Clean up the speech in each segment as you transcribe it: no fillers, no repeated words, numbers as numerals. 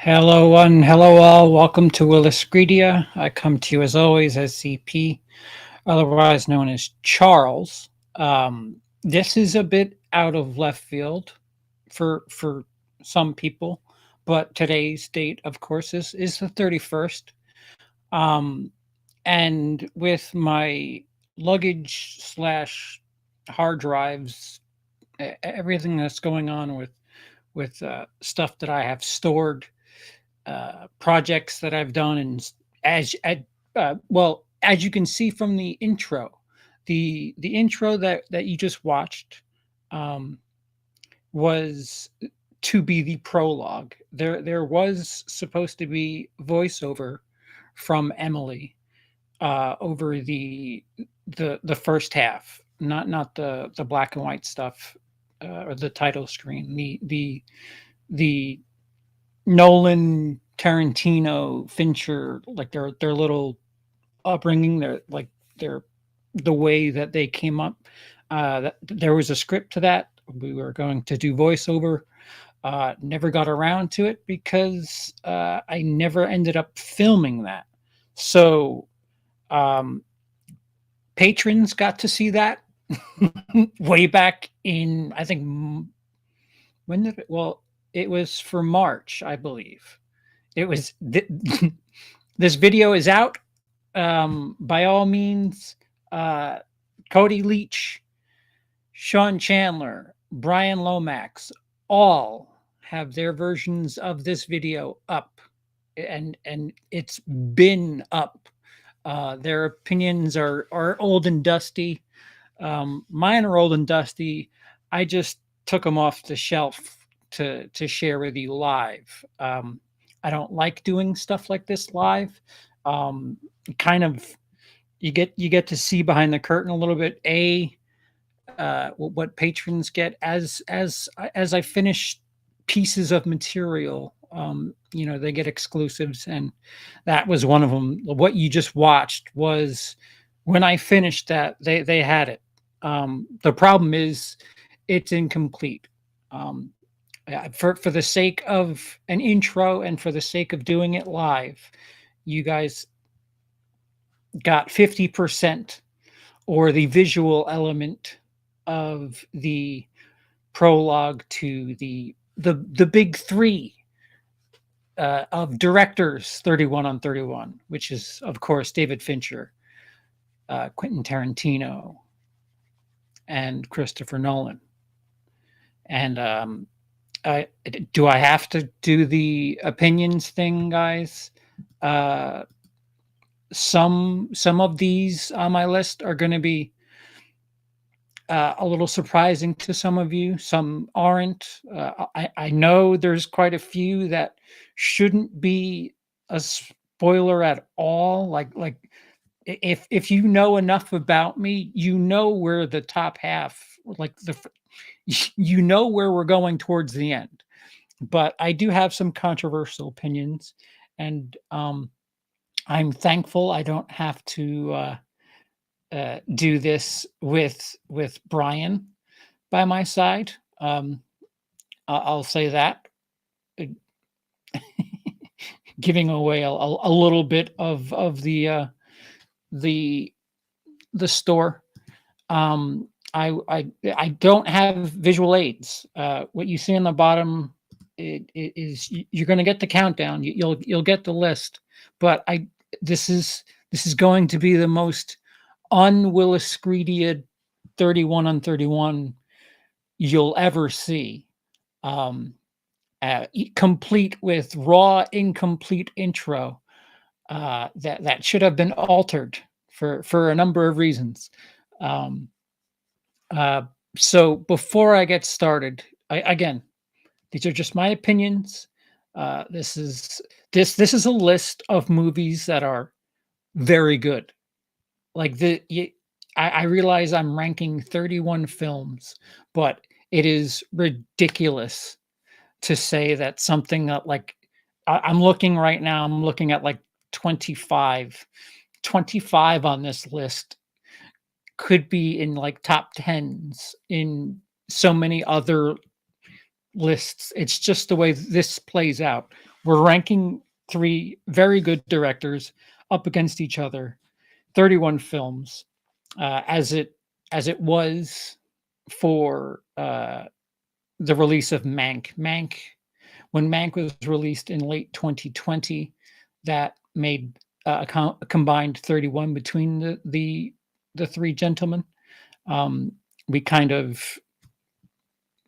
Hello, one, hello, all. Welcome to WILIscredia. I come to you as always as CP, otherwise known as Charles. This is a bit out of left field for some people, but today's date, of course, is the 31st. Um, and with my luggage slash hard drives, everything that's going on with stuff that I have stored, projects that I've done, and as you can see from the intro, the intro that you just watched, um, was to be the prologue. There was supposed to be voiceover from Emily, over the first half, not the black and white stuff, or the title screen. The Nolan, Tarantino, Fincher, like their little upbringing, their the way that they came up. That there was a script to that. We were going to do voiceover. Never got around to it because I never ended up filming that. So um, patrons got to see that way back in, I think, when did it? Well, it was for March, I believe. It was this video is out. By all means, uh, Cody Leach, Sean Chandler, Bryan Lomax, all have their versions of this video up, and it's been up. Their opinions are old and dusty. Mine are old and dusty. I just took them off the shelf to share with you live. I don't like doing stuff like this live. Um, kind of you get to see behind the curtain a little bit. What patrons get as I finish pieces of material. They get exclusives, and that was one of them. What you just watched was when I finished that, they had it. The problem is it's incomplete. Um, for the sake of an intro and for the sake of doing it live, you guys got 50%, or the visual element of the prologue to the big three, of directors, 31 on 31, which is of course David Fincher, Quentin Tarantino, and Christopher Nolan. And do I have to do the opinions thing, guys? Uh, some of these on my list are going to be a little surprising to some of you. Some aren't. I know there's quite a few that shouldn't be a spoiler at all. Like if you know enough about me, you know where the top half, like you know where we're going towards the end. But I do have some controversial opinions, and I'm thankful I don't have to do this with Bryan by my side. I'll say that, uh, giving away a little bit of the the store. I don't have visual aids. What you see on the bottom, it is you're going to get the countdown. You'll get the list, but this is going to be the most un-WILIscredia 31 on 31 you'll ever see. Um, Complete with raw, incomplete intro, that should have been altered for a number of reasons. Um, uh, so before I get started, again, these are just my opinions. This is a list of movies that are very good. Like I realize I'm ranking 31 films, but it is ridiculous to say that something that, like, I'm looking right now, I'm looking at like 25 on this list could be in like top tens in so many other lists. It's just the way this plays out. we're ranking three very good directors up against each other, 31 films, as it was for the release of Mank. When Mank was released in late 2020, that made a combined 31 between the three gentlemen. We kind of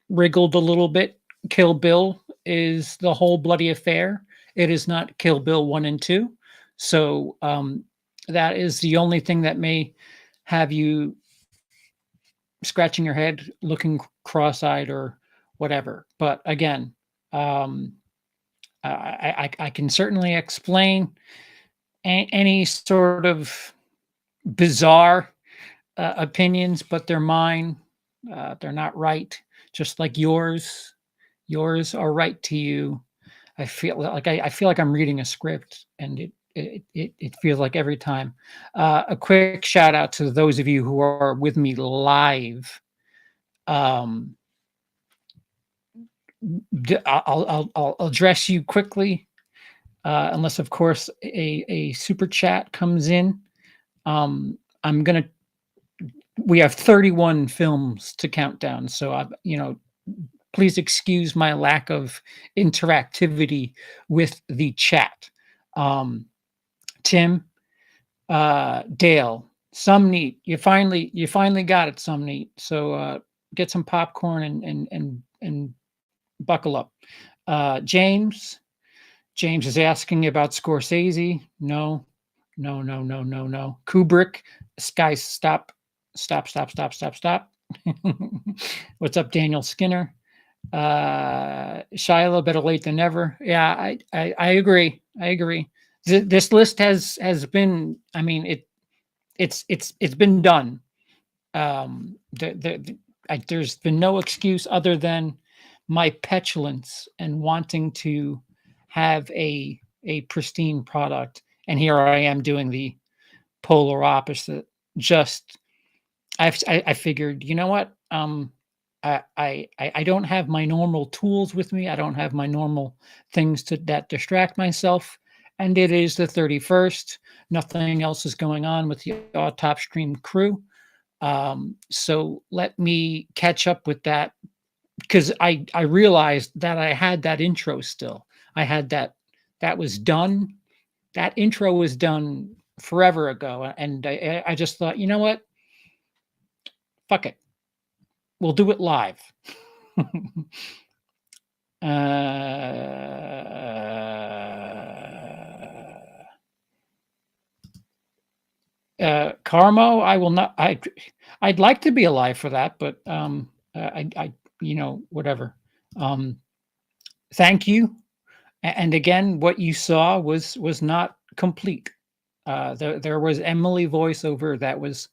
wriggled a little bit. Kill Bill is the whole bloody affair. It is not Kill Bill 1 and 2. So that is the only thing that may have you scratching your head, looking cross-eyed or whatever. But again, I can certainly explain any sort of bizarre opinions, but they're mine. They're not right, just like yours. Yours are right to you. I feel like I'm reading a script, and it feels like every time. A quick shout out to those of you who are with me live. Um, I'll address you quickly, unless of course a super chat comes in. I'm gonna. We have 31 films to count down, so please excuse my lack of interactivity with the chat. Tim, Dale, some neat. You finally got it, some neat. So get some popcorn and buckle up. James is asking about Scorsese. No. Kubrick, guys, stop. What's up, Daniel Skinner? Shiloh, better late than never. Yeah, I agree. This list has been. I mean, it's been done. There's been no excuse other than my petulance and wanting to have a pristine product, and here I am doing the polar opposite. Just I figured, you know what? I don't have my normal tools with me. I don't have my normal things that distract myself. And it is the 31st. Nothing else is going on with the Autopstream crew. So let me catch up with that, because I realized that I had that intro still. I had that was done. That intro was done forever ago. And I just thought, you know what? Fuck it. We'll do it live. Carmo, I will not. I'd like to be alive for that, but whatever. Thank you. And again, what you saw was not complete. There was Emily voiceover that was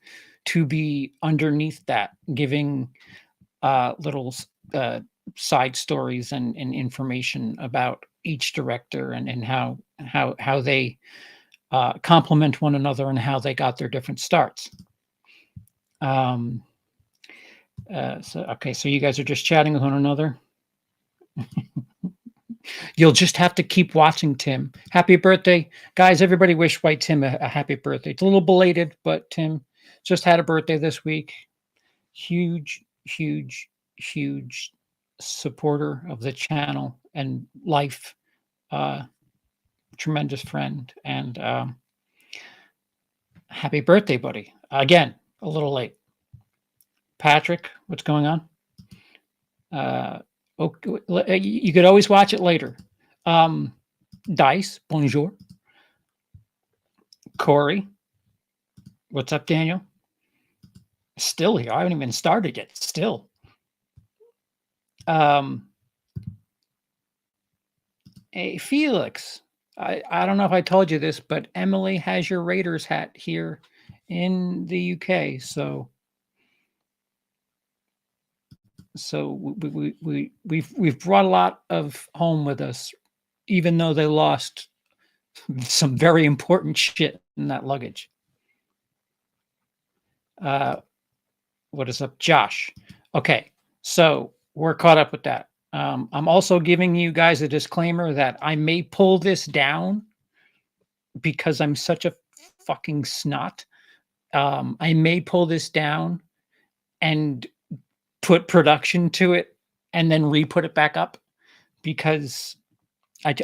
to be underneath that, giving little side stories and information about each director and how they complement one another and how they got their different starts. So you guys are just chatting with one another. You'll just have to keep watching, Tim. Happy birthday. Guys, everybody wish White Tim a happy birthday. It's a little belated, but Tim just had a birthday this week. Huge supporter of the channel and life. Tremendous friend. And happy birthday, buddy. Again, a little late. Patrick, what's going on? Okay, you could always watch it later. Dice, bonjour. Corey, what's up, Daniel? Still here. I haven't even started yet. Still. Hey, Felix. I don't know if I told you this, but Emily has your Raiders hat here in the UK. So we've brought a lot of home with us, even though they lost some very important shit in that luggage. What is up, Josh? Okay, so we're caught up with that. I'm also giving you guys a disclaimer that I may pull this down because I'm such a fucking snot. I may pull this down and put production to it and then re-put it back up because I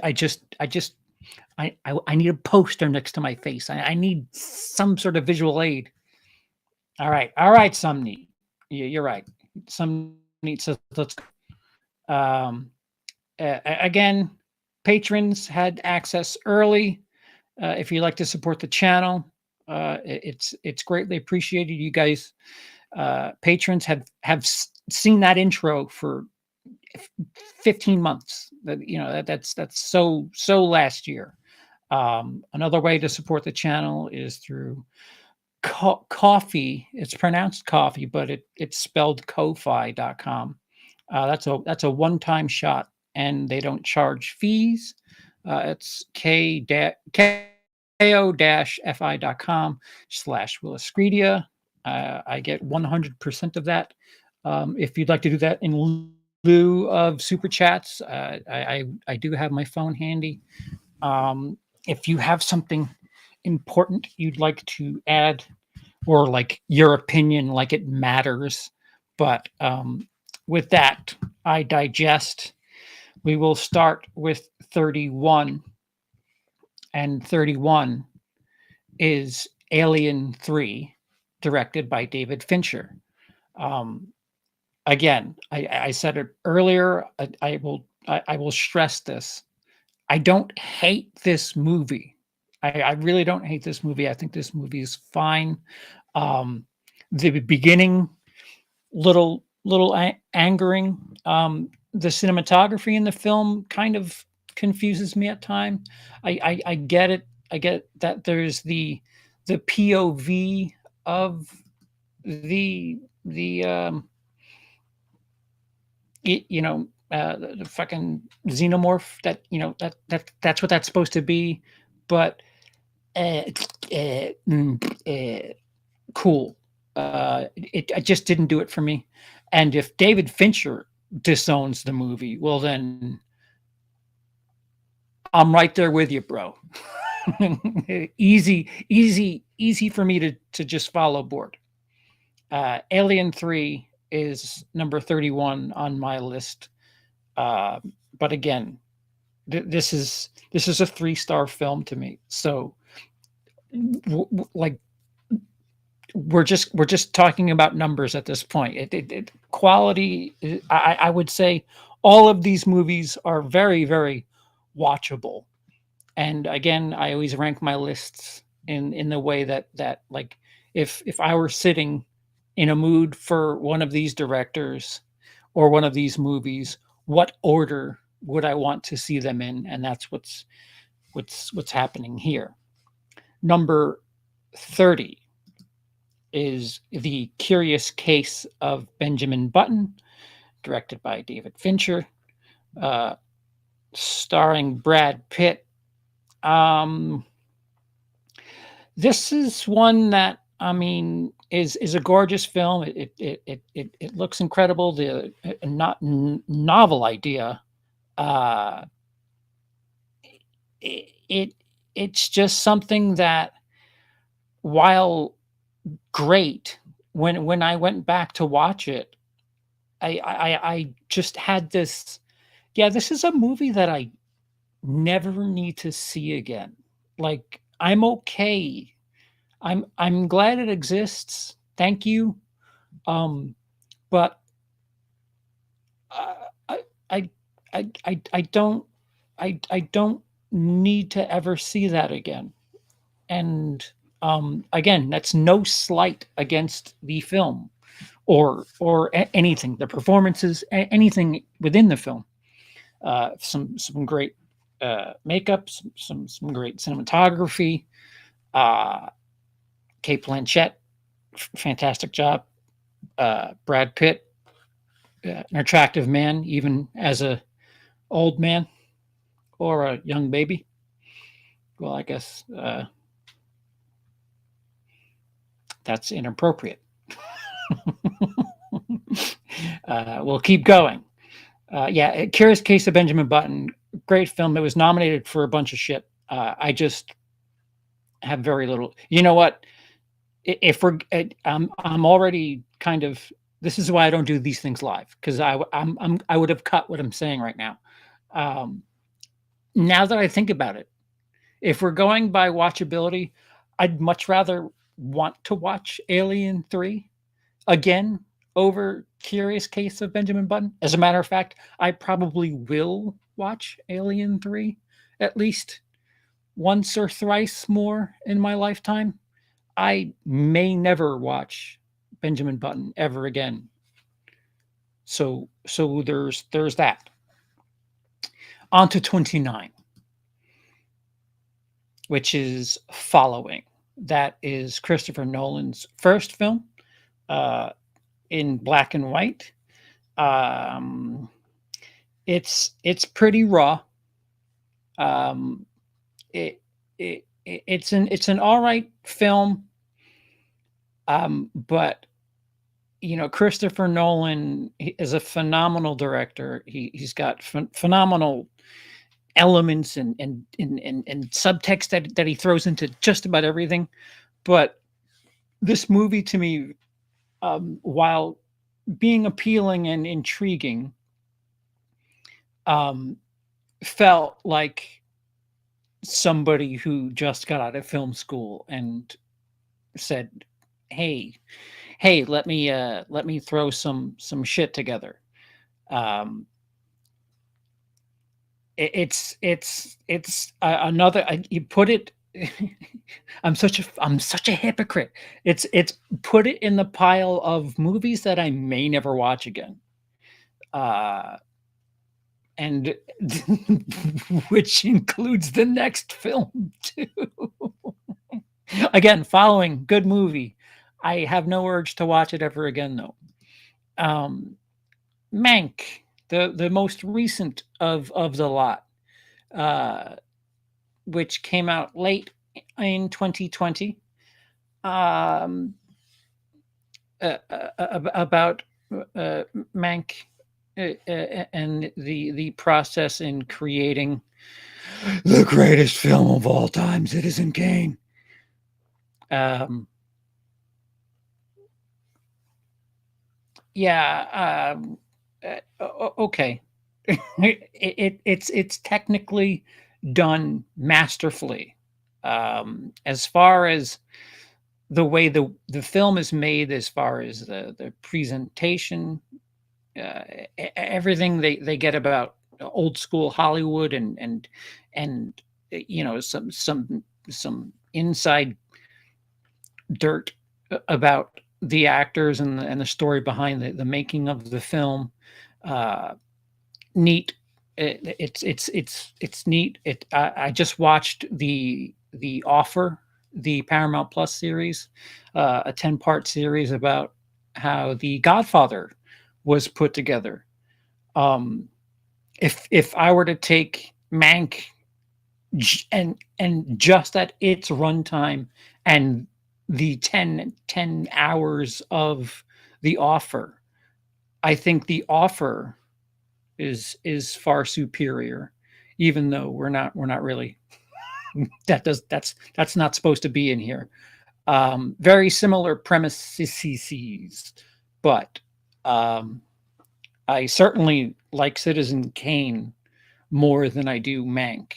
need a poster next to my face. I need some sort of visual aid. All right, some neat. You're right. Some neat. So let's go. Again, patrons had access early. If you'd like to support the channel, it's greatly appreciated. You guys, patrons have seen that intro for 15 months. That's so last year. Another way to support the channel is through coffee. It's pronounced coffee, but it's spelled ko-fi.com. That's a one-time shot, and they don't charge fees. It's ko-fi.com/WILIscredia. I get 100% of that. If you'd like to do that in lieu of super chats, I do have my phone handy. If you have something important you'd like to add, or like your opinion, like it matters, but with that, I digest. We will start with 31, and 31 is Alien 3, directed by David Fincher. Again, I said it earlier. I will stress this. I don't hate this movie. I really don't hate this movie. I think this movie is fine. The beginning, little angering. The cinematography in the film kind of confuses me at times. I get it. I get that there's the POV of the the fucking xenomorph, that's what that's supposed to be, but uh, cool. It just didn't do it for me. And if David Fincher disowns the movie, well then I'm right there with you, bro. Easy for me to just follow board. Alien 3 is number 31 on my list. But again, this is a 3-star film to me. So like we're just talking about numbers at this point. Quality, I would say all of these movies are very, very watchable. And again, I always rank my lists in the way that like if I were sitting in a mood for one of these directors or one of these movies, what order would I want to see them in? And that's what's happening here. Number 30 is The Curious Case of Benjamin Button, directed by David Fincher, starring Brad Pitt. This is one that, I mean, is a gorgeous film. It looks incredible. The novel idea. It's just something that, while great, when I went back to watch it, I just had this. Yeah, this is a movie that I never need to see again. Like, I'm okay. I'm glad it exists. Thank you. But I I I don't I don't need to ever see that again. And again, that's no slight against the film or anything, the performances, anything within the film. Some great makeup, some great cinematography. Kate Blanchett, fantastic job. Brad Pitt, an attractive man, even as a old man or a young baby. Well, I guess that's inappropriate. We'll keep going. Yeah, Curious Case of Benjamin Button, great film. It was nominated for a bunch of shit. I just have very little. You know what? If we're, I'm already kind of. This is why I don't do these things live, because I would have cut what I'm saying right now. Um, Now that I think about it, if we're going by watchability, I'd much rather want to watch Alien 3 again over Curious Case of Benjamin Button. As a matter of fact, I probably will watch Alien 3 at least once or thrice more in my lifetime. I may never watch Benjamin Button ever again. So there's that. On to 29, which is Following. That is Christopher Nolan's first film, uh, in black and white. Um, it's pretty raw. Um, it's an all right film, but Christopher Nolan is a phenomenal director. He's got phenomenal elements and subtext that he throws into just about everything. But this movie to me, while being appealing and intriguing, um, felt like somebody who just got out of film school and said, "Hey, hey, let me throw some shit together." Um, it's another. You put it. I'm such a hypocrite. It's put it in the pile of movies that I may never watch again. Uh, and which includes the next film too. Again, Following, good movie. I have no urge to watch it ever again though. Um, Mank, the most recent of the lot, uh, which came out late in 2020. Um, about Mank, and the process in creating the greatest film of all time, Citizen Kane. Um, yeah. Okay. It's technically done masterfully. As far as the way the film is made, as far as the presentation, everything they get about old school Hollywood and some inside dirt about the actors and the story behind the making of the film. Uh, Neat. It's neat. I just watched the Offer, the Paramount Plus series, a 10-part series about how The Godfather was put together. Um, if I were to take Mank and just at its runtime and the 10 hours of The Offer, I think The Offer is far superior, even though we're not really that's not supposed to be in here. Very similar premises, but um, I certainly like Citizen Kane more than I do Mank.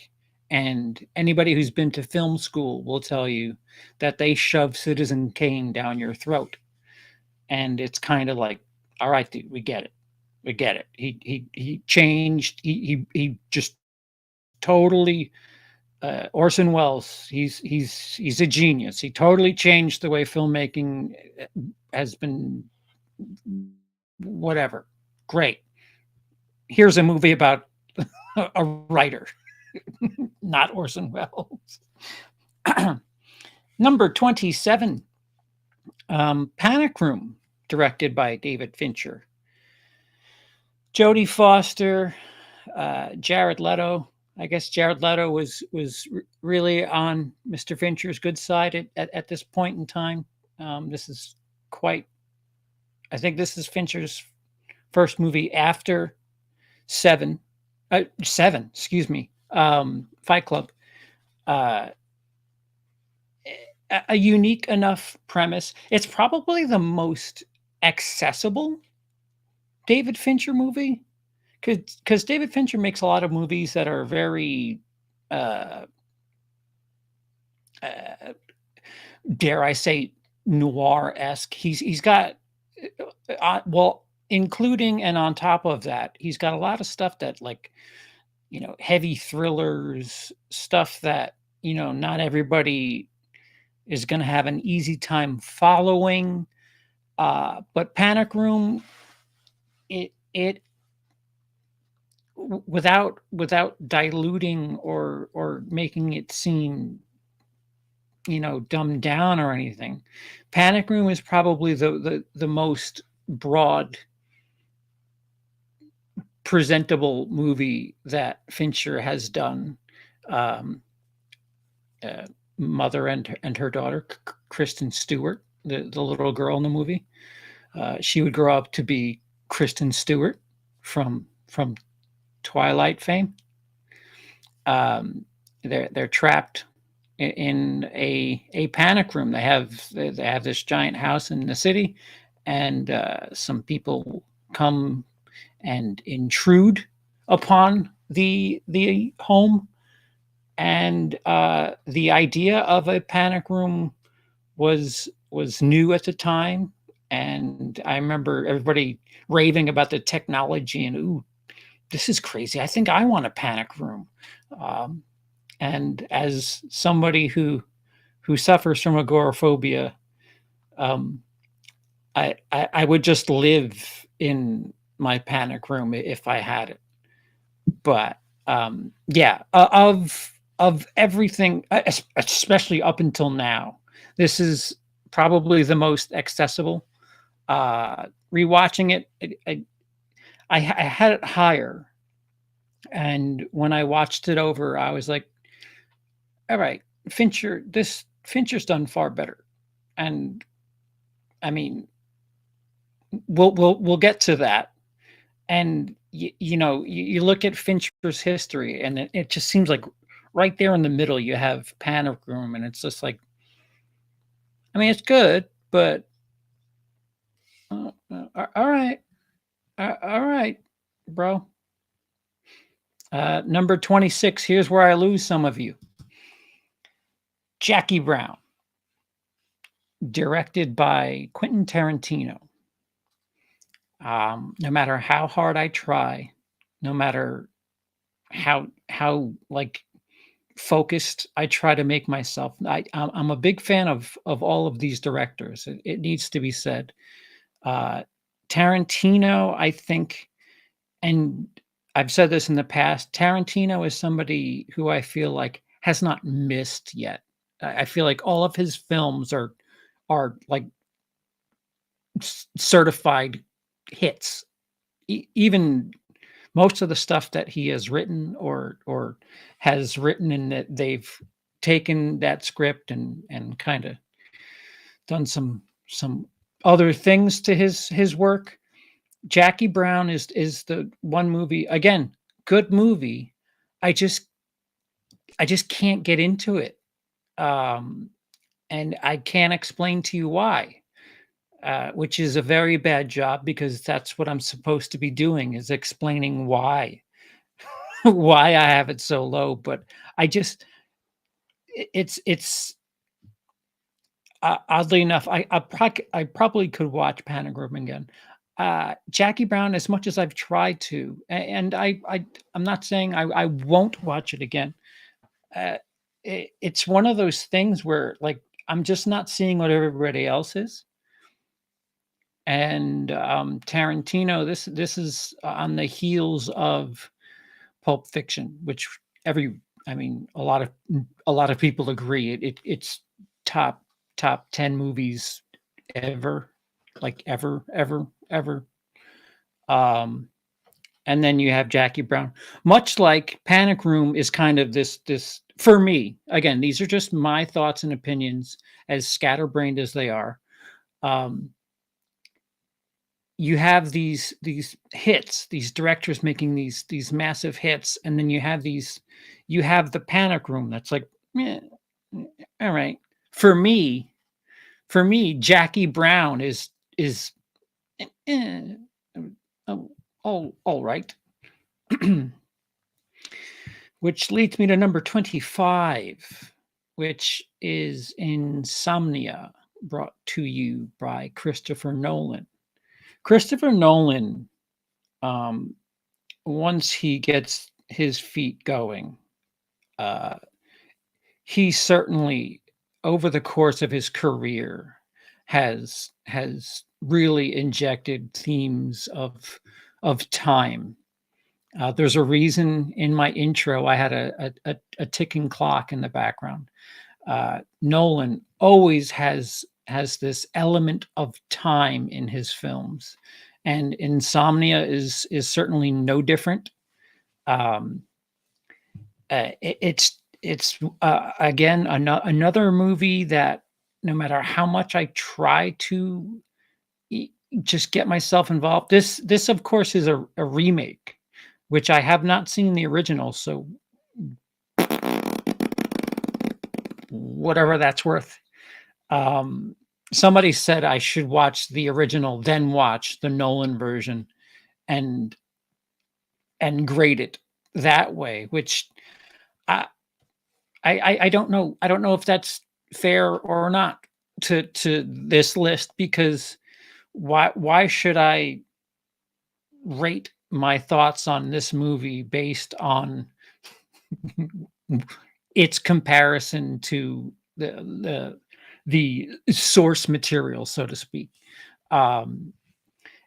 And anybody who's been to film school will tell you that they shove Citizen Kane down your throat. And it's kind of like, all right, dude, we get it. We get it. He changed. He just totally, Orson Welles. He's a genius. He totally changed the way filmmaking has been. Whatever. Great. Here's a movie about a writer, not Orson Welles. Number 27, Panic Room, directed by David Fincher. Jodie Foster, Jared Leto. I guess Jared Leto was really on Mr. Fincher's good side at this point in time. This is quite. I think this is Fincher's first movie after Seven, Seven, excuse me, Fight Club. Uh, a unique enough premise. It's probably the most accessible David Fincher movie, because David Fincher makes a lot of movies that are very, uh, uh, dare I say, noir-esque. He's got, well, including and on top of that, he's got a lot of stuff that, like, heavy thrillers, stuff that, not everybody is gonna have an easy time following. But Panic Room, it without diluting or making it seem, dumbed down or anything. Panic Room is probably the most broad, presentable movie that Fincher has done. Um, uh, Mother and her daughter, Kristen Stewart, the little girl in the movie. She would grow up to be Kristen Stewart from Twilight fame. They're trapped in a panic room. They have this giant house in the city, and some people come and intrude upon the home. And the idea of a panic room was new at the time, and I remember everybody raving about the technology and, ooh, this is crazy. I think I want a panic room. Um, and as somebody who suffers from agoraphobia, um, I would just live in my panic room if I had it. But yeah, of everything, especially up until now, this is probably the most accessible. Rewatching it, I had it higher, and when I watched it over, I was like, "All right, Fincher's done far better." And I mean, we'll get to that. And you look at Fincher's history, and it just seems like right there in the middle you have Panic Room, and it's just like, I mean, it's good, but all right, all right, bro. Number 26. Here's where I lose some of you. Jackie Brown, directed by Quentin Tarantino. No matter how hard I try, no matter how like focused I try to make myself, I'm a big fan of all of these directors. It needs to be said. Uh, Tarantino, I think, and I've said this in the past, Tarantino is somebody who I feel like has not missed yet. I feel like all of his films are like certified hits. Even most of the stuff that he has written or has written, and that they've taken that script and kind of done some other things to his work. Jackie Brown is the one movie, again, good movie. I just I just can't get into it. Um, and I can't explain to you why, which is a very bad job, because that's what I'm supposed to be doing, is explaining why why I have it so low. But I just it's oddly enough, I probably could watch Panic Room again. Jackie Brown, as much as I've tried to, and I'm not saying I won't watch it again. Uh, it's one of those things where, like, I'm just not seeing what everybody else is. And Tarantino, this is on the heels of Pulp Fiction, which I mean, a lot of people agree it's top top 10 movies ever, like ever. Um, and then you have Jackie Brown. Much like Panic Room is kind of this for me. Again, these are just my thoughts and opinions, as scatterbrained as they are. Um, you have these hits, these directors making these massive hits, and then you have the panic room that's like, "Meh, all right." For me for me, Jackie Brown is, eh, oh, all right. Which leads me to number 25, which is Insomnia, brought to you by Christopher Nolan. Christopher Nolan, um, once he gets his feet going, uh, he certainly, over the course of his career, has really injected themes of time. There's a reason in my intro I had a ticking clock in the background. Nolan always has this element of time in his films, and Insomnia is certainly no different. Um, it's again another movie that no matter how much I try to e- just get myself involved, this of course is a remake, which I have not seen the original, so whatever that's worth. Um, Somebody said I should watch the original, then watch the Nolan version and grade it that way, which I I don't know. I don't know if that's fair or not to this list, because why should I rate my thoughts on this movie based on its comparison to the source material, so to speak? Um,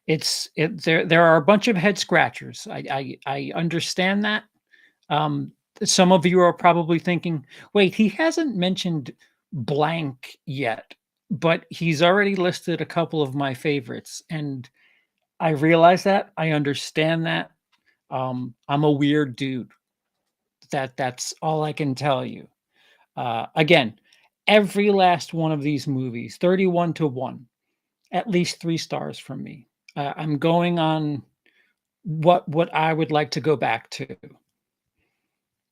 there are a bunch of head scratchers. I understand that. Um, some of you are probably thinking, wait, he hasn't mentioned blank yet, but he's already listed a couple of my favorites. And I realize that. I understand that. I'm a weird dude. That's all I can tell you. Again, every last one of these movies, 31 to 1, at least 3 stars from me. I'm going on what I would like to go back to.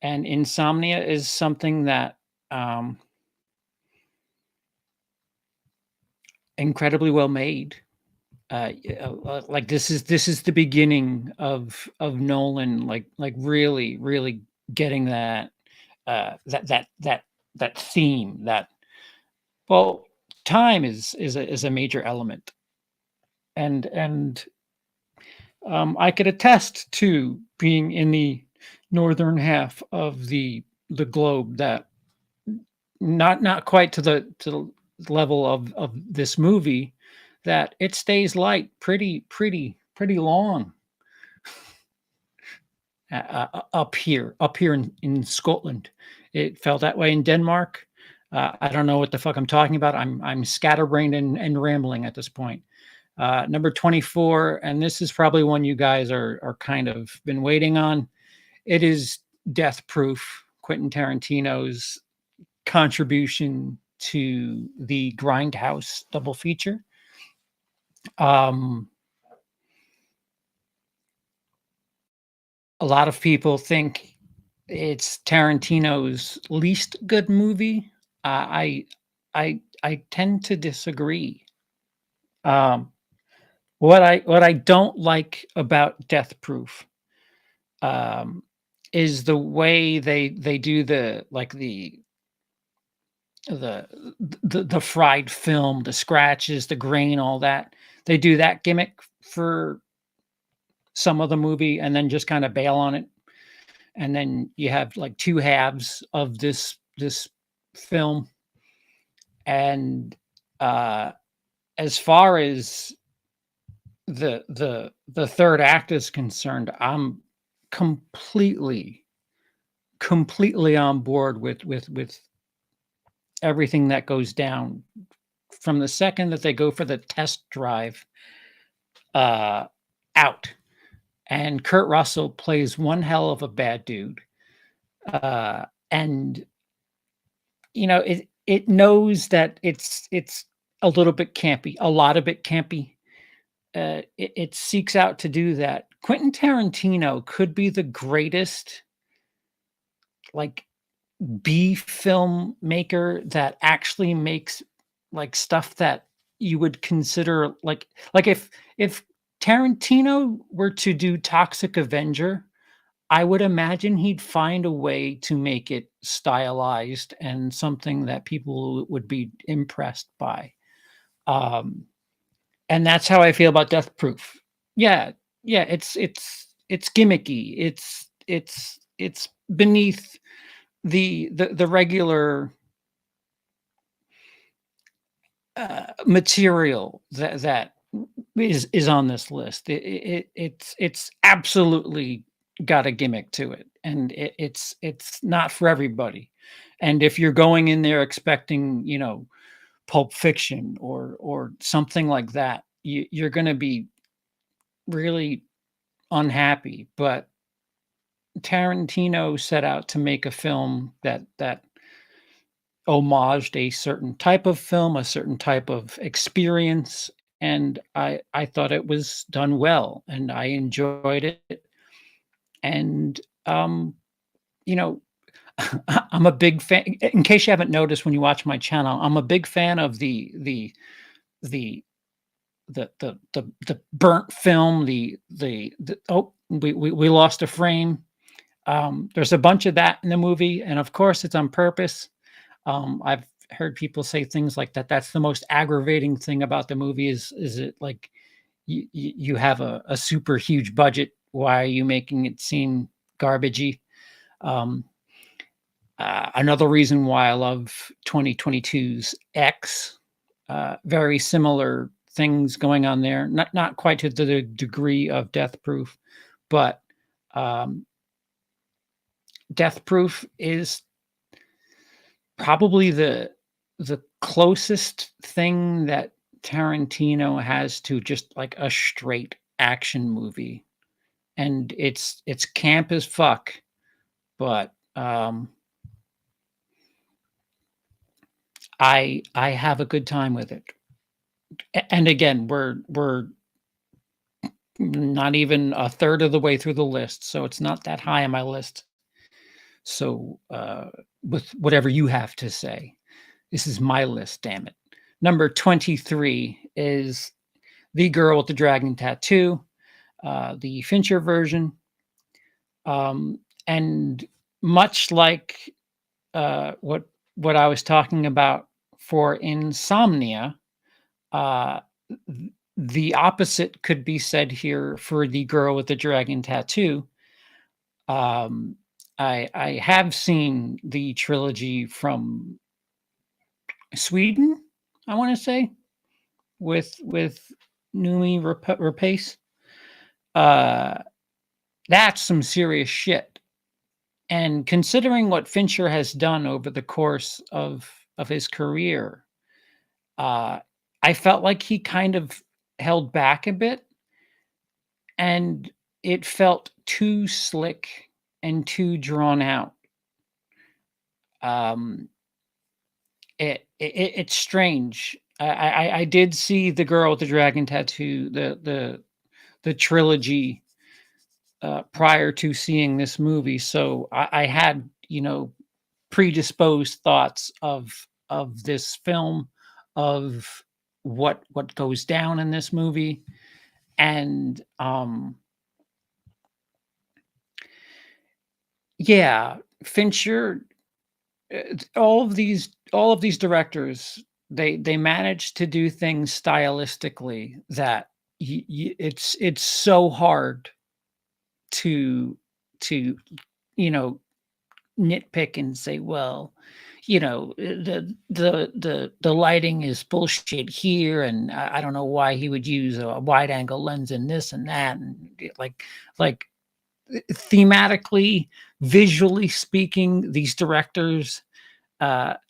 And Insomnia is something that, um, incredibly well made. Like this is the beginning of Nolan, like really getting that, that theme, that, well, time is a major element. And I could attest to being in the northern half of the globe, that not quite to the level of this movie, that it stays light pretty long, up here in Scotland. It felt that way in Denmark. I don't know what the fuck I'm talking about. I'm scatterbrained and rambling at this point. Number 24, and this is probably one you guys are kind of been waiting on. It is Death Proof, Quentin Tarantino's contribution to the Grindhouse double feature. Um, a lot of people think it's Tarantino's least good movie. I tend to disagree. Um, what I don't like about Death Proof, um, is the way they do the the fried film, the scratches, the grain, all that. They do that gimmick for some of the movie and then just kind of bail on it. And then you have like two halves of this film. And uh as far as the third act is concerned, I'm completely completely on board with everything that goes down from the second that they go for the test drive, uh out. And Kurt Russell plays one hell of a bad dude. And it knows that it's a little bit campy, a lot of it campy. it seeks out to do that. Quentin Tarantino could be the greatest, like, B filmmaker that actually makes, like, stuff that you would consider like if Tarantino were to do Toxic Avenger, I would imagine he'd find a way to make it stylized and something that people would be impressed by. Um, and that's how I feel about Death Proof. Yeah, yeah, it's gimmicky. It's beneath the regular material that is on this list. It's absolutely got a gimmick to it, and it's not for everybody. And if you're going in there expecting, Pulp Fiction or something like that, you're going to be really unhappy. But Tarantino set out to make a film that homaged a certain type of film, a certain type of experience, and I thought it was done well, and I enjoyed it. And you know, I'm a big fan. In case you haven't noticed when you watch my channel, I'm a big fan of the the burnt film. The oh, we lost a frame. There's a bunch of that in the movie, and of course, it's on purpose. I've heard people say things like that. That's the most aggravating thing about the movie is it like you have a super huge budget. Why are you making it seem garbagey? Um, Another reason why I love 2022's X, very similar things going on there. Not quite to the degree of Death Proof, but um, Death Proof is probably the closest thing that Tarantino has to just like a straight action movie. And it's camp as fuck, but I have a good time with it. And again, we're not even a third of the way through the list, so it's not that high on my list. So with whatever you have to say. This is my list, damn it. Number 23 is The Girl with the Dragon Tattoo, the Fincher version. And much like what I was talking about for Insomnia, uh, the opposite could be said here for The Girl with the Dragon Tattoo. I have seen the trilogy from Sweden, I want to say, with Numi Rapace. Uh, that's some serious shit. And considering what Fincher has done over the course of his career, uh, I felt like he kind of held back a bit, and it felt too slick and too drawn out. Um, it's strange. I did see The Girl with the Dragon Tattoo, the trilogy, prior to seeing this movie, so I had, predisposed thoughts of this film, of what goes down in this movie, and yeah, Fincher, all of these directors, they manage to do things stylistically that it's so hard to to you know nitpick and say, well, the lighting is bullshit here, and I don't know why he would use a wide angle lens in this and that, and like thematically, visually speaking, these directors,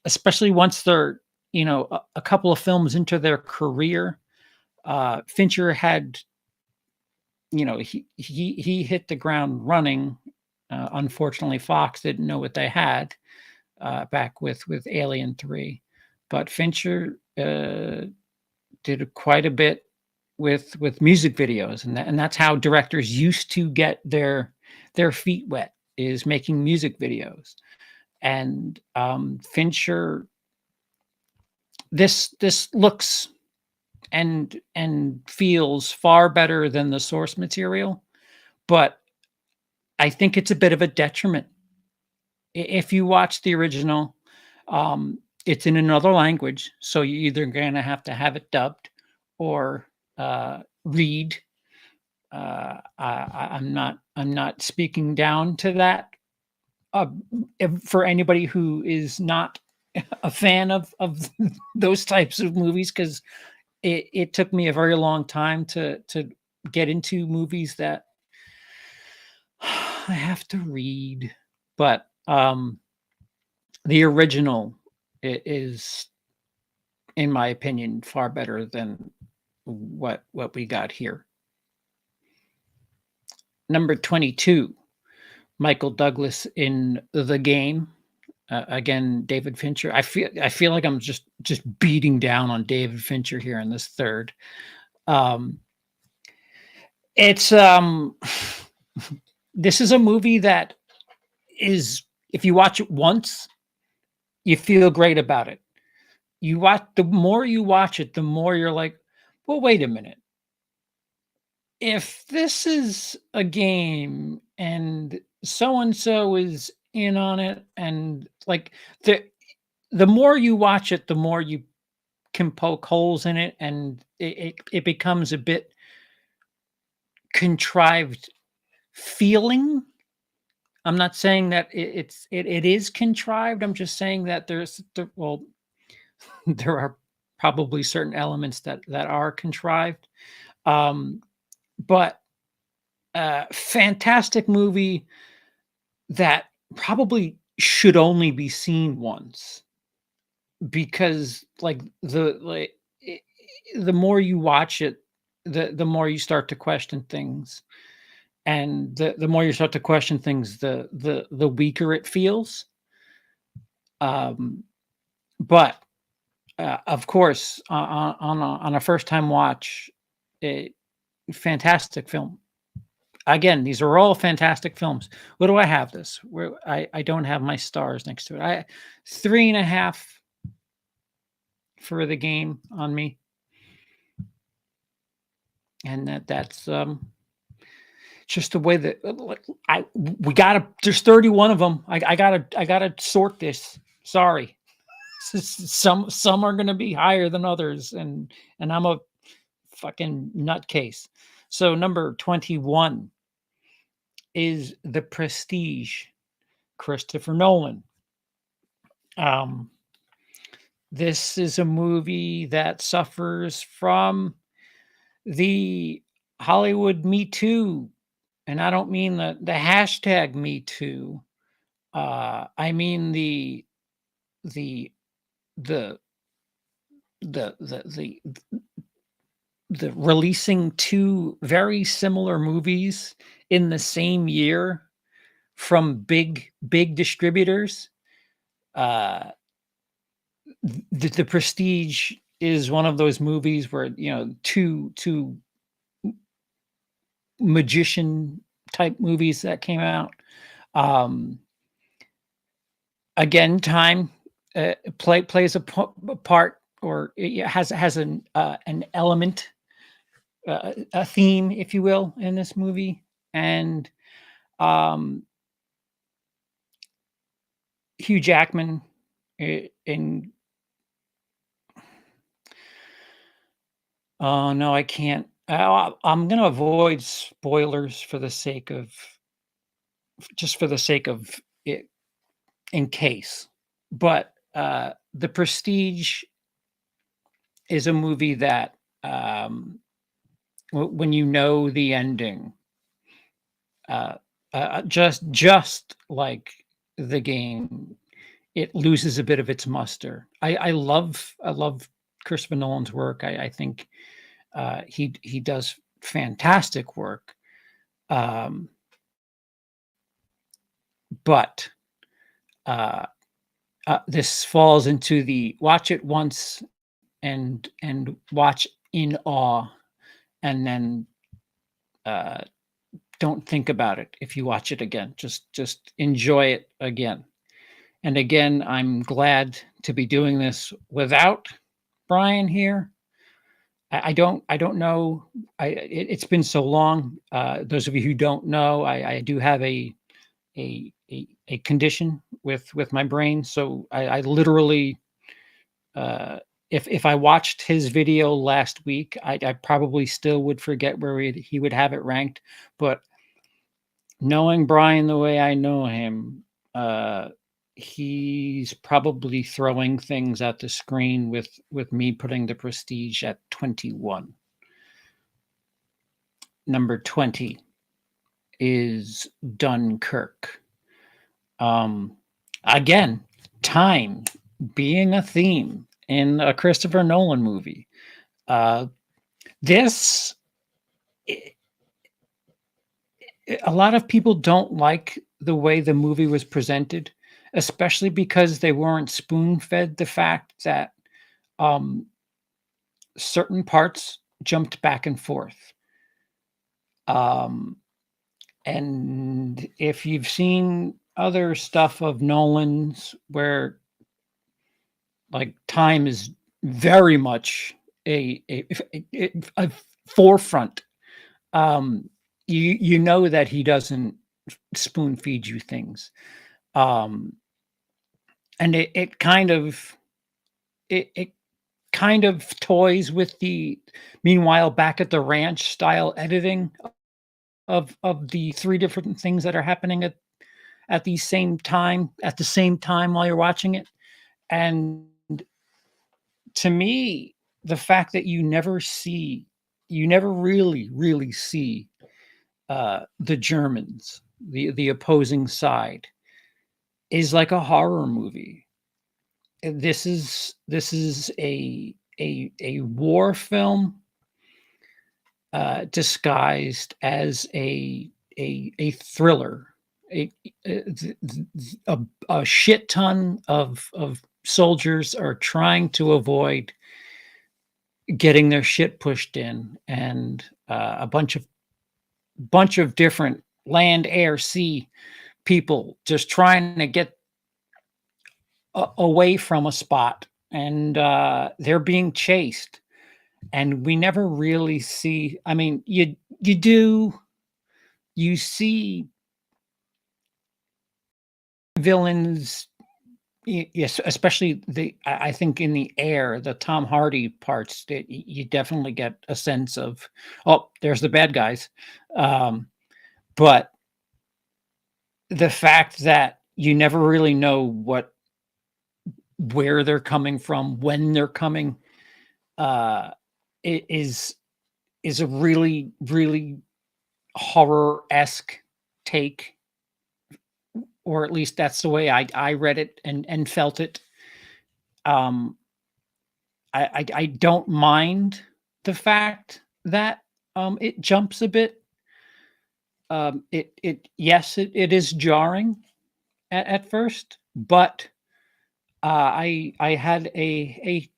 especially once they're a couple of films into their career, Fincher had, he hit the ground running. Unfortunately, Fox didn't know what they had back with Alien 3, but Fincher did quite a bit with music videos, and that's how directors used to get their feet wet, is making music videos. And Fincher, this looks and feels far better than the source material, but I think it's a bit of a detriment. If you watch the original, it's in another language, so you're either gonna have to have it dubbed or read. I'm not speaking down to that. For anybody who is not a fan of those types of movies, because it took me a very long time to get into movies that I have to read. But the original is, in my opinion, far better than what we got here. Number 22, Michael Douglas in The Game. Again, David Fincher. I feel like I'm just beating down on David Fincher here in this third. It's this is a movie that is, if you watch it once, you feel great about it. The more you watch it, the more you're like, well, wait a minute. If this is a game and so and so is in on it, and like the more you watch it, the more you can poke holes in it, and it becomes a bit contrived feeling. I'm not saying that it is contrived. I'm just saying that well, there are probably certain elements that are contrived. But fantastic movie that probably should only be seen once, because the more you watch it, the more you start to question things, and the more you start to question things, the weaker it feels. But of course, on a first time watch, a fantastic film. Again, these are all fantastic films. What do I have this? Where I don't have my stars next to it. 3.5 for The Game on me, and that's just the way that we gotta. There's 31 of them. I gotta sort this. Sorry, some are gonna be higher than others, and I'm a fucking nutcase. So number 21 is The Prestige, Christopher Nolan. This is a movie that suffers from the Hollywood Me Too, and I don't mean the hashtag Me Too. I mean the the the the releasing two very similar movies in the same year from big distributors. The Prestige is one of those movies where, two magician type movies that came out. Again, time plays a part, or it has an element, a theme, if you will, in this movie. And Hugh Jackman in oh no, I can't. I'm gonna avoid spoilers for the sake of it, in case. But The Prestige is a movie that, when you know the ending, just like The Game, it loses a bit of its muster. I love Christopher Nolan's work. I think he does fantastic work. But this falls into the watch it once and watch in awe and then don't think about it if you watch it again. Just enjoy it again. And again, I'm glad to be doing this without Bryan here. I don't know. It's been so long. Those of you who don't know, I do have a condition with my brain, so I literally uh, if I watched his video last week, I probably still would forget where he would have it ranked. But knowing Bryan the way I know him, he's probably throwing things at the screen with me putting The Prestige at 21. Number 20 is Dunkirk. Again, time being a theme in a Christopher Nolan movie. This a lot of people don't like the way the movie was presented, especially because they weren't spoon-fed the fact that um, certain parts jumped back and forth. Um, and if you've seen other stuff of Nolan's where like time is very much a forefront, you know that he doesn't spoon feed you things. Um, and it kind of toys with the meanwhile back at the ranch style editing of the three different things that are happening at the same time while you're watching it. And to me, the fact that you never really see the Germans, the opposing side, is like a horror movie. This is a war film disguised as a thriller. A, a, a shit ton of soldiers are trying to avoid getting their shit pushed in, and a bunch of different land, air, sea people just trying to get away from a spot, and they're being chased. And we never really see. I mean, you see villains. Yes, especially I think in the air, the Tom Hardy parts, that you definitely get a sense of, oh, there's the bad guys. But the fact that you never really know where they're coming from, when they're coming, uh, is a really horror-esque take, or at least that's the way I read it and felt it. Um, I don't mind the fact that it jumps a bit. It is jarring at first, but I had a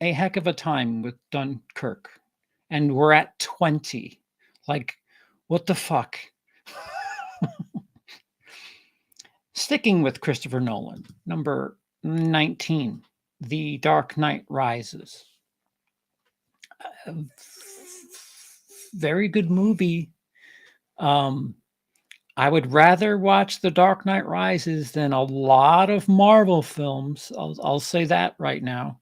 heck of a time with Dunkirk, and we're at 20. Like, what the fuck? Sticking with Christopher Nolan, number 19, The Dark Knight Rises. A very good movie. I would rather watch The Dark Knight Rises than a lot of Marvel films. I'll say that right now.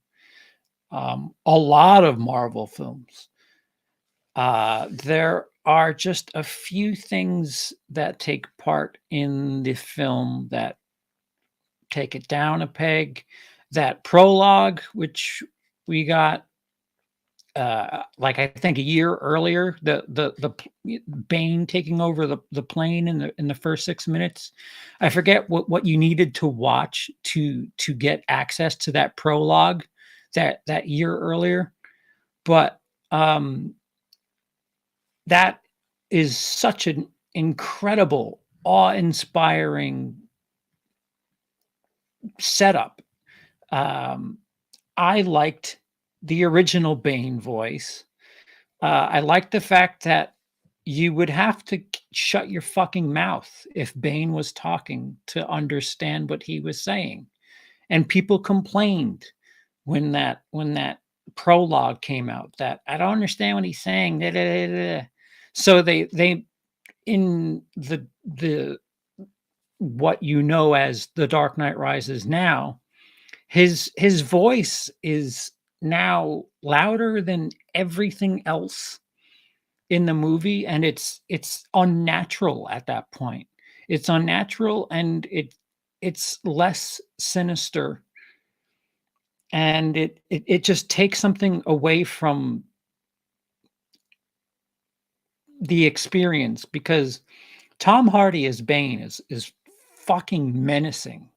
A lot of Marvel films. There are just a few things that take part in the film that take it down a peg. That prologue, which we got, like I think a year earlier, Bane taking over the plane in the first 6 minutes. I forget what you needed to watch to get access to that prologue that year earlier, but that is such an incredible, awe-inspiring setup. I liked the original Bane voice. I like the fact that you would have to shut your fucking mouth if Bane was talking to understand what he was saying. And people complained when that prologue came out that I don't understand what he's saying. Da, da, da, da." So they in the what you know as The Dark Knight Rises now, his voice is now louder than everything else in the movie, and it's unnatural at that point. It's unnatural, and it's less sinister, and it just takes something away from the experience, because Tom Hardy as Bane is fucking menacing.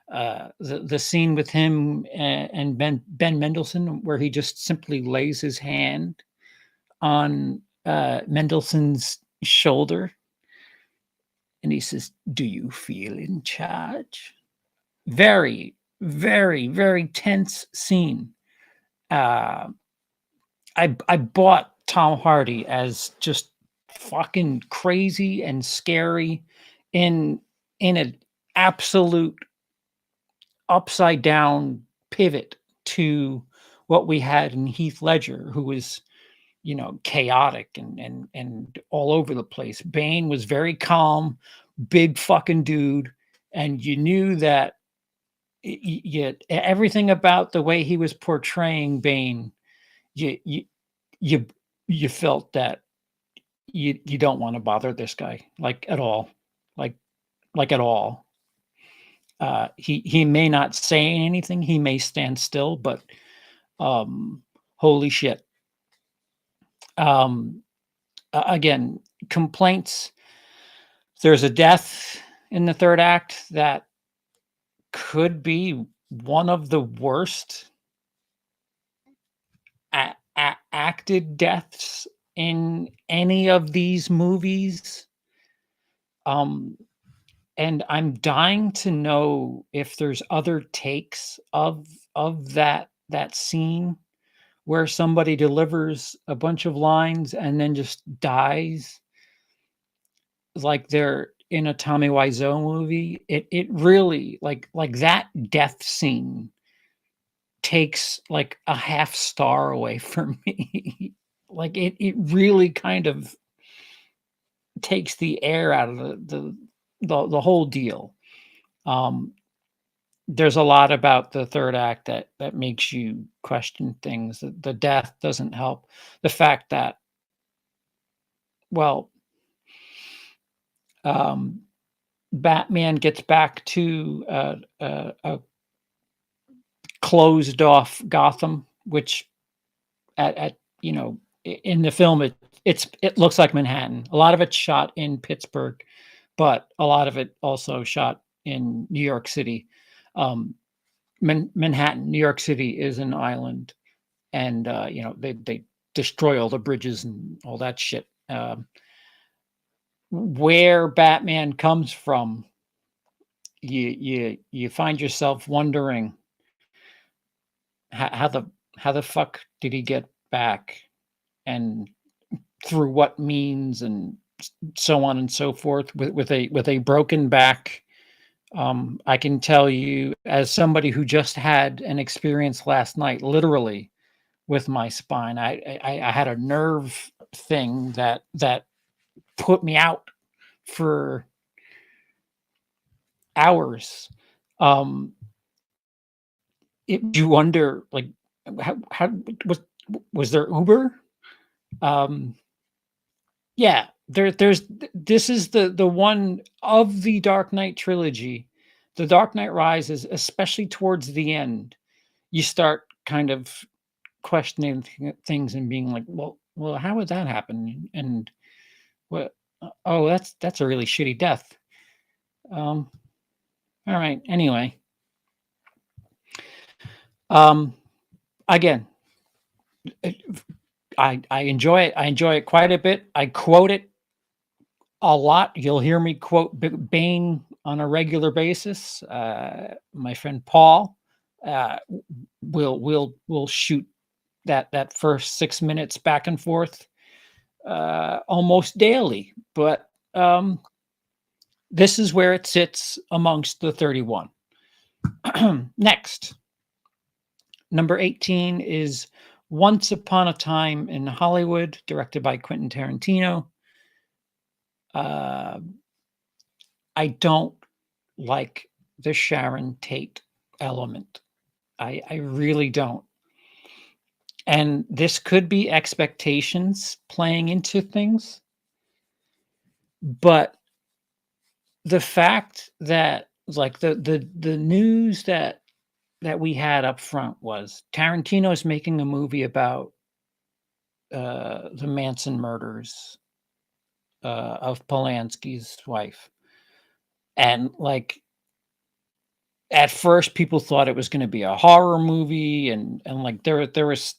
The scene with him and Ben Mendelsohn, where he just simply lays his hand on Mendelssohn's shoulder, and he says, "Do you feel in charge?" Very, very, very tense scene. Uh, I bought Tom Hardy as just fucking crazy and scary in an absolute upside down pivot to what we had in Heath Ledger, who was, chaotic and all over the place. Bane was very calm, big fucking dude, and you knew that everything about the way he was portraying Bane, you you you, you felt that you don't want to bother this guy like at all, like at all. He may not say anything, he may stand still, but holy shit. Um, Again, complaints. There's a death in the third act that could be one of the worst acted deaths in any of these movies. Um, and I'm dying to know if there's other takes of that scene where somebody delivers a bunch of lines and then just dies like they're in a Tommy Wiseau movie. It really, like that death scene takes like a half star away from me. Like it really kind of takes the air out of the whole deal. Um, there's a lot about the third act that makes you question things. The death doesn't help. The fact that, well, um, Batman gets back to a closed off Gotham, which at in the film it looks like Manhattan. A lot of it's shot in Pittsburgh, but a lot of it also shot in New York City. Um, Manhattan, New York City is an island, and they destroy all the bridges and all that shit. Where Batman comes from, you find yourself wondering how the fuck did he get back, and through what means, and so on and so forth, with a broken back. I can tell you, as somebody who just had an experience last night, literally with my spine, I had a nerve thing that put me out for hours. Um, you wonder, like, how was there Uber? Um, yeah, there's this is the one of the Dark Knight trilogy. The Dark Knight Rises, especially towards the end, you start kind of questioning things and being like, well, how would that happen? And what? Oh, that's a really shitty death. All right. Anyway, um, again, I enjoy it. I enjoy it quite a bit. I quote it a lot. You'll hear me quote Bane on a regular basis. My friend Paul will shoot that first 6 minutes back and forth almost daily. But this is where it sits amongst the 31. Next, number 18 is Once Upon a Time in Hollywood, directed by Quentin Tarantino. I don't like the Sharon Tate element. I really don't. And this could be expectations playing into things, but the fact that like the news that we had up front was Tarantino's making a movie about the Manson murders of Polanski's wife. And like at first people thought it was going to be a horror movie, and like there was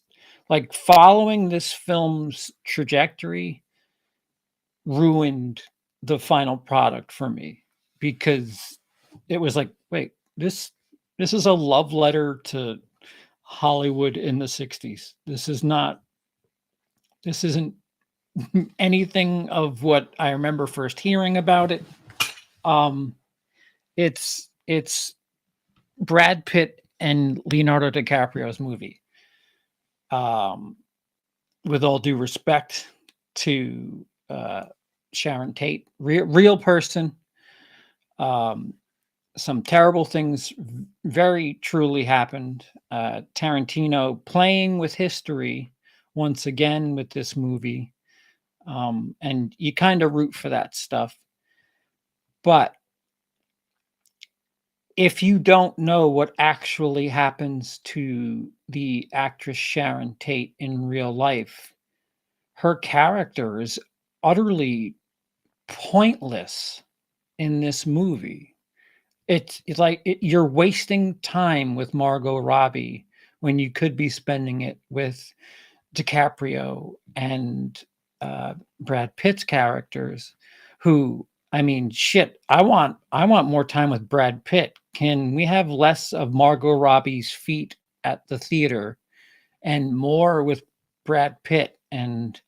like following this film's trajectory ruined the final product for me, because it was like, wait, this is a love letter to Hollywood in the 60s. This isn't anything of what I remember first hearing about it. It's Brad Pitt and Leonardo DiCaprio's movie. With all due respect to Sharon Tate, real person. Some terrible things very truly happened. Tarantino playing with history once again with this movie. And you kind of root for that stuff. But if you don't know what actually happens to the actress Sharon Tate in real life, her character is utterly pointless in this movie. It's like you're wasting time with Margot Robbie when you could be spending it with DiCaprio and Brad Pitt's characters, who, I mean, shit, I want more time with Brad Pitt. Can we have less of Margot Robbie's feet at the theater and more with Brad Pitt and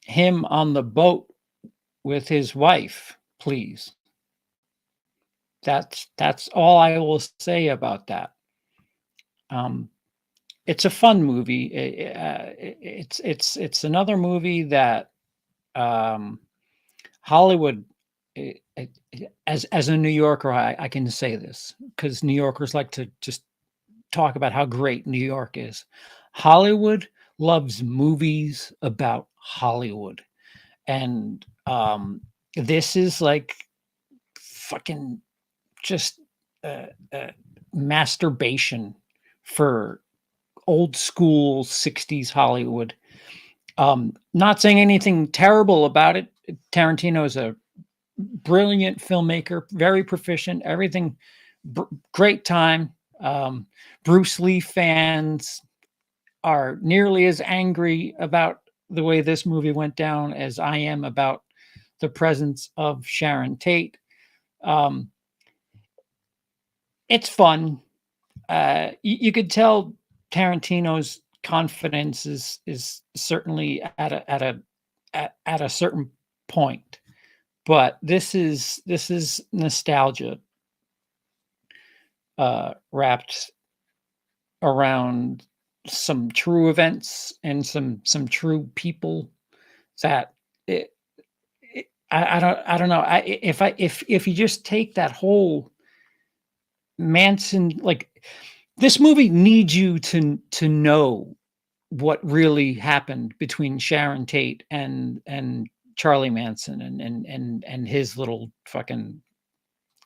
him on the boat with his wife, please? That's all I will say about that. It's a fun movie. It's another movie that Hollywood. As a New Yorker, I can say this because New Yorkers like to just talk about how great New York is. Hollywood loves movies about Hollywood, and this is like fucking just masturbation for old school 60s Hollywood. Not saying anything terrible about it. Tarantino is a brilliant filmmaker, very proficient, everything, great time. Bruce Lee fans are nearly as angry about the way this movie went down as I am about the presence of Sharon Tate. It's fun. You could tell Tarantino's confidence is certainly at a certain point, but this is nostalgia wrapped around some true events and some true people that I don't know. If you just take that whole Manson, like, this movie needs you to know what really happened between Sharon Tate and Charlie Manson and his little fucking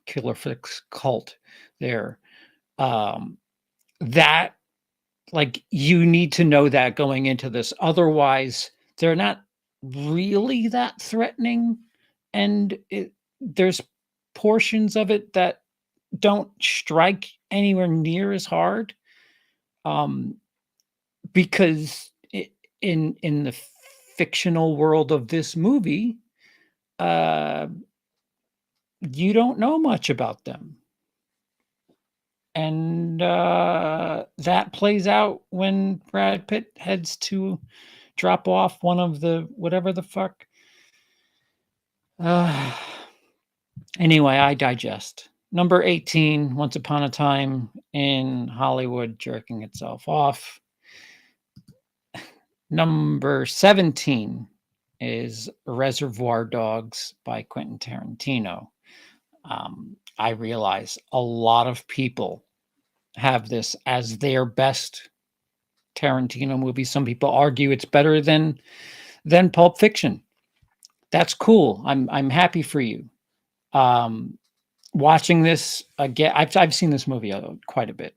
killer fix cult there. That, like, you need to know that going into this. Otherwise, they're not really that threatening, and there's portions of it that don't strike anywhere near as hard, because in the fictional world of this movie, you don't know much about them. and that plays out when Brad Pitt heads to drop off one of the whatever the fuck. Uh, anyway, I digest. Number 18, Once Upon a Time in Hollywood, jerking itself off. Number 17 is Reservoir Dogs by Quentin Tarantino. I realize a lot of people have this as their best Tarantino movie. Some people argue it's better than Pulp Fiction. That's cool. I'm happy for you. Watching this again, I've seen this movie quite a bit.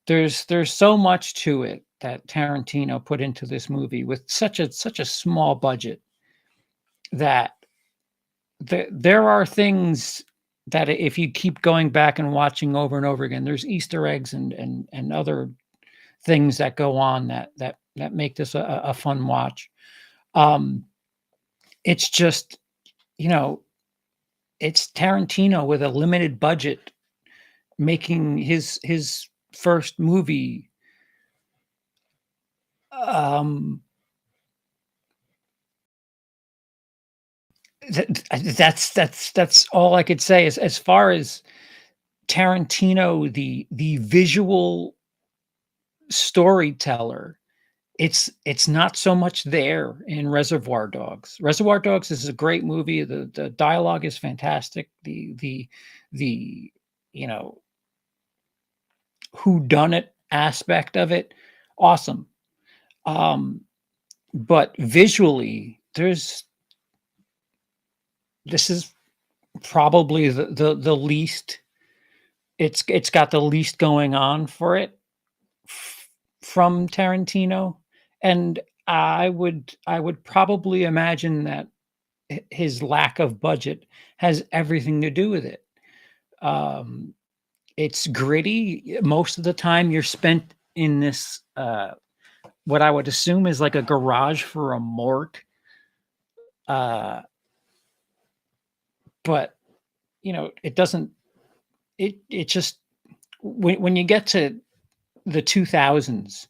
There's so much to it that Tarantino put into this movie with such a small budget that there are things that if you keep going back and watching over and over again, there's Easter eggs and other things that go on that make this a fun watch. It's just, you know, it's Tarantino with a limited budget making his first movie. Um, that's all I could say as far as Tarantino, the visual storyteller. It's not so much there in Reservoir Dogs. Reservoir Dogs is a great movie. The dialogue is fantastic. The you know, who done it aspect of it, awesome. But visually, this is probably the least. It's got the least going on for it from Tarantino, and I would probably imagine that his lack of budget has everything to do with it. Um, it's gritty. Most of the time, you're spent in this what I would assume is like a garage for a morgue. Uh, but it doesn't. It just when you get to the 2000s,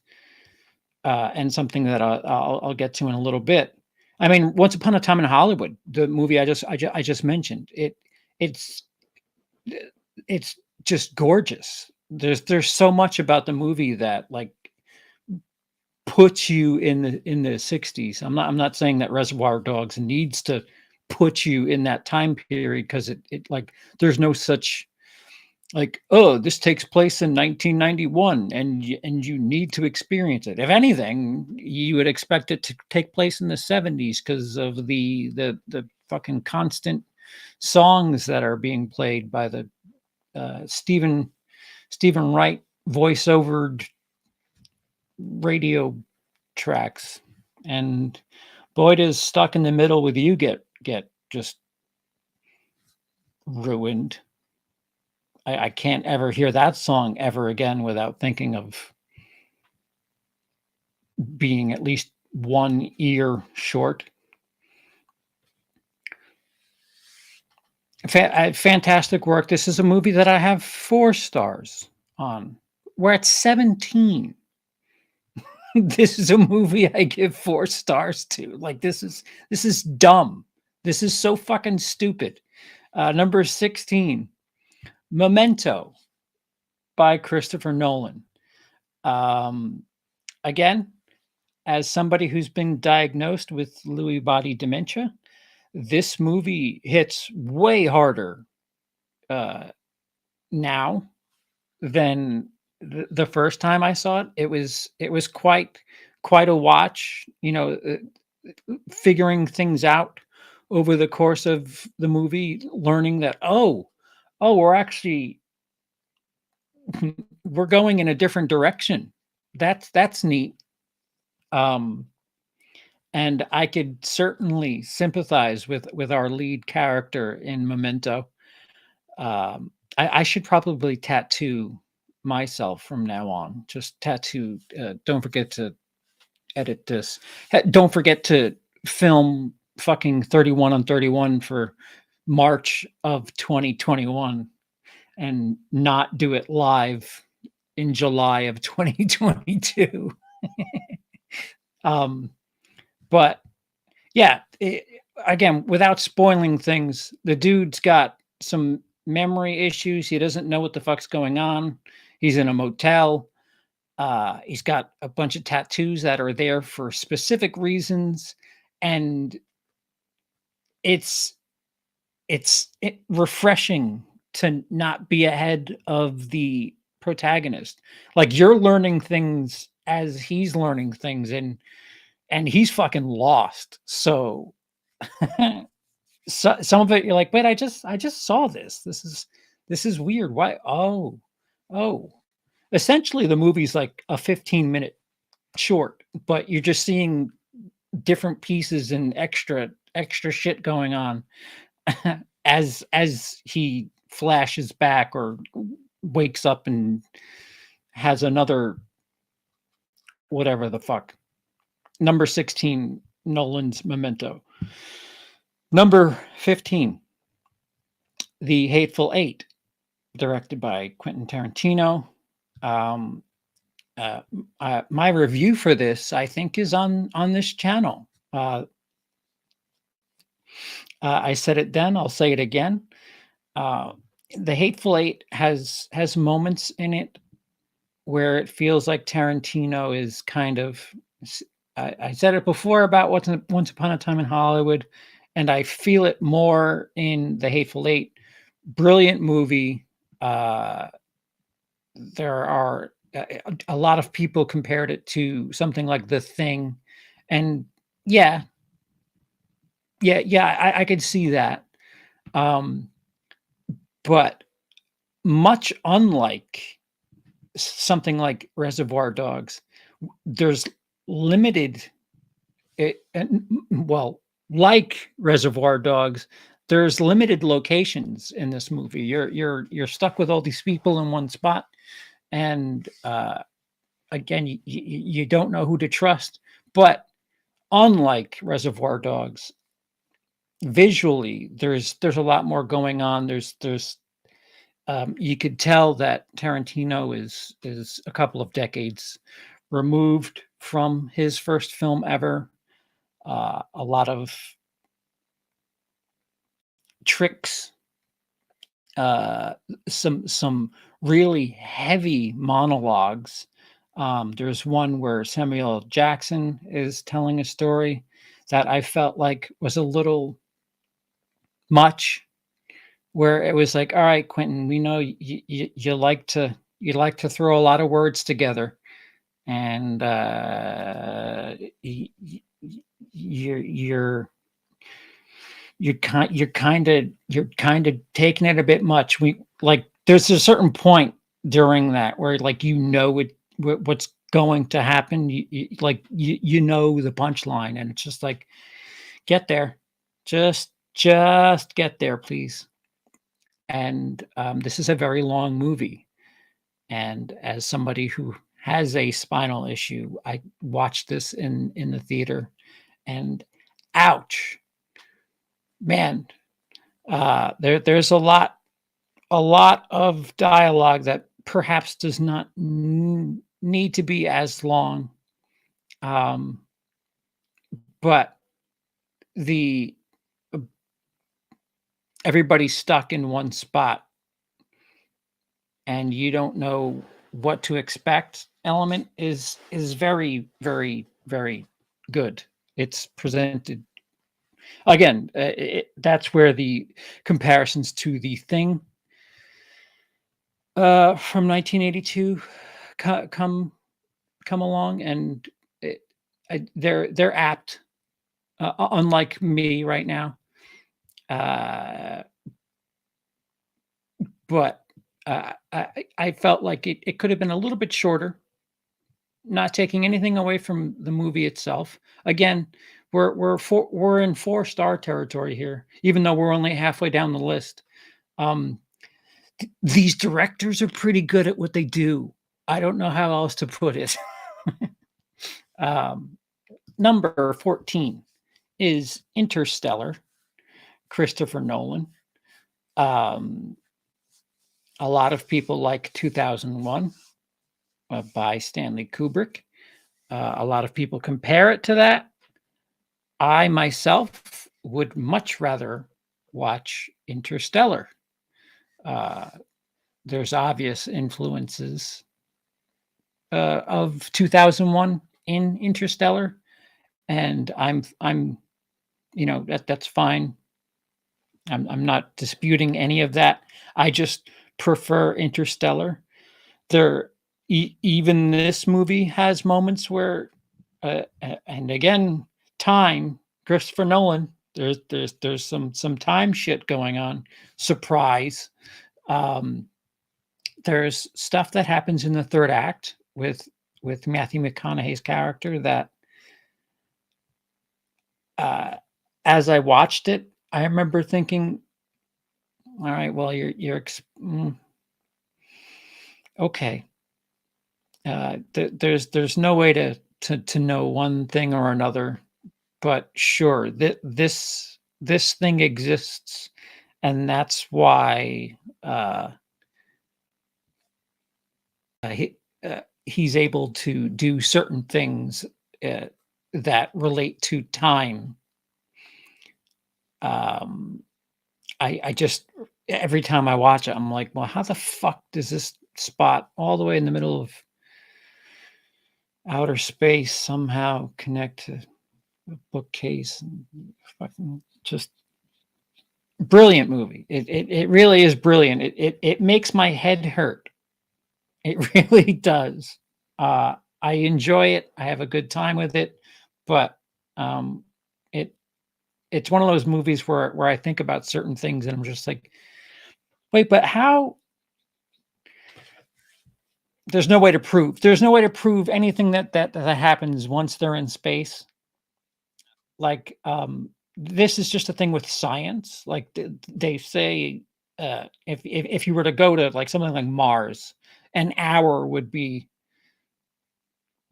and something that I'll get to in a little bit. I mean, Once Upon a Time in Hollywood, the movie I just mentioned, it's it's just gorgeous. There's so much about the movie that like puts you in the 60s. I'm not saying that Reservoir Dogs needs to put you in that time period because it like there's no such like, oh, this takes place in 1991 and you need to experience it. If anything, you would expect it to take place in the 70s because of the fucking constant songs that are being played by the Stephen Wright voiceovered radio tracks. And boy, does Stuck in the Middle with You get just ruined. I can't ever hear that song ever again without thinking of being at least one ear short. Fantastic work. This is a movie that I have 4 stars on. We're at 17. This is a movie I give 4 stars to. Like this is dumb. This is so fucking stupid. Number 16, Memento by Christopher Nolan. Again, as somebody who's been diagnosed with Lewy body dementia, this movie hits way harder now than the first time I saw it. It was quite a watch. Figuring things out over the course of the movie, learning that we're actually we're going in a different direction. That's neat. Um, and I could certainly sympathize with our lead character in Memento. I should probably tattoo myself from now on. Just tattoo. Don't forget to edit this. Don't forget to film fucking 31 on 31 for March of 2021 and not do it live in July of 2022. um, but yeah, again, without spoiling things, the dude's got some memory issues. He doesn't know what the fuck's going on. He's in a motel. He's got a bunch of tattoos that are there for specific reasons, and it's refreshing to not be ahead of the protagonist. Like, you're learning things as he's learning things, and he's fucking lost. So, some of it you're like, wait, I just saw this. This is weird. Why? Oh. Essentially, the movie's like a 15-minute short, but you're just seeing different pieces and extra shit going on as he flashes back or wakes up and has another whatever the fuck. Number 16, Nolan's Memento. Number 15, The Hateful Eight, directed by Quentin Tarantino. Um, my review for this, I think, is on this channel. I said it then, I'll say it again. The Hateful Eight has moments in it where it feels like Tarantino is kind of. I said it before about Once Upon a Time in Hollywood, and I feel it more in The Hateful Eight. Brilliant movie. There are a lot of people compared it to something like The Thing, and yeah, I could see that. But much unlike something like Reservoir Dogs, there's limited. Well, like Reservoir Dogs, there's limited locations in this movie. You're stuck with all these people in one spot, and again, you don't know who to trust. But unlike Reservoir Dogs, visually, there's a lot more going on. There's you could tell that Tarantino is a couple of decades removed from his first film ever. A lot of tricks, some really heavy monologues. There's one where Samuel Jackson is telling a story that I felt like was a little much, where it was like, all right, Quentin, we know you like to throw a lot of words together, and you're kind of taking it a bit much. We like there's a certain point during that where like what's going to happen. You know the punchline, and it's just like, get there, just get there, please. And this is a very long movie, and as somebody who has a spinal issue, I watched this in the theater, and ouch, man. There's a lot of dialogue that perhaps does not need to be as long, um, but the everybody's stuck in one spot, and you don't know what to expect element is very, very, very good. It's presented again. That's where the comparisons to The Thing from 1982 come along, and they're apt. Unlike me right now, but I felt like it could have been a little bit shorter, not taking anything away from the movie itself. Again, we're in 4-star territory here, even though we're only halfway down the list. These directors are pretty good at what they do. I don't know how else to put it. Number 14 is Interstellar, Christopher Nolan. A lot of people like 2001. by Stanley Kubrick. A lot of people compare it to that. I myself would much rather watch Interstellar. Uh, there's obvious influences of 2001 in Interstellar, and I'm that's fine. I'm not disputing any of that. I just prefer Interstellar. There, even this movie has moments where, and again, time. Christopher Nolan. There's some time shit going on. Surprise. Um, there's stuff that happens in the third act with Matthew McConaughey's character that, uh, as I watched it, I remember thinking, "All right, well, okay." There's no way to know one thing or another, but sure, this thing exists, and that's why he's able to do certain things uh, that relate to time. Um, I just every time I watch it, I'm like, well, how the fuck does this spot all the way in the middle of outer space somehow connect to a bookcase? And fucking just brilliant movie. It really is brilliant. It makes my head hurt. It really does. I enjoy it. I have a good time with it, but um, it it's one of those movies where I think about certain things and I'm just like, wait, but how? There's no way to prove anything that happens once they're in space. Like, this is just a thing with science. Like they say, if you were to go to like something like Mars, an hour would be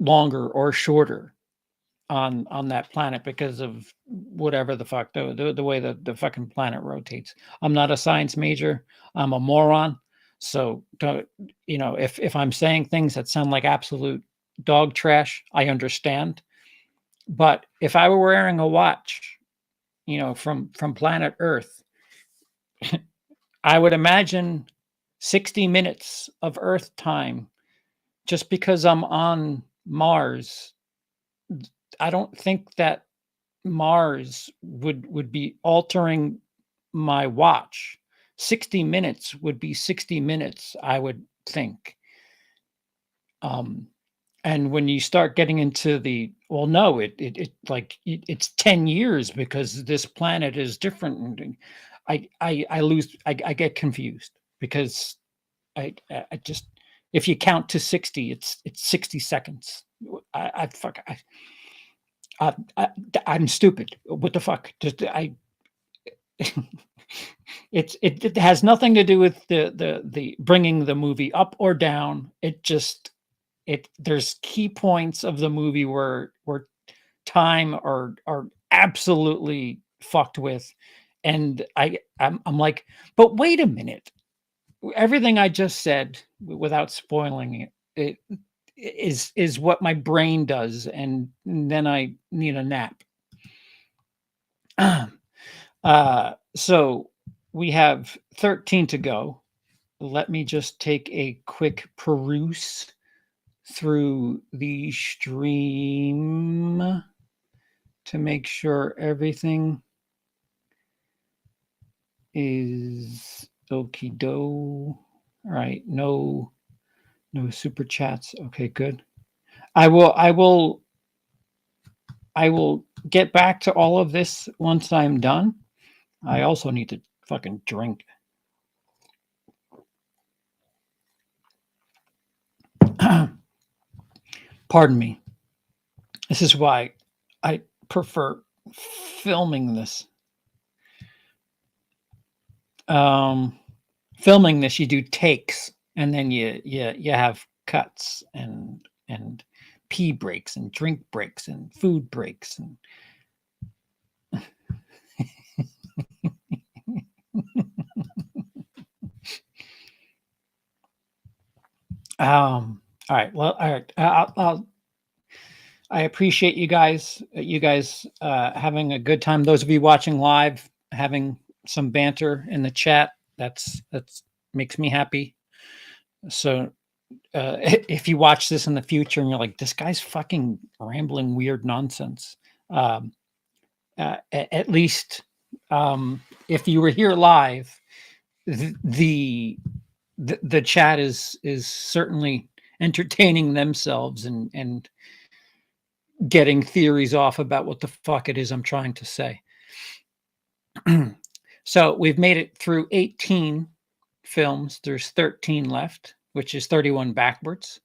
longer or shorter on that planet because of whatever the fuck the way the fucking planet rotates. I'm not a science major. I'm a moron. So don't, if I'm saying things that sound like absolute dog trash, I understand. But if I were wearing a watch, from planet Earth, I would imagine 60 minutes of Earth time just because I'm on Mars. I don't think that Mars would be altering my watch. 60 minutes would be 60 minutes, I would think. Um, and when you start getting into well, no, it's 10 years because this planet is different. And I get confused because I just, if you count to 60, it's 60 seconds. I fuck, I'm stupid. What the fuck? It has nothing to do with the bringing the movie up or down. There's key points of the movie where time are absolutely fucked with, and I'm like, but wait a minute. Everything I just said, without spoiling it is what my brain does, and then I need a nap. So we have 13 to go. Let me just take a quick peruse through the stream to make sure everything is okie doke. All right, no super chats. Okay, good. I will get back to all of this once I'm done. I also need to fucking drink. Pardon me. This is why I prefer filming this. Filming this, you do takes, and then you have cuts and pee breaks and drink breaks and food breaks and All right. Well, all right. I appreciate you guys having a good time. Those of you watching live, having some banter in the chat. That's makes me happy. So if you watch this in the future and you're like, this guy's fucking rambling weird nonsense, um, at least if you were here live, the, the the chat is certainly entertaining themselves and getting theories off about what the fuck it is I'm trying to say. So we've made it through 18 films. There's 13 left, which is 31 backwards.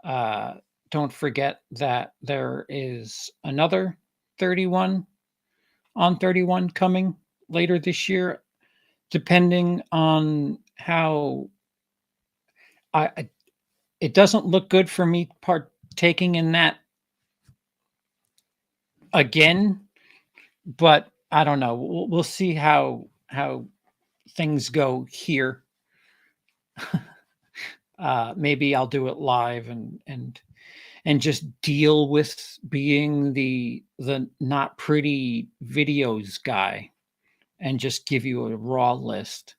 Uh, don't forget that there is another 31 on 31 coming later this year, depending on how I it doesn't look good for me partaking in that again, but I don't know. We'll see how things go here. Maybe I'll do it live and just deal with being the not pretty videos guy and just give you a raw list.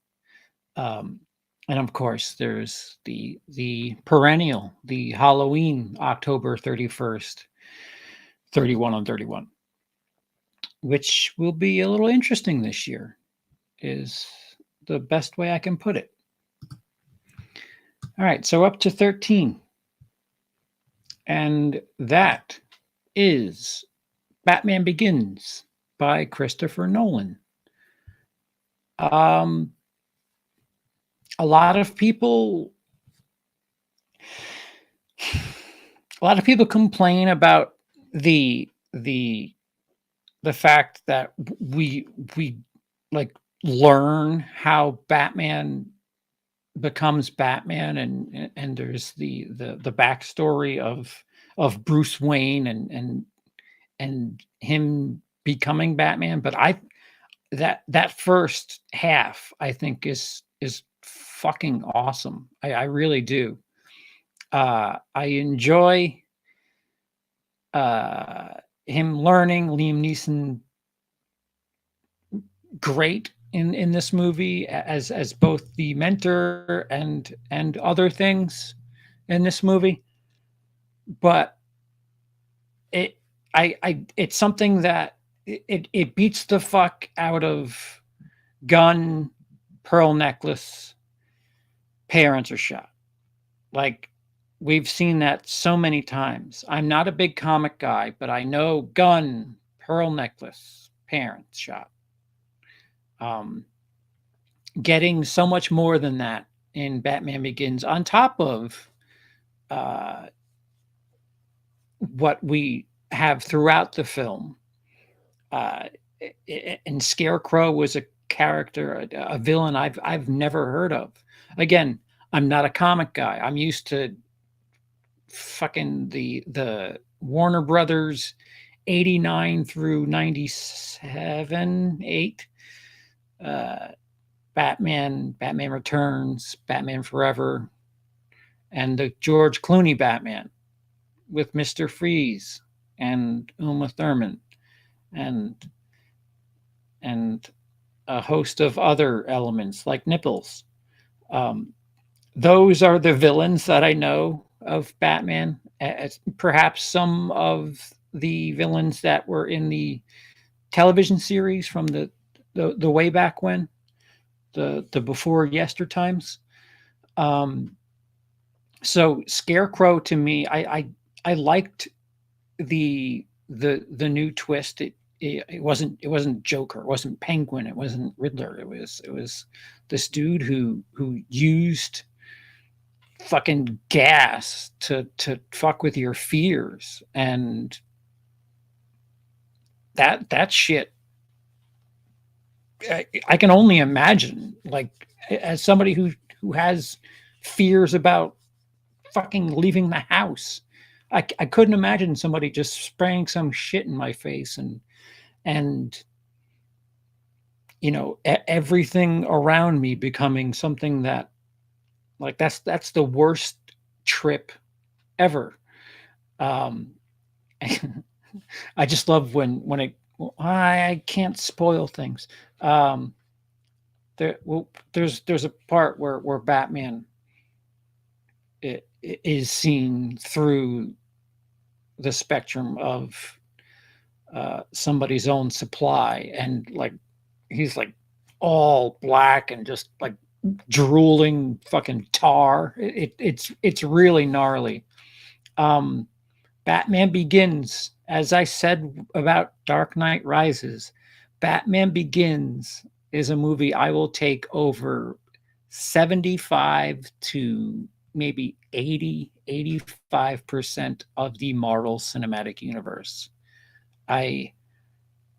Um, and of course, there's the perennial, the Halloween October 31st, 31 on 31, which will be a little interesting this year, is the best way I can put it. All right, so up to 13. And that is Batman Begins by Christopher Nolan. A lot of people complain about the fact that we like learn how Batman becomes Batman, and there's the backstory of Bruce Wayne and him becoming Batman. But that first half I think is fucking awesome. I really do. I enjoy him learning. Liam Neeson, great in this movie as both the mentor and other things in this movie. But it's something that it beats the fuck out of gun, pearl necklace, parents are shot. Like, we've seen that so many times. I'm not a big comic guy, but I know gun, pearl necklace, parents shot. Getting so much more than that in Batman Begins, on top of what we have throughout the film. And Scarecrow was a character, a villain I've never heard of. Again, I'm not a comic guy. I'm used to fucking the Warner Brothers 89 through 97, 8. Batman Returns, Batman Forever, and the George Clooney Batman with Mr. Freeze and Uma Thurman and a host of other elements like nipples. Those are the villains that I know of Batman. As perhaps some of the villains that were in the television series from the way back when, the before yester times. So Scarecrow, to me, I liked the new twist. It wasn't Joker, it wasn't Penguin, it wasn't Riddler. It was this dude who used fucking gas to fuck with your fears, and that shit. I can only imagine, like, as somebody who has fears about fucking leaving the house, I couldn't imagine somebody just spraying some shit in my face and everything around me becoming something that, like, that's the worst trip ever. Um, I just love when it. Well, I can't spoil things. Um, there's a part where Batman is seen through the spectrum of somebody's own supply, and like he's like all black and just like drooling fucking tar. It's really gnarly. Um, Batman Begins, as I said about Dark Knight Rises, Batman Begins is a movie I will take over 75 to maybe 85% of the Marvel Cinematic Universe. I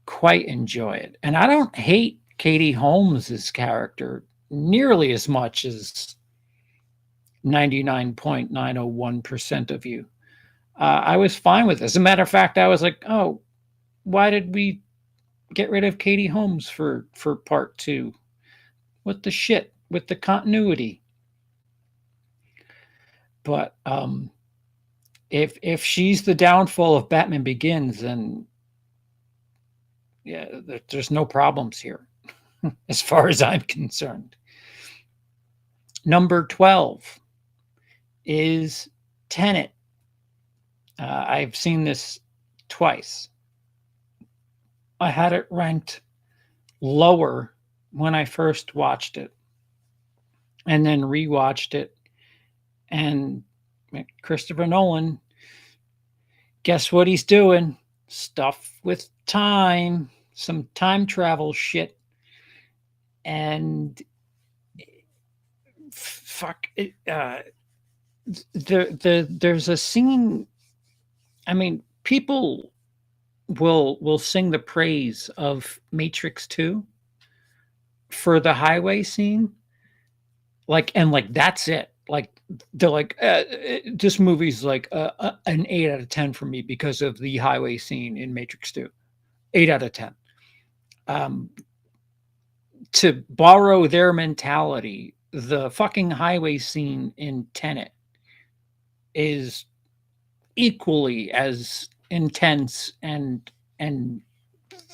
quite enjoy it. And I don't hate Katie Holmes's character nearly as much as 99.901% of you. I was fine with this. As a matter of fact, I was like, oh, why did we get rid of Katie Holmes for part two? What the shit with the continuity? But if she's the downfall of Batman Begins, then yeah, there's no problems here, as far as I'm concerned. Number 12 is Tenet. I've seen this twice. I had it ranked lower when I first watched it, and then rewatched it. And Christopher Nolan, guess what he's doing? Stuff with time, some time travel shit. And fuck it, there's a scene. I mean, people will sing the praise of Matrix 2 for the highway scene, like, and like that's it. Like they're like, this movie's like an 8 out of 10 for me because of the highway scene in Matrix 2. 8 out of 10. To borrow their mentality, the fucking highway scene in Tenet is equally as intense and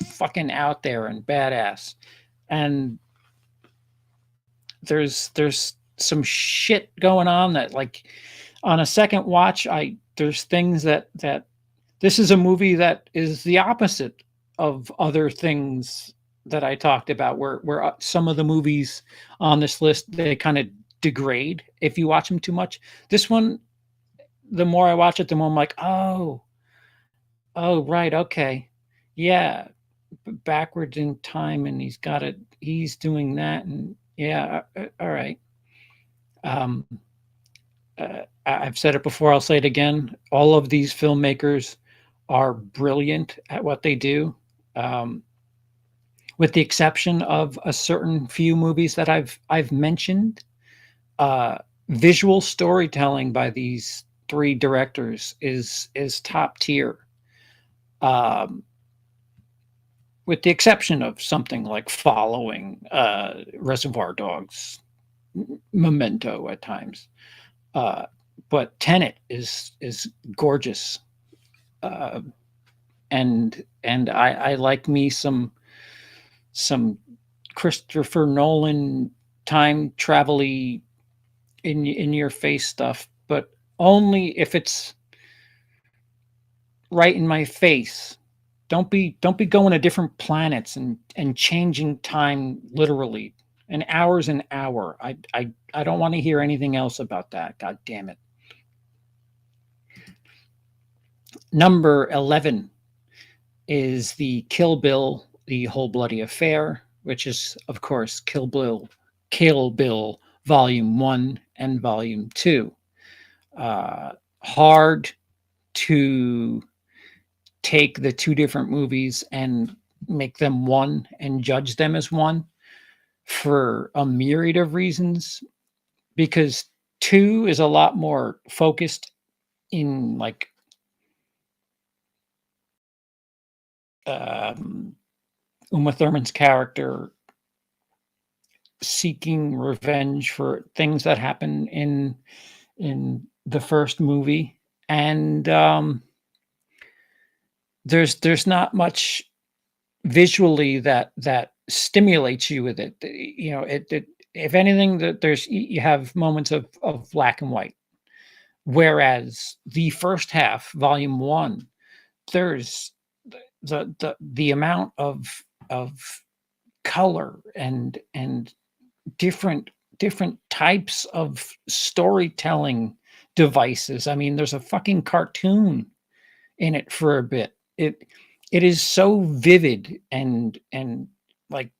fucking out there and badass. And there's some shit going on that, like, on a second watch, there's things that this is a movie that is the opposite of other things that I talked about, where some of the movies on this list, they kind of degrade if you watch them too much. This one, the more I watch it, the more I'm like, oh, right, okay, yeah, backwards in time, and he's doing that, and yeah, all right. Um, I've said it before, I'll say it again. All of these filmmakers are brilliant at what they do, with the exception of a certain few movies that I've mentioned. Visual storytelling by these three directors is top tier. With the exception of something like Following, Reservoir Dogs, Memento at times. But Tenet is gorgeous, and I like me some Christopher Nolan time travel-y in your face stuff, but only if it's right in my face. Don't be going to different planets and changing time literally. An hour's an hour. I don't want to hear anything else about that. God damn it. Number 11 is the Kill Bill, The Whole Bloody Affair, which is, of course, Kill Bill Volume 1 and Volume 2. Hard to take the two different movies and make them one and judge them as one for a myriad of reasons, because 2 is a lot more focused in like Uma Thurman's character seeking revenge for things that happen in the first movie, and there's not much visually that stimulates you with it. It if anything, that there's you have moments of black and white. Whereas the first half, volume one, there's the amount of color and different different types of storytelling devices. I mean, there's a fucking cartoon in it for a bit. It is so vivid and like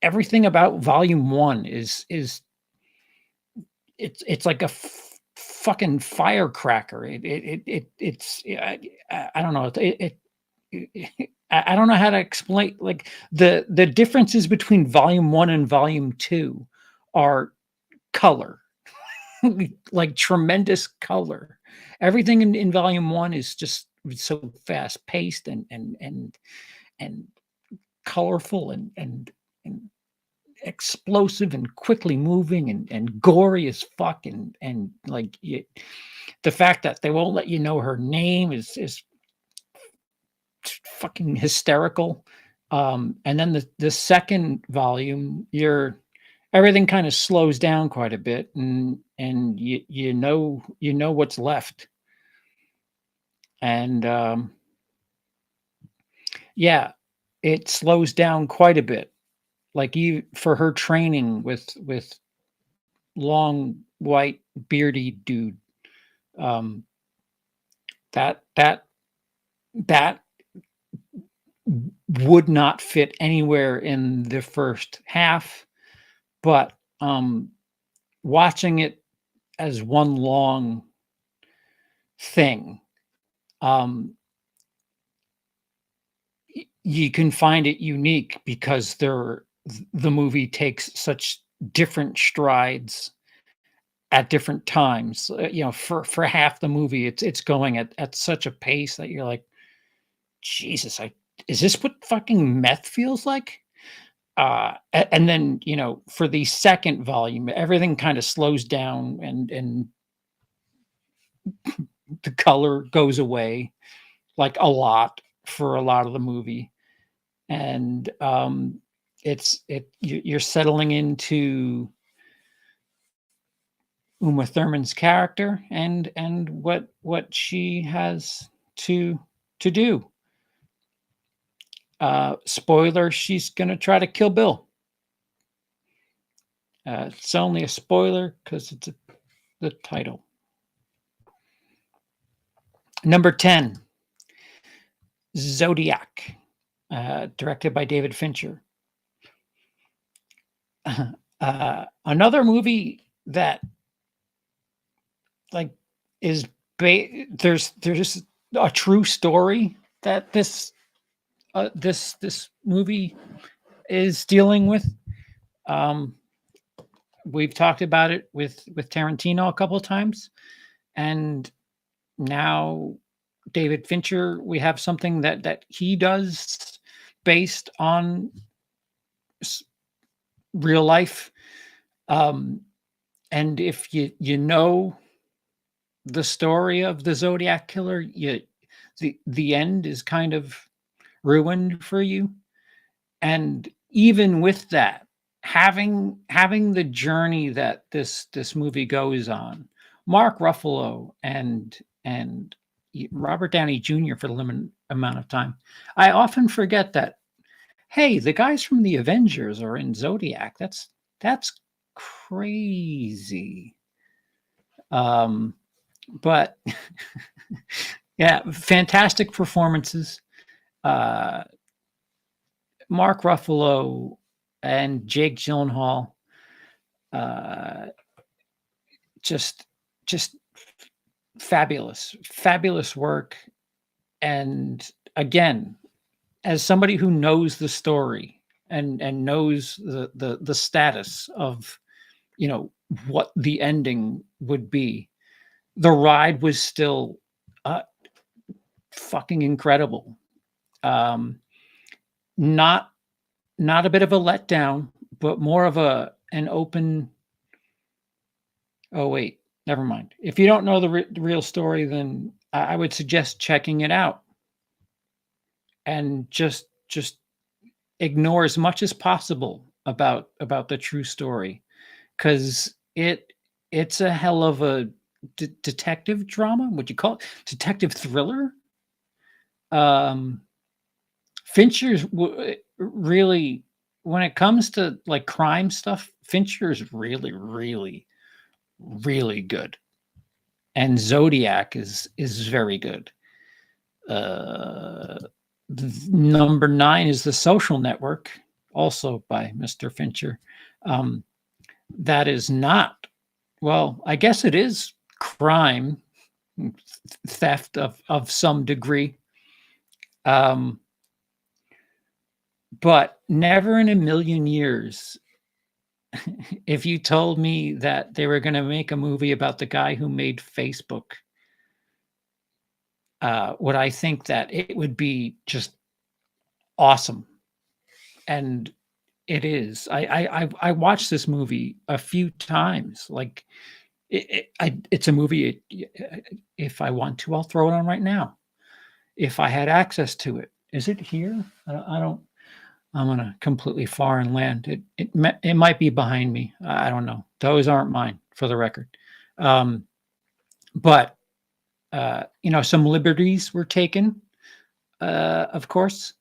everything about volume one is it's like a fucking firecracker. I don't know. I don't know how to explain. Like the differences between volume one and volume two are color, like tremendous color. Everything in volume one is just so fast paced and colorful and explosive and quickly moving and gory as fuck and like the fact that they won't let you know her name is fucking hysterical. And then the second volume, everything kind of slows down quite a bit, and you know what's left, and yeah, it slows down quite a bit. Like you for her training with long white beardy dude, um, that would not fit anywhere in the first half, but watching it as one long thing, um, you can find it unique because the movie takes such different strides at different times. For half the movie, it's going at such a pace that you're like, Jesus, is this what fucking meth feels like? And then for the second volume, everything kind of slows down and the color goes away like a lot for a lot of the movie, and you're settling into Uma Thurman's character and what she has to do. Spoiler: she's gonna try to kill Bill. It's only a spoiler because it's the title. Number 10, Zodiac, directed by David Fincher. Another movie that like there's a true story that this movie is dealing with. We've talked about it with Tarantino a couple of times, and now David Fincher, we have something that he does based on real life. And if you know the story of the Zodiac killer, the end is kind of ruined for you. And even with that, having the journey that this movie goes on, Mark Ruffalo and Robert Downey Jr. for the limited amount of time, I often forget that, hey, the guys from the Avengers are in Zodiac. That's crazy. But yeah, fantastic performances. Mark Ruffalo and Jake Gyllenhaal, just fabulous work. And again, as somebody who knows the story and knows the status of what the ending would be, the ride was still fucking incredible. Not a bit of a letdown, but more of an open. Oh wait, Never mind. If you don't know the real story, then I would suggest checking it out and just ignore as much as possible about the true story, because it's a hell of a detective drama. Would you call it detective thriller? Um, Fincher's really, when it comes to like crime stuff, Fincher is really, really, really good, and Zodiac is very good. Uh, Number 9 is The Social Network, also by Mr. Fincher. Um, that is not, well, I guess it is crime, theft of some degree. Um, but never in a million years, if you told me that they were going to make a movie about the guy who made Facebook, would I think that it would be just awesome. And it is. I watched this movie a few times. Like it's a movie. If I want to, I'll throw it on right now. If I had access to it, is it here? I don't. I'm on a completely foreign land. It might be behind me. I don't know. Those aren't mine, for the record. But some liberties were taken, of course,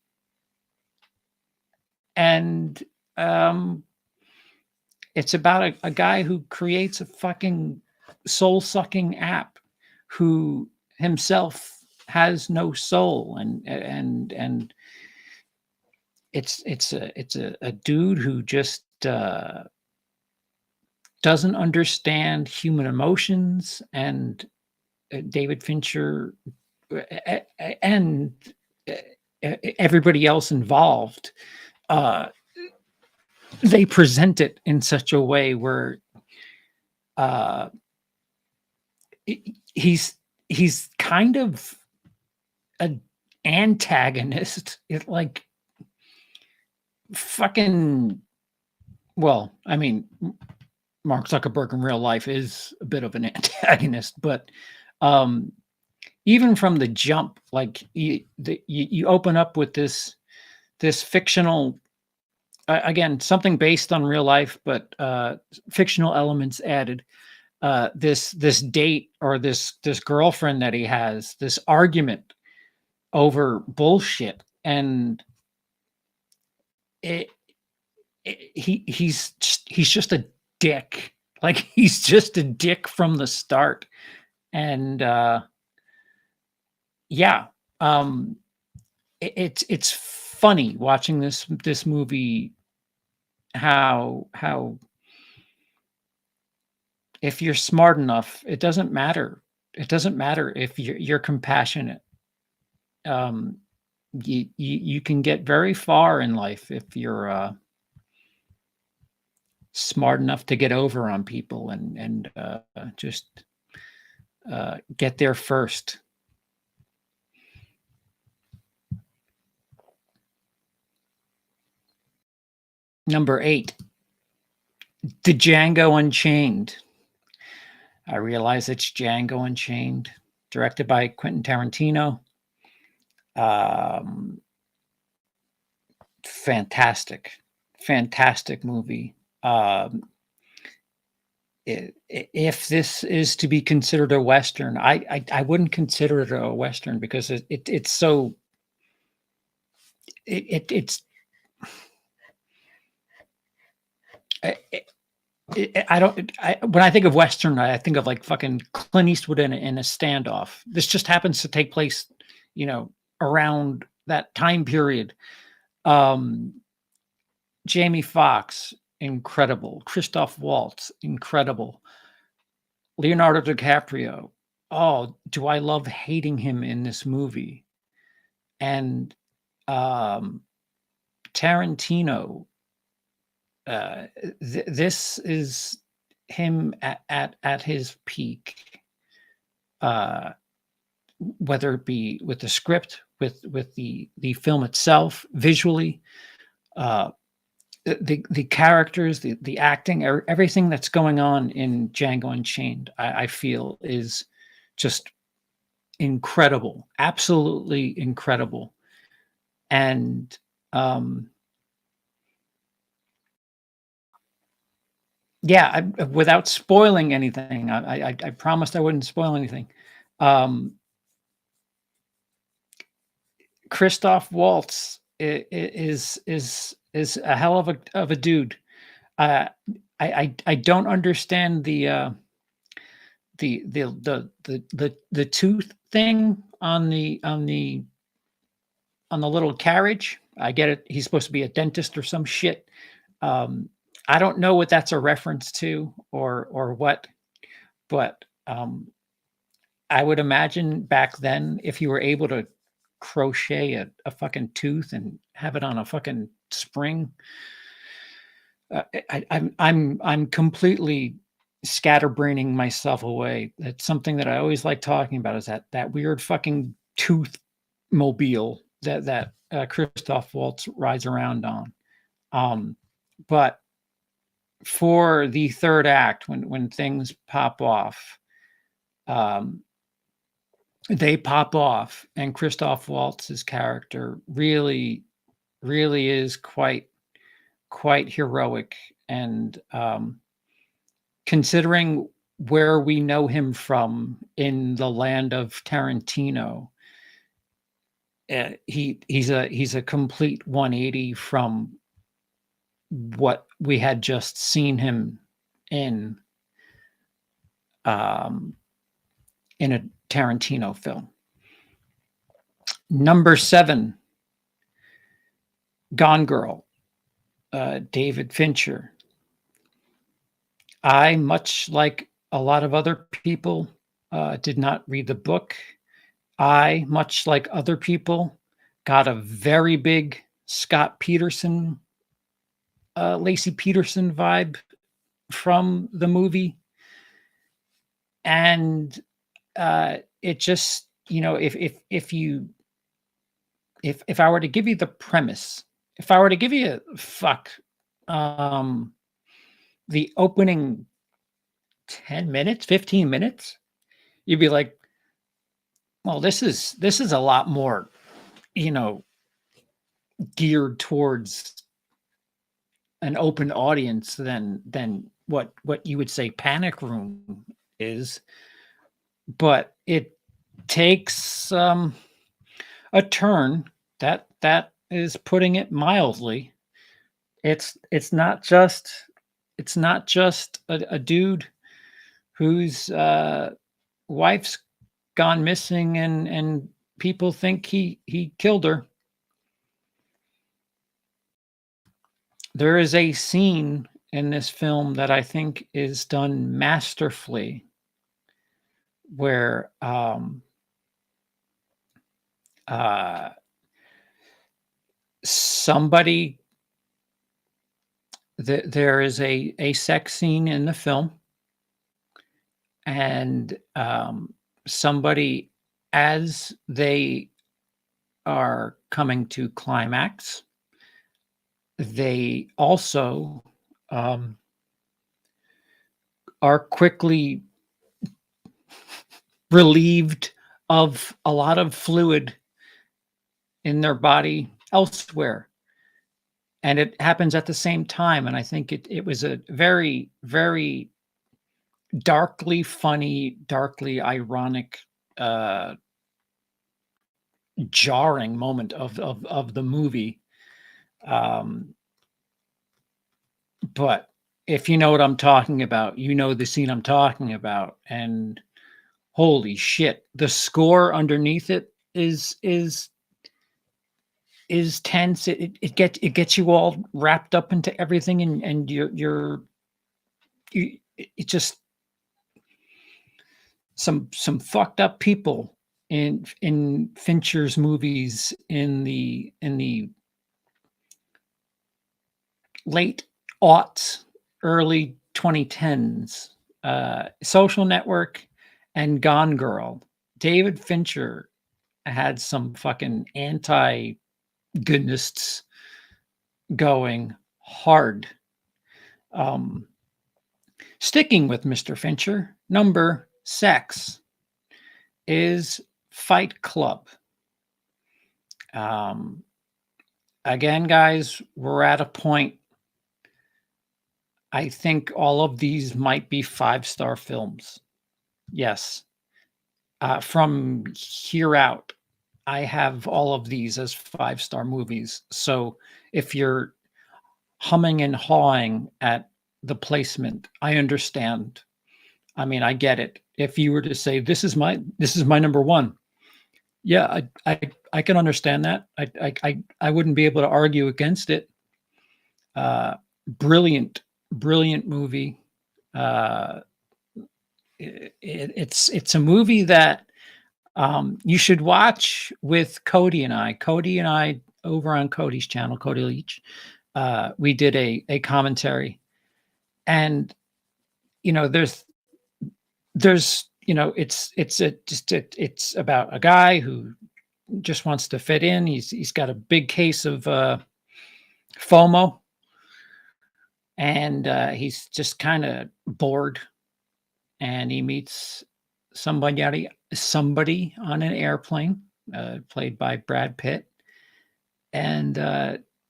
and it's about a guy who creates a fucking soul-sucking app, who himself has no soul, and it's a dude who just doesn't understand human emotions, and David Fincher and everybody else involved, they present it in such a way where he's kind of an antagonist. It like fucking, well, I mean, Mark Zuckerberg in real life is a bit of an antagonist, but even from the jump, like you open up with this fictional, again, something based on real life, but fictional elements added. This date, or this girlfriend that he has, this argument over bullshit, and he's just a dick. Like, he's just a dick from the start. And yeah, it's funny watching this movie, how if you're smart enough, it doesn't matter. It doesn't matter if you're compassionate. You can get very far in life if you're smart enough to get over on people and just get there first. Number 8, The Django Unchained. I realize it's Django Unchained, directed by Quentin Tarantino. Fantastic movie. If this is to be considered a Western, I wouldn't consider it a Western, because it's so it's I don't. When I think of Western, I think of like fucking Clint Eastwood in a standoff. This just happens to take place, around that time period. Jamie Foxx, incredible. Christoph Waltz, incredible. Leonardo DiCaprio. Oh, do I love hating him in this movie? And Tarantino. This is him at his peak, whether it be with the script, with the film itself, visually, the characters, the acting, everything that's going on in Django Unchained, I feel is just incredible, absolutely incredible. And yeah, without spoiling anything, I promised I wouldn't spoil anything. Um, Christoph Waltz is a hell of a dude. Uh, I don't understand the tooth thing on the little carriage. I get it. He's supposed to be a dentist or some shit. Um, I don't know what that's a reference to or what, but I would imagine back then if you were able to crochet a fucking tooth and have it on a fucking spring, I'm completely scatterbraining myself away. That's something that I always like talking about is that weird fucking tooth mobile that Christoph Waltz rides around on. Um, but for the third act, when things pop off, um, they pop off, and Christoph Waltz's character really is quite heroic. And considering where we know him from in the land of Tarantino, he's a complete 180 from what we had just seen him in um, in a Tarantino film. Number 7, Gone Girl, David Fincher. I, much like a lot of other people, did not read the book. I, much like other people, got a very big Scott Peterson, Lacey Peterson vibe from the movie. And it just, if I were to give you the premise, if I were to give you um, the opening 10 minutes, 15 minutes, you'd be like, well, this is a lot more, you know, geared towards an open audience than what you would say Panic Room is. But it takes a turn that is putting it mildly. It's not just a dude whose wife's gone missing and people think he killed her. There is a scene in this film that I think is done masterfully where somebody there is a sex scene in the film, and somebody, as they are coming to climax, they also are quickly relieved of a lot of fluid in their body elsewhere. And it happens at the same time. And I think it was a very, very darkly funny, darkly ironic, jarring moment of the movie. But if you know what I'm talking about, you know the scene I'm talking about. And holy shit, the score underneath it is tense. It gets you all wrapped up into everything, and it just some fucked up people in Fincher's movies in the late aughts, early 2010s, Social Network and Gone Girl. David Fincher had some fucking anti-goodnists going. hard. Um, Sticking with Mr. Fincher, number 6 is Fight Club. Um, Again, guys, we're at a point. I think all of these might be 5-star films. Yes. From here out, I have all of these as 5-star movies. So if you're humming and hawing at the placement, I understand. I mean, I get it. If you were to say this is my number one, yeah, I can understand that. I wouldn't be able to argue against it. Brilliant, brilliant movie. Uh, it's a movie that you should watch with Cody and I. Cody and I over on Cody's channel, Cody Leach. We did a commentary, and you know, there's it's about a guy who just wants to fit in. He's got a big case of FOMO, and he's just kind of bored, and he meets somebody on an airplane, played by Brad Pitt, and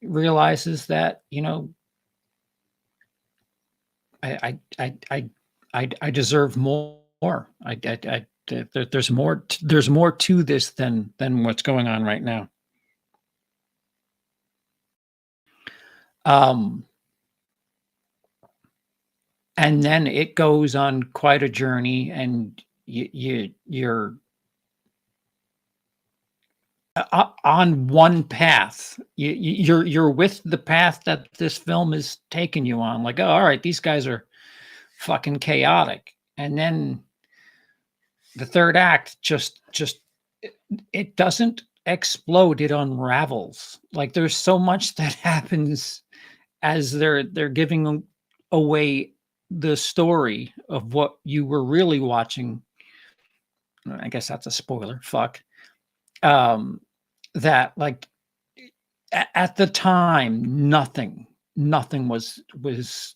realizes that I deserve more. There's more. There's more to this than what's going on right now. And then it goes on quite a journey, and you're on one path. You're with the path that this film is taking you on. Like, oh, all right, these guys are fucking chaotic, and then the third act just it doesn't explode, it unravels. Like, there's so much that happens as they're giving away the story of what you were really watching. I guess that's a spoiler. Fuck. That, like, at the time, nothing was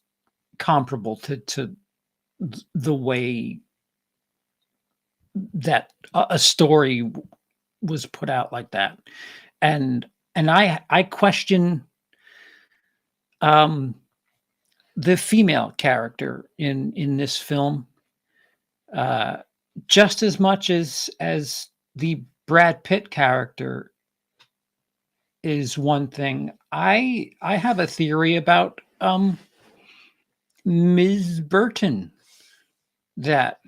comparable to the way that a story was put out like that. And I question the female character in this film just as much as the Brad Pitt character is one thing. I have a theory about Ms. Burton that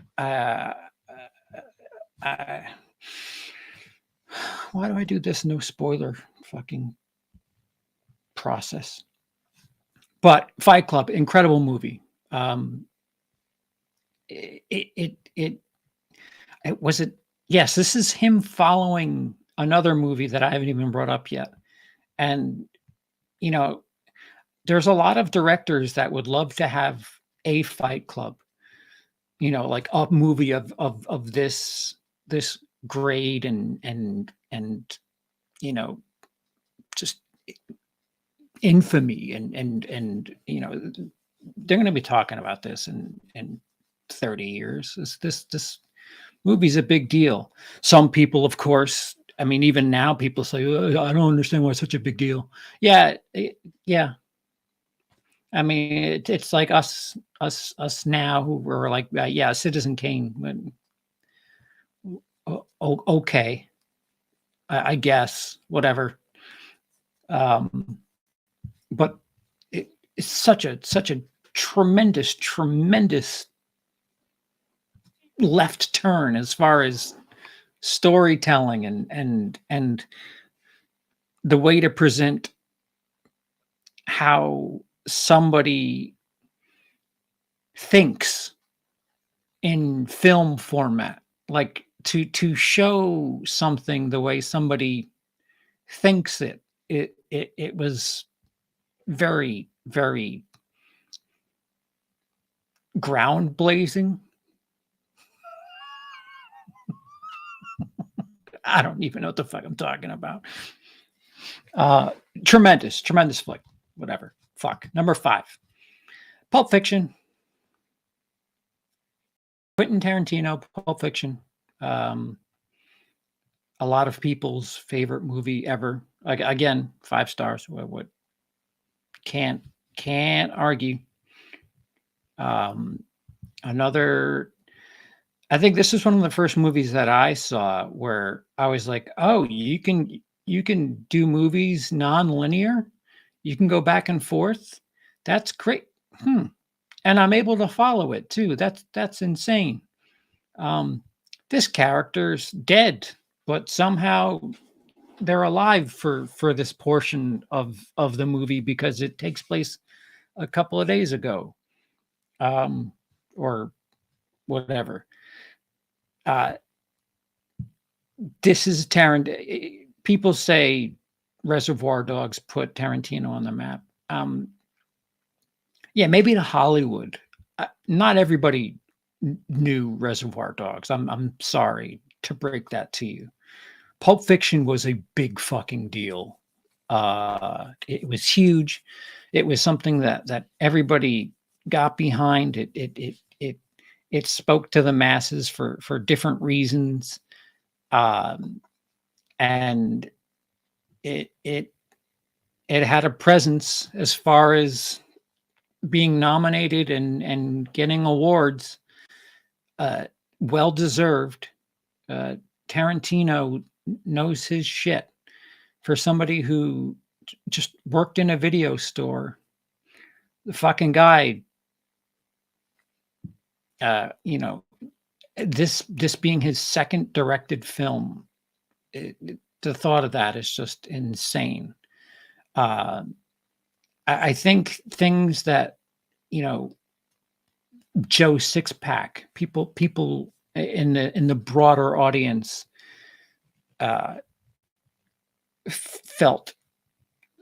why do I do this no spoiler fucking process? But Fight Club, incredible movie. It was it. Yes, this is him following another movie that I haven't even brought up yet. And you know, there's a lot of directors that would love to have a Fight Club. Like a movie of this grade and just infamy and they're going to be talking about this in 30 years. This movie's a big deal. Some people, of course, I mean, even now people say, "Oh, I don't understand why it's such a big deal." Yeah, yeah. I mean, it's like us now who were like, yeah, Citizen Kane. Okay, I guess, whatever. But it's such a tremendous left turn as far as storytelling and the way to present how somebody thinks in film format. Like, to show something the way somebody thinks it was very, very ground blazing. I don't even know what the fuck I'm talking about. Tremendous flick. Whatever. Number 5. Pulp Fiction. Quentin Tarantino, Pulp Fiction. A lot of people's favorite movie ever. Again, 5 stars. What can't argue. Another, I think this is one of the first movies that I saw where I was like, oh, you can do movies non-linear. You can go back and forth. That's great. And I'm able to follow it too. That's insane. This character's dead, but somehow they're alive for this portion of the movie because it takes place a couple of days ago, or whatever. This is Tarantino. People say Reservoir Dogs put Tarantino on the map. Yeah, maybe to Hollywood. Not everybody knew Reservoir Dogs. I'm sorry to break that to you. Pulp Fiction was a big fucking deal. It was huge. It was something that everybody got behind. It spoke to the masses for different reasons, and it had a presence as far as being nominated and getting awards. Well deserved. Tarantino knows his shit. For somebody who just worked in a video store, the fucking guy, this being his second directed film, the thought of that is just insane. I think things that, Joe Sixpack, people in the broader audience felt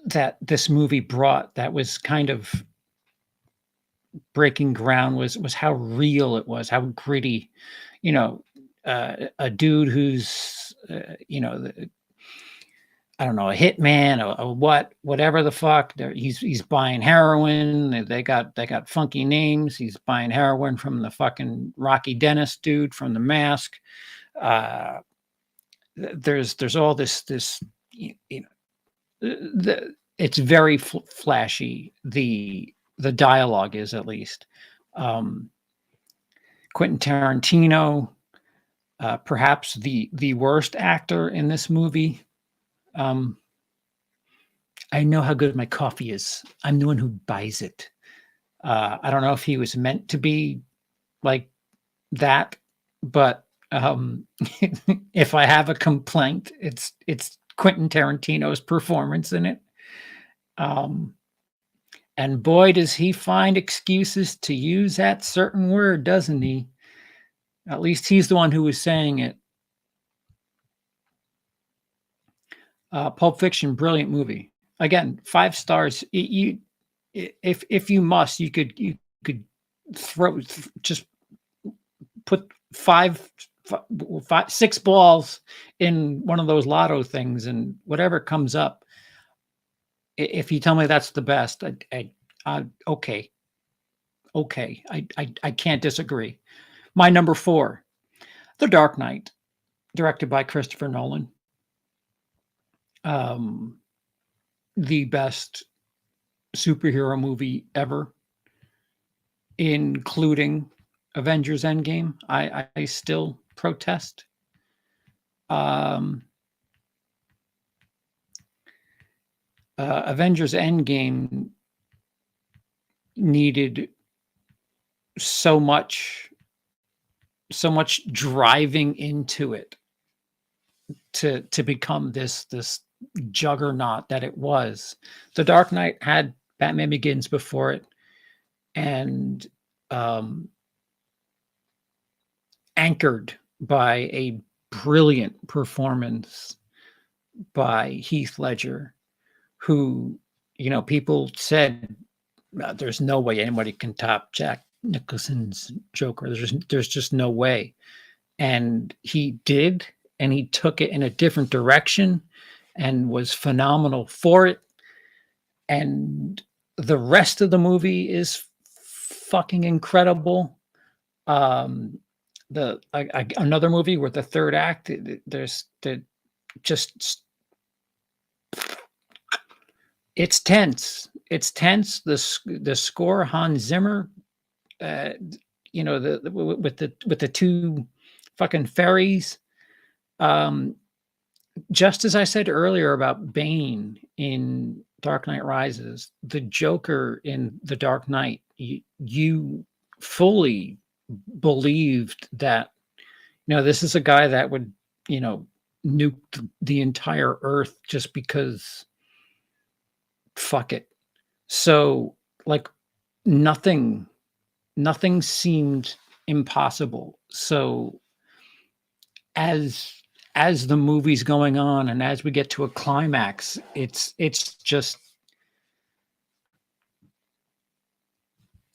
that this movie brought, that was kind of breaking ground, was how real it was, how gritty. A dude who's I don't know, a hitman, whatever the fuck. He's buying heroin. They got funky names. He's buying heroin from the fucking Rocky Dennis dude from The Mask. There's all this it's very flashy. The dialogue is, at least. Quentin Tarantino, perhaps the worst actor in this movie. I know how good my coffee is. I'm the one who buys it. I don't know if he was meant to be like that, but if I have a complaint, it's Quentin Tarantino's performance in it. And boy, does he find excuses to use that certain word, doesn't he? At least he's the one who was saying it. Pulp Fiction, brilliant movie. Again, 5 stars. If you must, you could just put 6 balls in one of those lotto things, and whatever comes up. If you tell me that's the best, okay. I can't disagree. My number 4, The Dark Knight, directed by Christopher Nolan. The best superhero movie ever, including Avengers Endgame. I still protest. Avengers Endgame needed so much driving into it to become this juggernaut that it was. The Dark Knight had Batman Begins before it, and anchored by a brilliant performance by Heath Ledger, who, people said there's no way anybody can top Jack Nicholson's Joker. There's just no way. And he did, and he took it in a different direction and was phenomenal for it. And The rest of the movie is fucking incredible. Another movie with the third act, there's the just it's tense. It's tense. The score, Hans Zimmer, uh, with the two fucking fairies. Um, just as I said earlier about Bane in Dark Knight Rises, the Joker in The Dark Knight, you fully believed that, this is a guy that would, nuke the entire earth just because fuck it. So, like, nothing seemed impossible. So as the movie's going on and as we get to a climax, it's just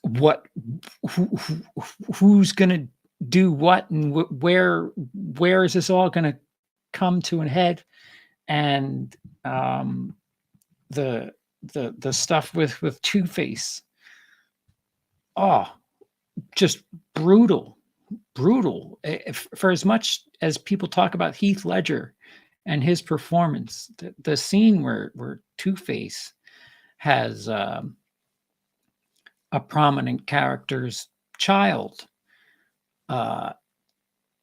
what who's gonna do what, and where is this all gonna come to an head? And the stuff with Two-Face, oh, just brutal. For as much as people talk about Heath Ledger and his performance, the scene where Two-Face has a prominent character's child,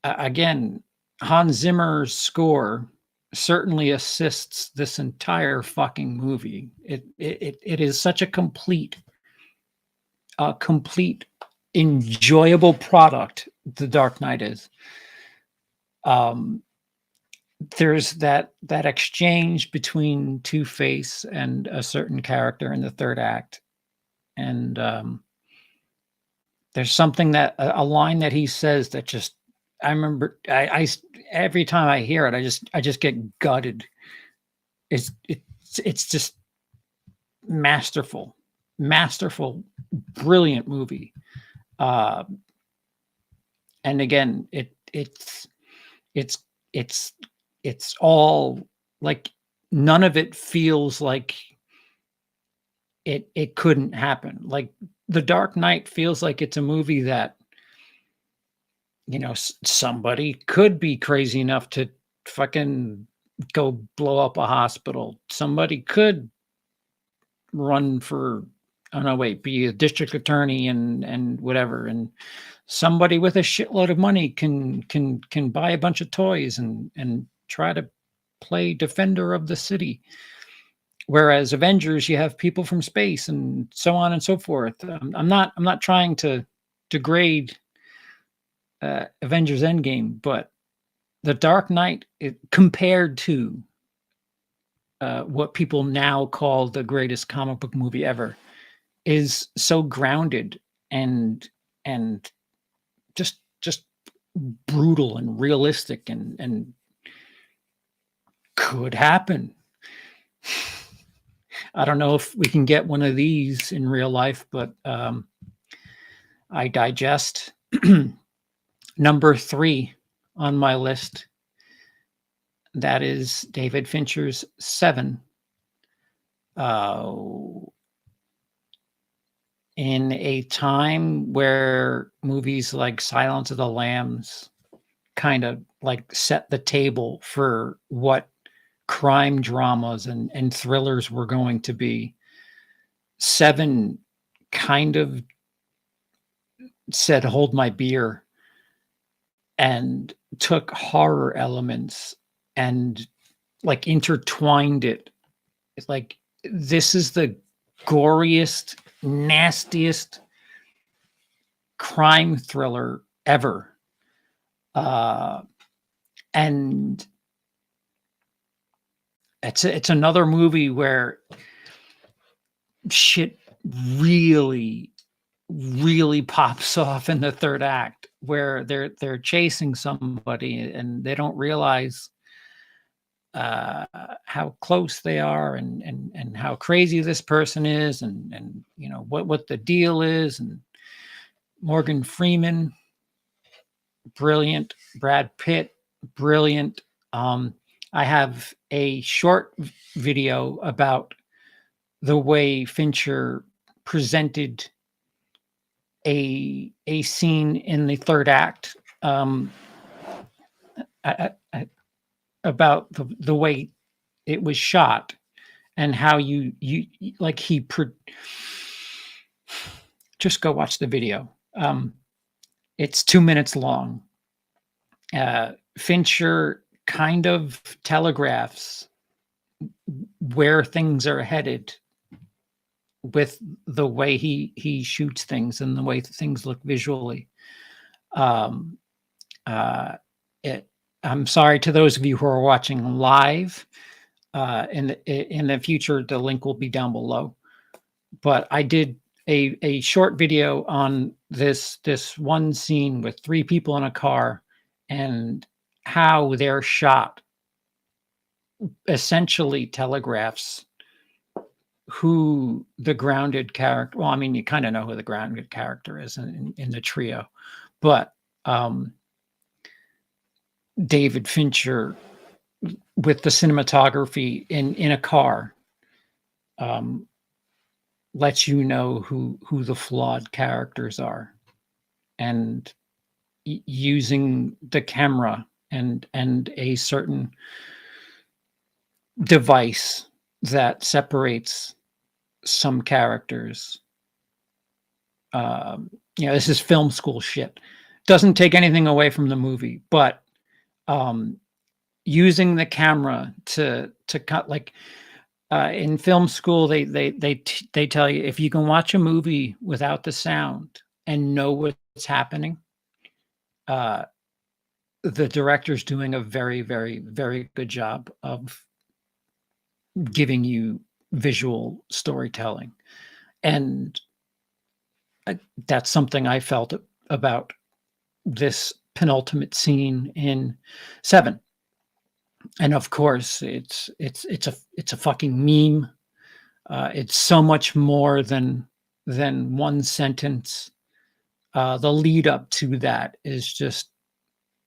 again, Hans Zimmer's score certainly assists this entire fucking movie. It is such a complete enjoyable product. The Dark Knight is. There's that exchange between Two-Face and a certain character in the third act, and there's something that a line that he says that just, I remember, I every time I hear it, I just get gutted. It's just masterful, brilliant movie. And again, it's all like, none of it feels like it couldn't happen. Like, The Dark Knight feels like it's a movie that, somebody could be crazy enough to fucking go blow up a hospital. Somebody could run for, oh no, wait, be a district attorney and whatever. And somebody with a shitload of money can buy a bunch of toys and try to play defender of the city. Whereas Avengers, you have people from space and so on and so forth. I'm not trying to degrade Avengers Endgame, but The Dark Knight, compared to what people now call the greatest comic book movie ever, is so grounded and just brutal and realistic and could happen. I don't know if we can get one of these in real life, but I digest. Number 3 on my list, that is David Fincher's Seven. In a time where movies like Silence of the Lambs kind of like set the table for what crime dramas and thrillers were going to be, Seven kind of said, hold my beer, and took horror elements and like intertwined it. It's like, this is the goriest, nastiest crime thriller ever. And it's another movie where shit really pops off in the third act, where they're chasing somebody and they don't realize how close they are and how crazy this person is and what the deal is. And Morgan Freeman, brilliant. Brad Pitt, brilliant. I have a short video about the way Fincher presented a scene in the third act, about the way it was shot and how you like just go watch the video. It's 2 minutes long. Fincher kind of telegraphs where things are headed with the way he shoots things and the way things look visually. Um, I'm sorry to those of you who are watching live. In the future, the link will be down below. But I did a short video on this one scene with 3 people in a car and how they're shot essentially telegraphs who the grounded character. Well, I mean, you kind of know who the grounded character is in the trio, but David Fincher with the cinematography in a car lets you know who the flawed characters are, and using the camera and a certain device that separates some characters. This is film school shit. Doesn't take anything away from the movie, but using the camera to cut, like in film school, they tell you if you can watch a movie without the sound and know what's happening, the director's doing a very, very, very good job of giving you visual storytelling. And that's something I felt about this penultimate scene in 7. And of course, it's a fucking meme. It's so much more than one sentence. The lead up to that is just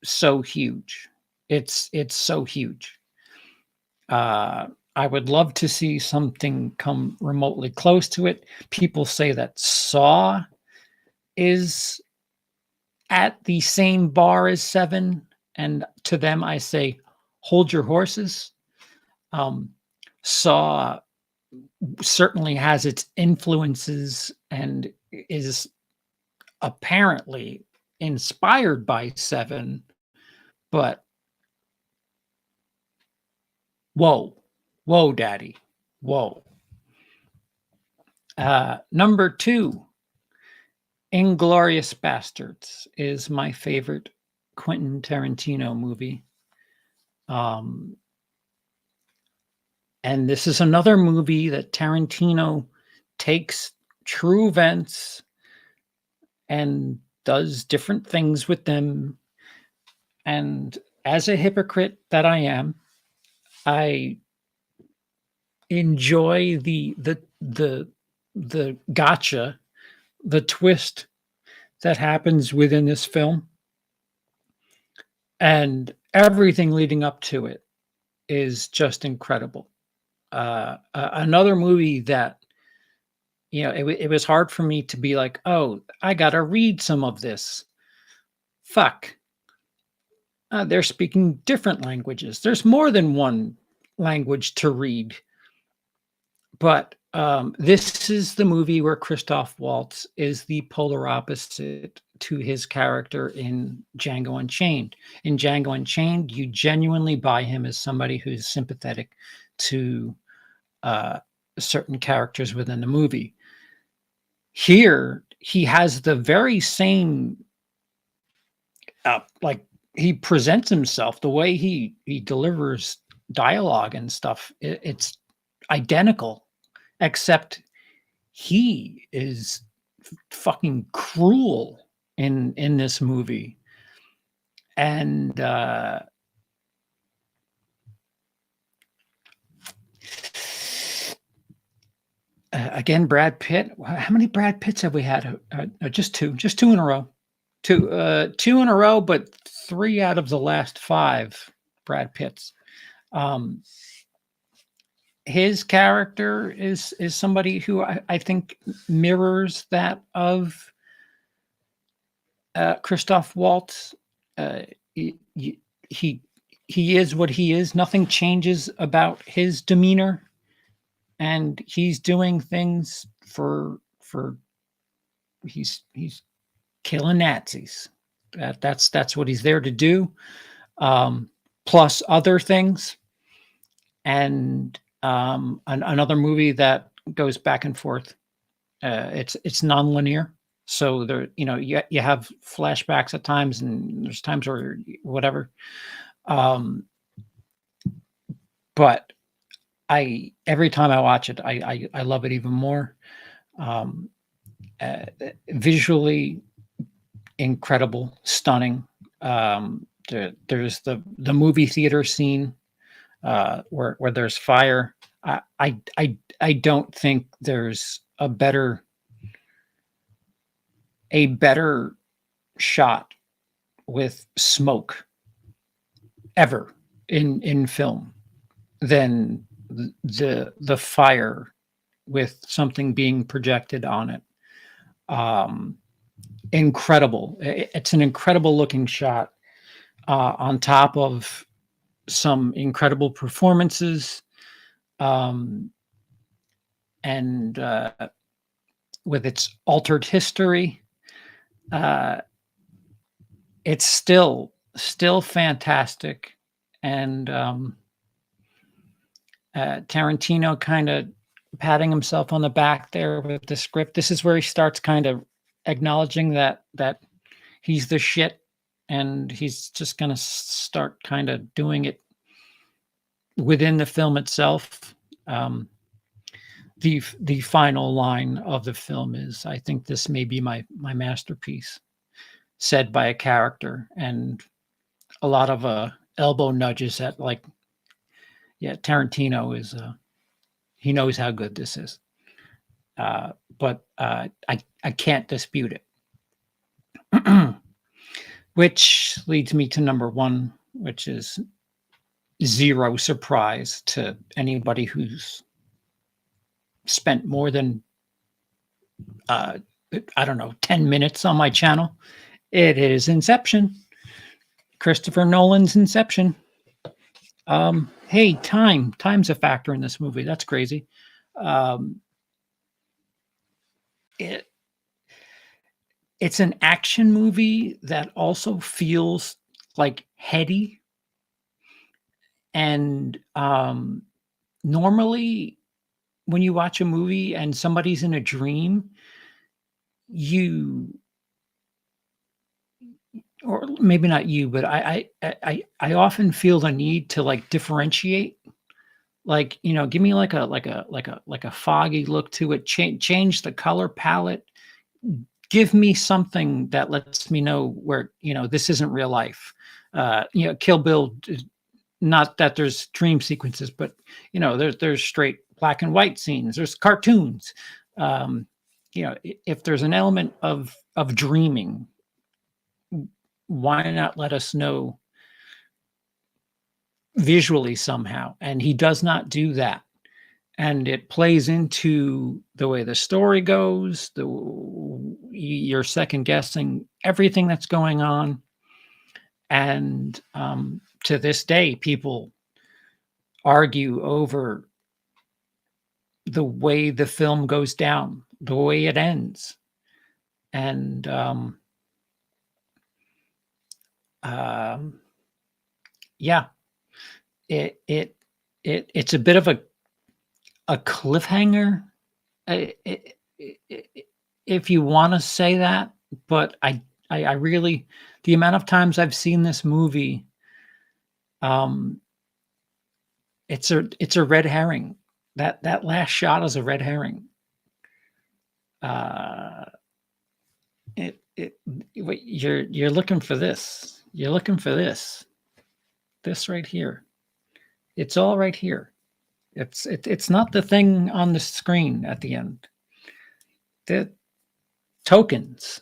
so huge. It's so huge. I would love to see something come remotely close to it. People say that Saw is at the same bar as 7, and to them I say, hold your horses. Saw certainly has its influences and is apparently inspired by 7, but whoa, daddy, whoa. Number 2, Inglourious Bastards is my favorite Quentin Tarantino movie. And this is another movie that Tarantino takes true events and does different things with them. And as a hypocrite that I am, I enjoy the gotcha, the twist that happens within this film, and everything leading up to it is just incredible. Another movie that, it was hard for me to be like, oh, I gotta read some of this. Fuck. They're speaking different languages. There's more than one language to read. But this is the movie where Christoph Waltz is the polar opposite to his character in Django Unchained. In Django Unchained, you genuinely buy him as somebody who's sympathetic to certain characters within the movie. Here, he has the very same, he presents himself, the way he delivers dialogue and stuff. It's identical, except he is fucking cruel in this movie. And again, Brad Pitt. How many Brad Pitts have we had? Just two in a row. Two in a row, but 3 out of the last 5 Brad Pitts. his character is somebody who I think mirrors that of Christoph Waltz. He, he he is what he is. Nothing changes about his demeanor, and he's doing things for he's killing Nazis. That's what he's there to do. Plus other things, and another movie that goes back and forth. It's nonlinear, so there you have flashbacks at times, and there's times where whatever. Um, but every time I watch it, I love it even more. Um, Visually incredible, stunning. There's the movie theater scene where there's fire. I don't think there's a better shot with smoke ever in film than the fire with something being projected on it. Incredible. It's an incredible looking shot on top of some incredible performances. And with its altered history, it's still fantastic. And Tarantino kind of patting himself on the back there with the script. This is where he starts kind of acknowledging that he's the shit, and he's just going to start kind of doing it within the film itself. The final line of the film is, "I think this may be my masterpiece," said by a character, and a lot of elbow nudges at, like, yeah, Tarantino is he knows how good this is. But I can't dispute it. Which leads me to number one, which is zero surprise to anybody who's spent more than I don't know, 10 minutes on my channel. It is Inception. Christopher Nolan's Inception. Hey, time's a factor in this movie. That's crazy. It's an action movie that also feels like heady. And normally when you watch a movie and somebody's in a dream, or maybe not you, but I often feel the need to, like, differentiate. Like, give me like a foggy look to it. Change the color palette. Give me something that lets me know where this isn't real life. Kill Bill. Not that there's dream sequences, but there's straight black and white scenes. There's cartoons. If there's an element of dreaming, why not let us know visually somehow? And he does not do that. And it plays into the way the story goes. You're second guessing everything that's going on. And to this day, people argue over the way the film goes down, the way it ends. And yeah, it's a bit of a cliffhanger, if you want to say that. But I really, the amount of times I've seen this movie, it's a red herring. That last shot is a red herring. You're looking for this. You're looking for this. This right here. It's all right here. It's not the thing on the screen at the end. The tokens.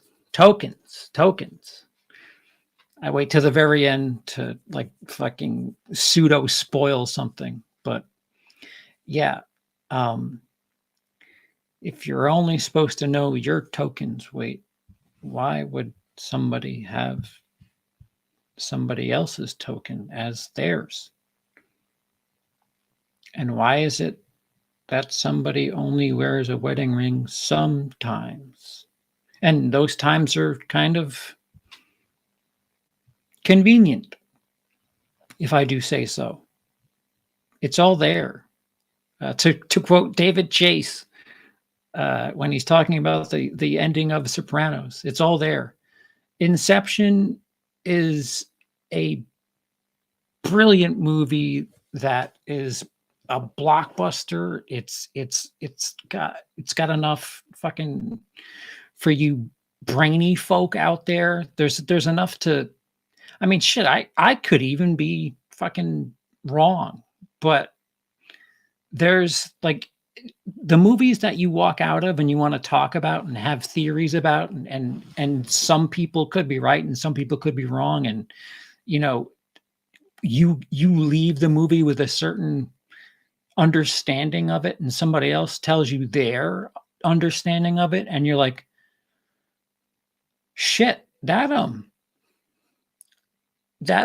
I wait to the very end to, like, fucking pseudo spoil something, but Yeah. Um, if you're only supposed to know your token's weight, why would somebody have somebody else's token as theirs? And why is it that somebody only wears a wedding ring sometimes? And those times are kind of convenient, if I do say so. It's all there. To quote David Chase when he's talking about the ending of Sopranos, it's all there. Inception is a brilliant movie that is a blockbuster. It's got enough fucking for you brainy folk out there. There's enough to. I mean, shit. I could even be fucking wrong, but there's like the movies that you walk out of and you want to talk about and have theories about, and some people could be right and some people could be wrong, and you know you leave the movie with a certain understanding of it and somebody else tells you their understanding of it and you're like, shit, that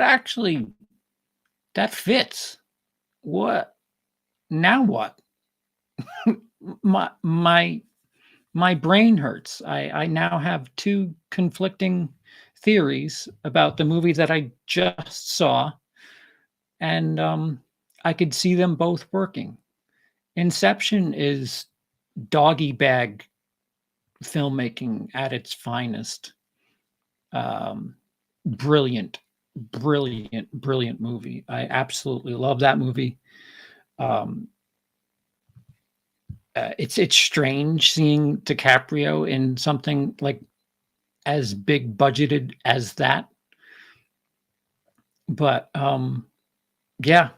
actually that fits. What now? What? My my brain hurts. I now have two conflicting theories about the movie that I just saw, and I could see them both working. Inception is doggy bag filmmaking at its finest. Um, brilliant, brilliant movie. I absolutely love that movie. Um, it's strange seeing DiCaprio in something like as big budgeted as that, but yeah,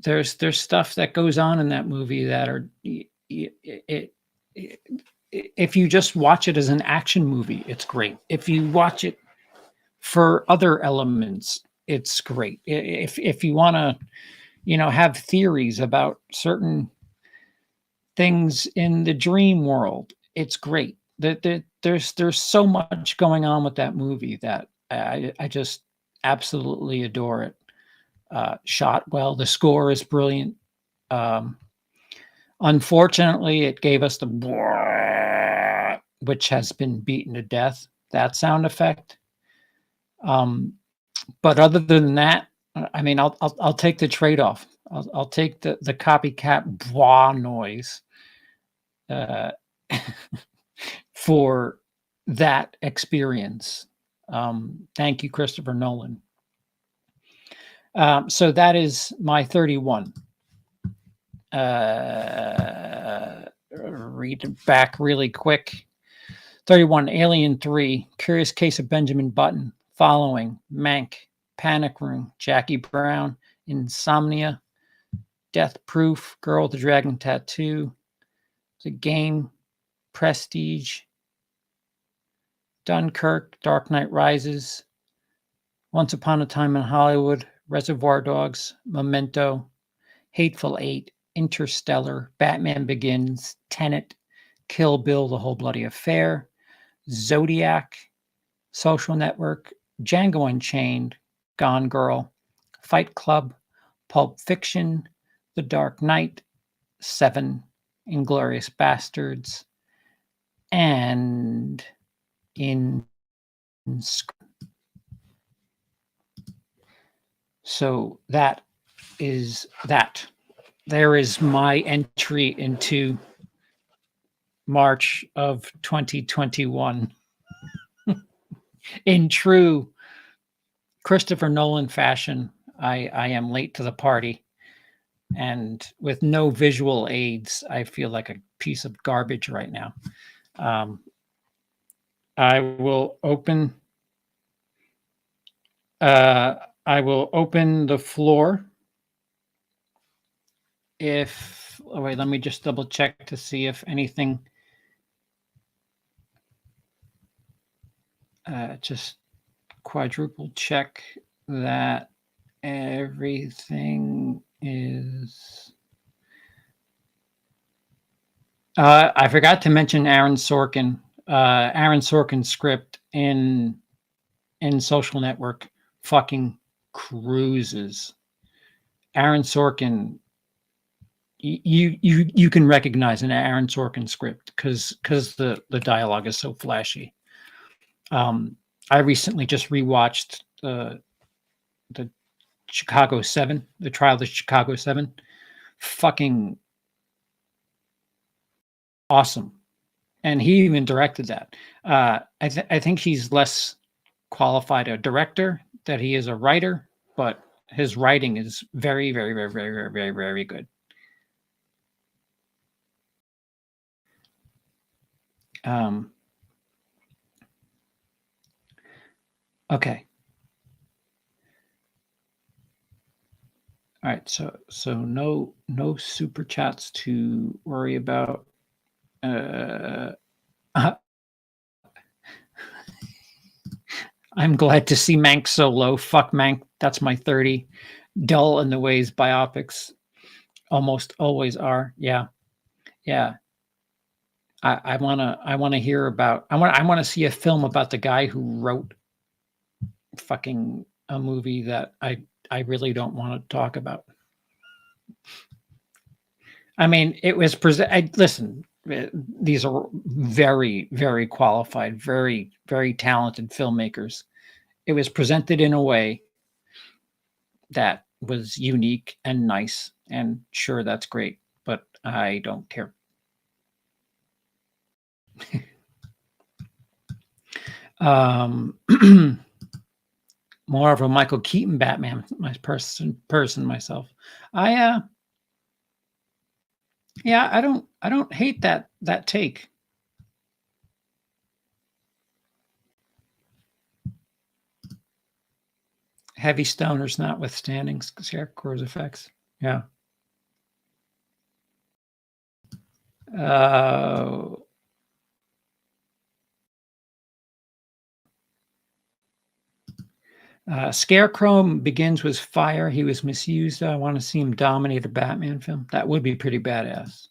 there's stuff that goes on in that movie that are if you just watch it as an action movie, it's great. If you watch it for other elements, it's great. If you want to, have theories about certain things in the dream world, it's great. There's so much going on with that movie that I just absolutely adore it. Shot well, the score is brilliant. Um, Unfortunately, it gave us the which has been beaten to death. That sound effect. Um, but other than that, I mean, I'll take the trade off. I'll take the copycat blah noise uh, for that experience. Thank you, Christopher Nolan. So that is my 31. Read it back really quick. 31, Alien 3, Curious Case of Benjamin Button, Following, Mank, Panic Room, Jackie Brown, Insomnia, Death Proof, Girl with the Dragon Tattoo, The Game, Prestige, Dunkirk, Dark Knight Rises, Once Upon a Time in Hollywood, Reservoir Dogs, Memento, Hateful Eight, Interstellar, Batman Begins, Tenet, Kill Bill, The Whole Bloody Affair, Zodiac, Social Network, Django Unchained, Gone Girl, Fight Club, Pulp Fiction, The Dark Knight, Seven, Inglorious Bastards, and in so that is that. There is my entry into March of 2021 in true Christopher Nolan fashion. I am late to the party, and with no visual aids, I feel like a piece of garbage right now. Um, I will open. Uh, I will open the floor. If wait, let me just double check to see if anything. Just quadruple check that everything is I forgot to mention Aaron Sorkin. Aaron Sorkin's script in Social Network fucking cruises. Aaron Sorkin, you can recognize an Aaron Sorkin script because the dialogue is so flashy. I recently just rewatched the Chicago 7, the trial of the Chicago 7. Fucking awesome. And he even directed that. I think he's less qualified a director that he is a writer, but his writing is very, very, very, very, very, very, very good. Okay. All right. So no super chats to worry about. I'm glad to see Mank so low. Fuck Mank. That's my 30. Dull in the ways biopics almost always are. Yeah. Yeah. I wanna hear about I wanna see a film about the guy who wrote fucking a movie that I really don't want to talk about. I mean, it was listen, these are very, very qualified, very, very talented filmmakers. It was presented in a way that was unique and nice, and sure, that's great, but I don't care. More of a Michael Keaton Batman, my person myself. Yeah, I don't hate that take. Heavy stoners notwithstanding Scarecrow's effects. Yeah. Scarecrow begins with fire. He was misused. I want to see him dominate a Batman film. That would be pretty badass.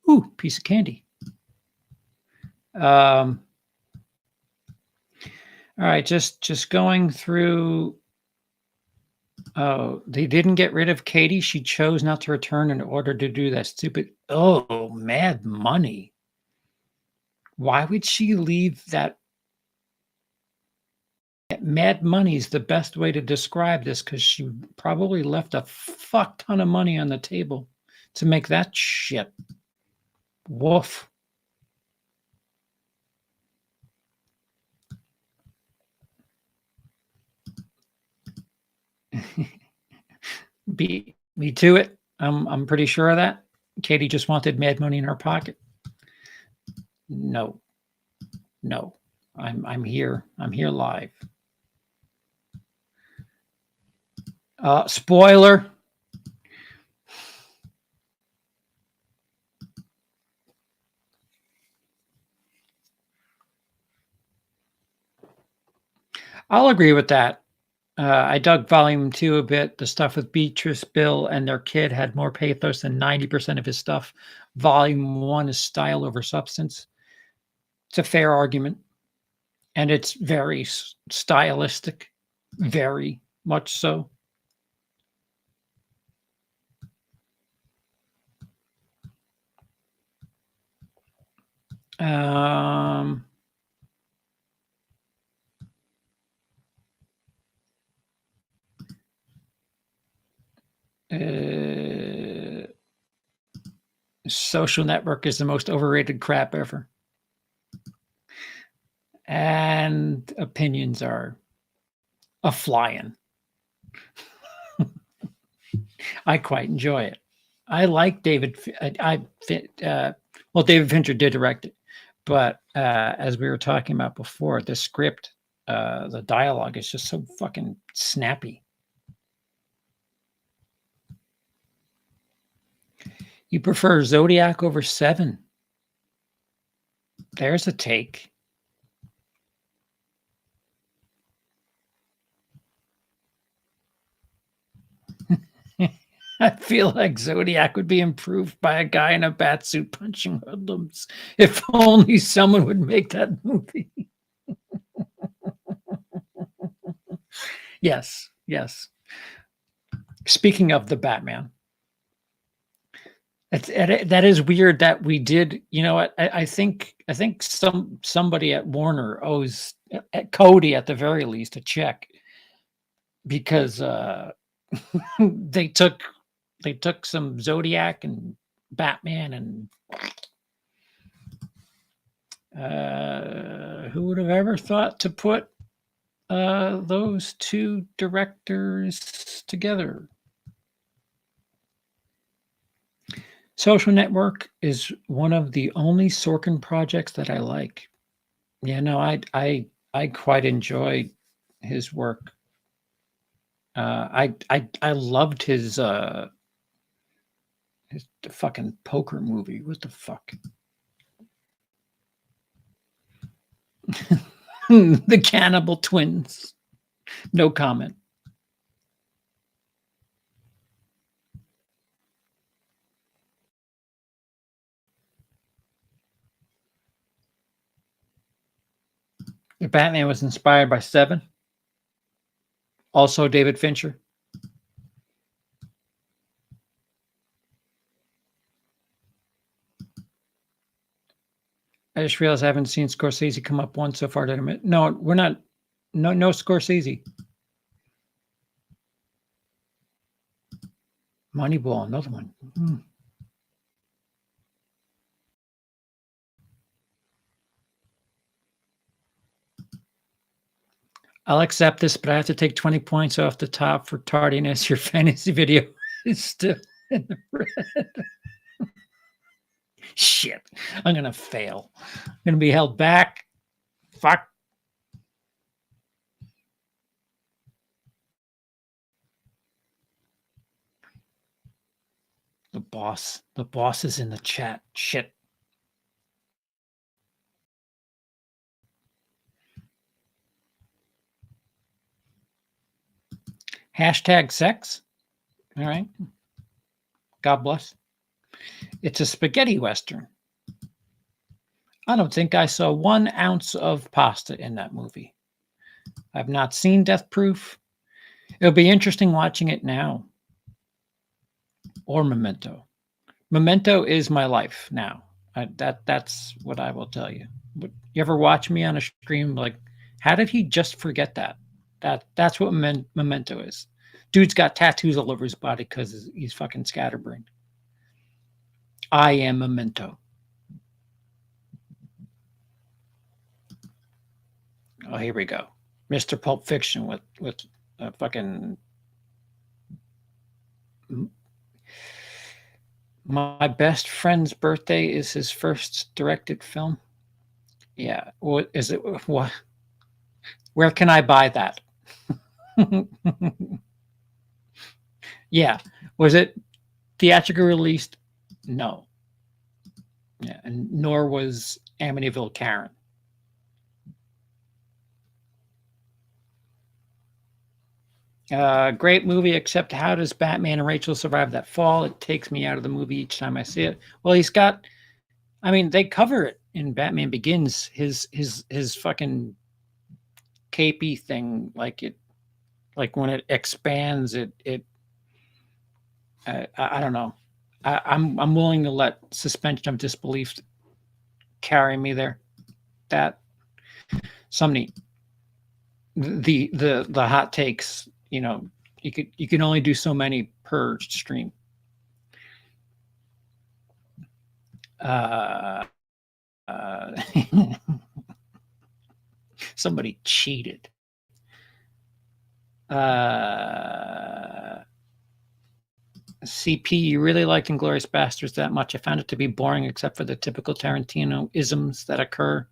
Ooh, piece of candy. All right, just going through. Oh, they didn't get rid of Katie. She chose not to return in order to do that stupid. Oh, Mad Money. Why would she leave that? Mad Money is the best way to describe this because she probably left a fuck ton of money on the table to make that shit. Woof. Beat me to it. I'm pretty sure of that. Katie just wanted Mad Money in her pocket. No. I'm here. I'm here live. Spoiler. I'll agree with that. I dug volume 2 a bit. The stuff with Beatrice, Bill, and their kid had more pathos than 90% of his stuff. Volume 1 is style over substance. It's a fair argument. And it's very stylistic. Very much so. Social Network is the most overrated crap ever. And opinions are a flying. I quite enjoy it. I like David. Well, David Fincher did direct it, but as we were talking about before, the script, the dialogue is just so fucking snappy. You prefer Zodiac over Seven? There's a take. I feel like Zodiac would be improved by a guy in a bat suit punching hoodlums. If only someone would make that movie. Yes, yes. Speaking of the Batman, that is weird that we did. You know what? I think somebody at Warner owes at Cody at the very least a check because they took some Zodiac and Batman and who would have ever thought to put those two directors together? Social Network is one of the only Sorkin projects that I like. Yeah, no, I quite enjoy his work. I loved his the fucking poker movie. What the fuck? The Cannibal Twins. No comment. The Batman was inspired by Seven. Also David Fincher. I just realized I haven't seen Scorsese come up once so far. Did I admit? No, we're not. No Scorsese. Moneyball, another one. I'll accept this, but I have to take 20 points off the top for tardiness. Your fantasy video is still in the red. Shit. I'm going to fail. I'm going to be held back. Fuck. The boss. The boss is in the chat. Shit. Hashtag sex. All right. God bless. It's a spaghetti Western. I don't think I saw 1 ounce of pasta in that movie. I've not seen Death Proof. It'll be interesting watching it now. Or Memento. Memento is my life now. That's what I will tell you. But you ever watch me on a stream like, how did he just forget that? That's what Memento is. Dude's got tattoos all over his body because he's fucking scatterbrained. I am Memento. Oh, here we go. Mr. Pulp Fiction with a fucking... My best friend's birthday is his first directed film. Yeah. What is it? What? Where can I buy that? Yeah. Was it theatrically released? No. Yeah. And nor was Amityville Karen. Great movie, except how does Batman and Rachel survive that fall? It takes me out of the movie each time I see it. Well, he's got, I mean, they cover it in Batman Begins, his fucking capey thing, like when it expands, I don't know. I'm willing to let suspension of disbelief carry me there. That some neat. The hot takes, you know, you can only do so many per stream. Somebody cheated. CP, you really liked Inglourious Basterds that much? I found it to be boring except for the typical Tarantino isms that occur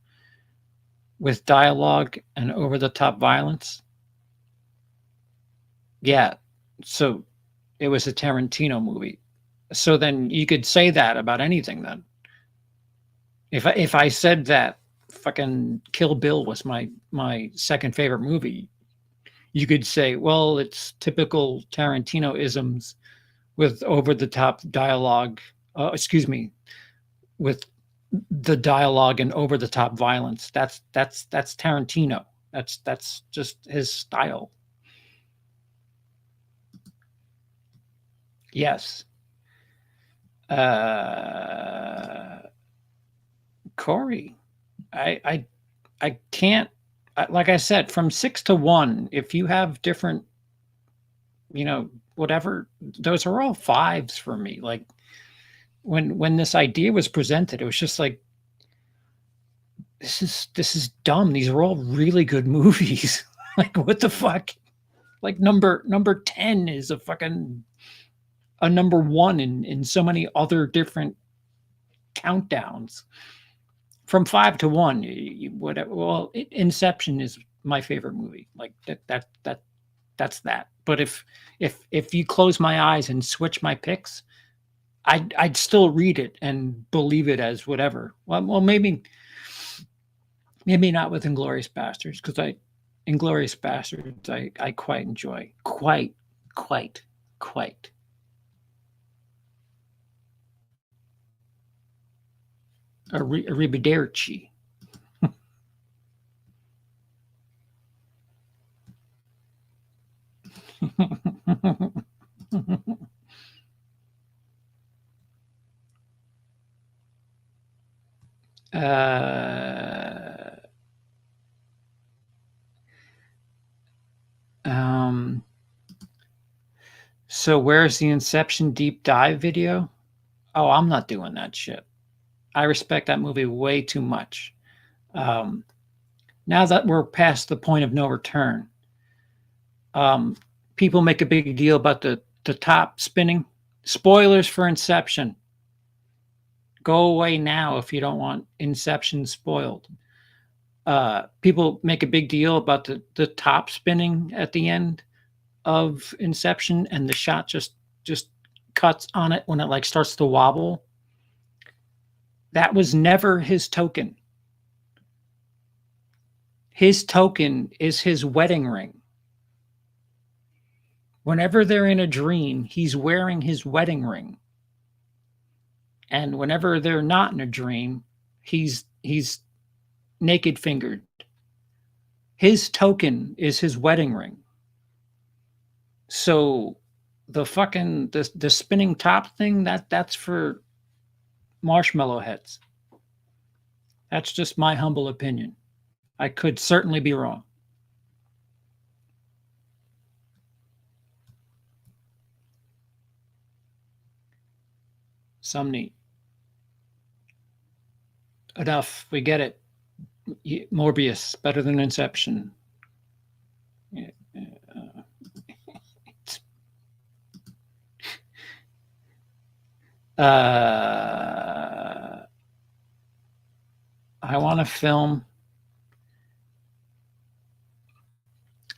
with dialogue and over-the-top violence. Yeah, so it was a Tarantino movie. So then you could say that about anything then. If I said that fucking Kill Bill was my second favorite movie, you could say, well, it's typical Tarantino isms with over the top dialogue. Excuse me, with the dialogue and over the top violence. That's Tarantino. That's just his style. Yes. Corey, I can't. Like I said, from 6 to 1. If you have different, whatever, those are all 5s for me. Like when this idea was presented, it was just like, this is dumb. These are all really good movies. Like, what the fuck? Like number 10 is a fucking a number 1 in so many other different countdowns. From 5 to 1, whatever. Well, Inception is my favorite movie. Like that's that. But if you close my eyes and switch my picks, I'd still read it and believe it as whatever. Well, maybe not with Inglourious Basterds, because Inglourious Basterds I quite enjoy. Quite. Arrivederci. So where's the Inception deep dive video? Oh, I'm not doing that shit. I respect that movie way too much. Now that we're past the point of no return, people make a big deal about the top spinning. Spoilers for Inception. Go away now if you don't want Inception spoiled. People make a big deal about the top spinning at the end of Inception, and the shot just cuts on it when it like starts to wobble. That was never his token. His token is his wedding ring. Whenever they're in a dream, he's wearing his wedding ring. And whenever they're not in a dream, he's naked fingered. His token is his wedding ring. So the fucking the spinning top thing, that's for marshmallow heads. That's just my humble opinion. I could certainly be wrong. Some neat. Enough. We get it. Morbius, better than Inception. I want a film.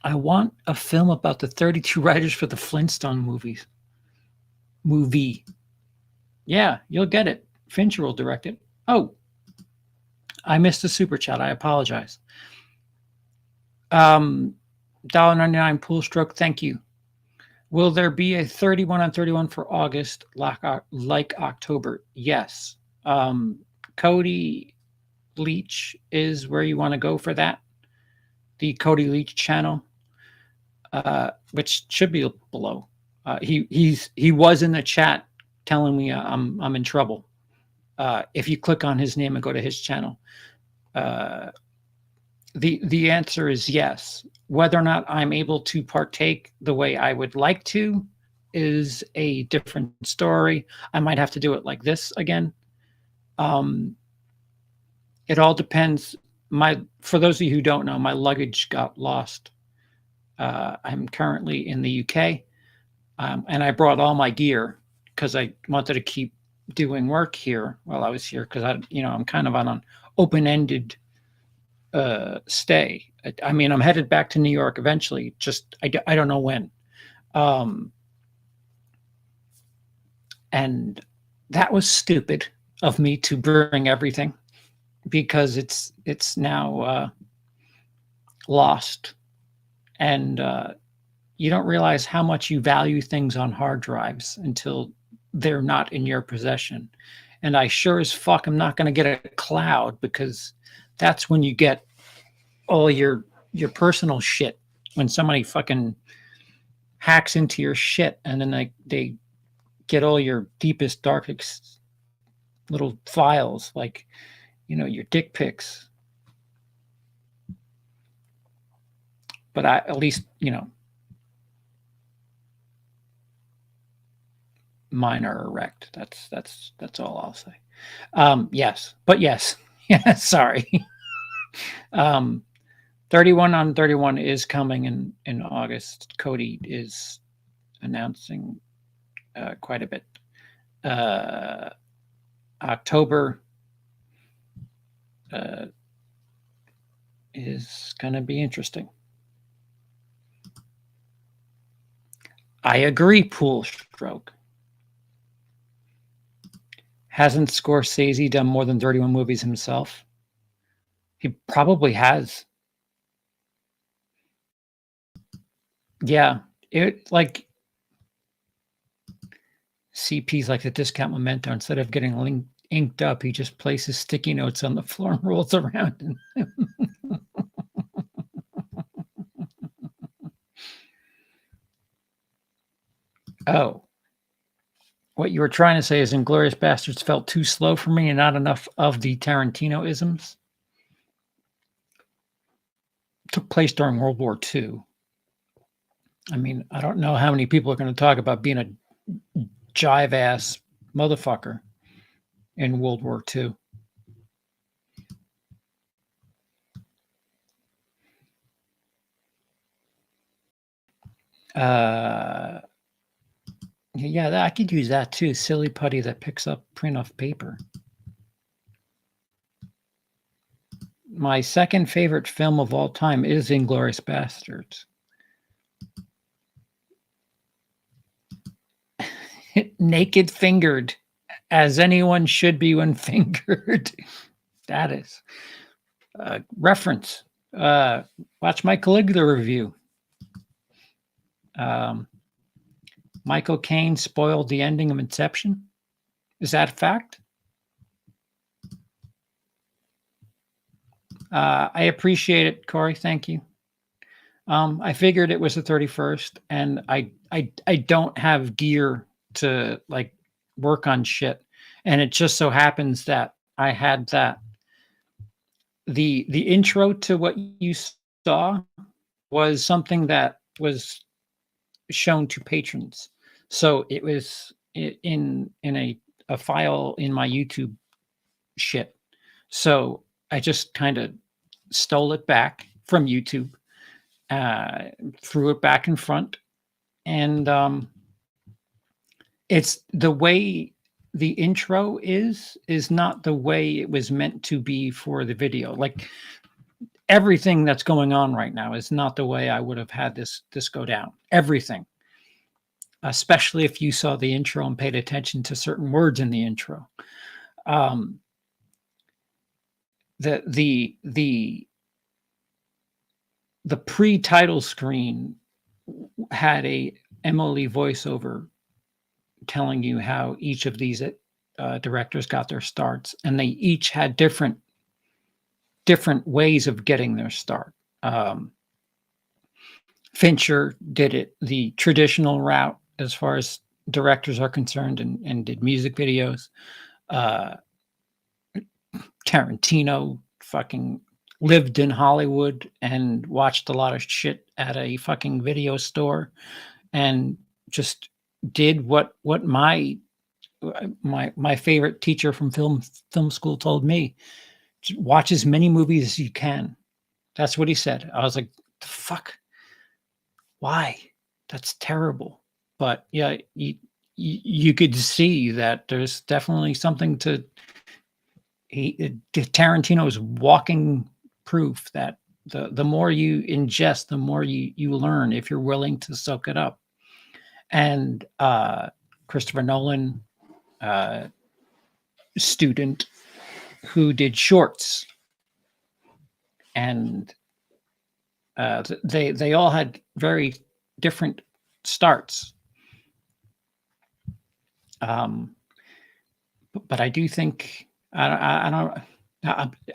I want a film about the 32 writers for the Flintstone movies. Movie. Yeah, you'll get it. Fincher will direct it. Oh, I missed a super chat. I apologize. $1.99 pool stroke. Thank you. Will there be a 31 on 31 for August like October? Yes. Cody Leach is where you want to go for that. The Cody Leach channel, which should be below. He was in the chat telling me I'm in trouble. If you click on his name and go to his channel, the answer is yes. Whether or not I'm able to partake the way I would like to is a different story. I might have to do it like this again. It all depends. For those of you who don't know, my luggage got lost. I'm currently in the UK, and I brought all my gear because I wanted to keep doing work here while I was here, because I'm kind of on an open-ended stay. I mean, I'm headed back to New York eventually. Just I don't know when. And that was stupid of me to bring everything, because it's now lost. And you don't realize how much you value things on hard drives until they're not in your possession. And I sure as fuck am not going to get a cloud, because that's when you get all your personal shit. When somebody fucking hacks into your shit, and then they get all your deepest, darkest little files, like, your dick pics. But at least, mine are erect. That's all I'll say. Yes, but yes, yeah. Sorry. 31 on 31 is coming in August. Cody is announcing quite a bit. October is going to be interesting. I agree, Pool Stroke. Hasn't Scorsese done more than 31 movies himself? He probably has. Yeah, it like CP's like the discount memento. Instead of getting inked up, he just places sticky notes on the floor and rolls around. Oh, what you were trying to say is Inglourious Basterds felt too slow for me and not enough of the Tarantino isms. Took place during World War II. I mean, I don't know how many people are going to talk about being a jive ass motherfucker in World War II. Yeah, I could use that too. Silly putty that picks up print off paper. My second favorite film of all time is Inglourious Basterds. Naked fingered, as anyone should be when fingered. That is reference. Watch my Caligula review. Michael Caine spoiled the ending of Inception. Is that a fact? I appreciate it, Corey. Thank you. I figured it was the 31st, and I don't have gear to like work on shit, and it just so happens that I had that. The intro to what you saw was something that was shown to patrons, so it was in a file in my YouTube shit. So I just kind of stole it back from YouTube, threw it back in front, and it's the way the intro is not the way it was meant to be for the video. Like everything that's going on right now is not the way I would have had this go down. Everything, especially if you saw the intro and paid attention to certain words in the intro. The pre-title screen had a Emily voiceover telling you how each of these directors got their starts, and they each had different ways of getting their start. Fincher did it the traditional route as far as directors are concerned, and did music videos. Tarantino fucking lived in Hollywood and watched a lot of shit at a fucking video store, and just did what my favorite teacher from film school told me: watch as many movies as you can. That's what he said. I was like, the fuck? Why? That's terrible. But yeah, you could see that there's definitely something to Tarantino's walking proof that the more you ingest, the more you learn, if you're willing to soak it up. And Christopher Nolan, student who did shorts, and they all had very different starts. But I do think I don't.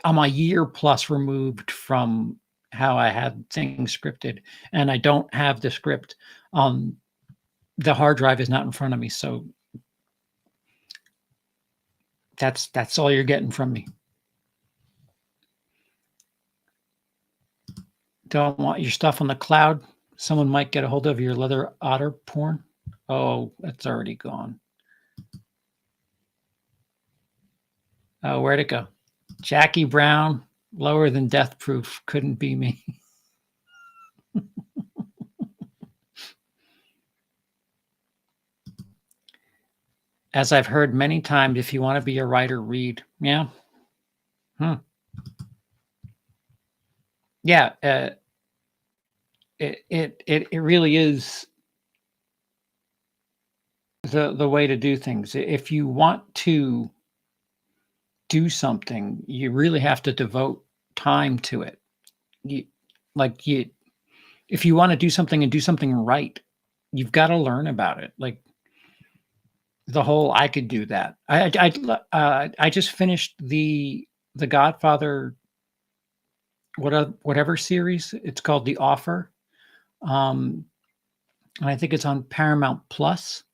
I'm a year plus removed from how I had things scripted, and I don't have the script. The hard drive is not in front of me, so that's all you're getting from me. Don't want your stuff on the cloud. Someone might get a hold of your leather otter porn. Oh, that's already gone. Oh, where'd it go? Jackie Brown, lower than death proof. Couldn't be me. As I've heard many times, if you want to be a writer, read. Yeah. Yeah. It really is the way to do things. If you want to do something, you really have to devote time to it. If you want to do something and do something right, you've got to learn about it. Like the whole, I could do that. I just finished the Godfather, whatever series. It's called The Offer. And I think it's on Paramount Plus.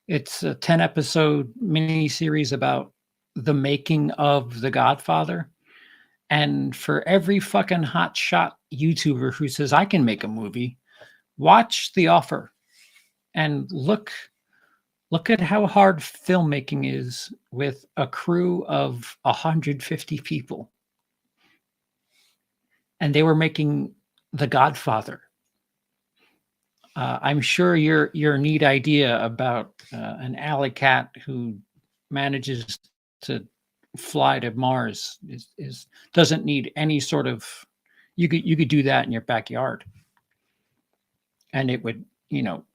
It's a 10-episode mini series about the making of The Godfather. And for every fucking hot shot YouTuber who says I can make a movie, watch The Offer and look at how hard filmmaking is with a crew of 150 people. And they were making The Godfather. I'm sure your neat idea about an alley cat who manages to fly to Mars is doesn't need any sort of. You could do that in your backyard, and it would,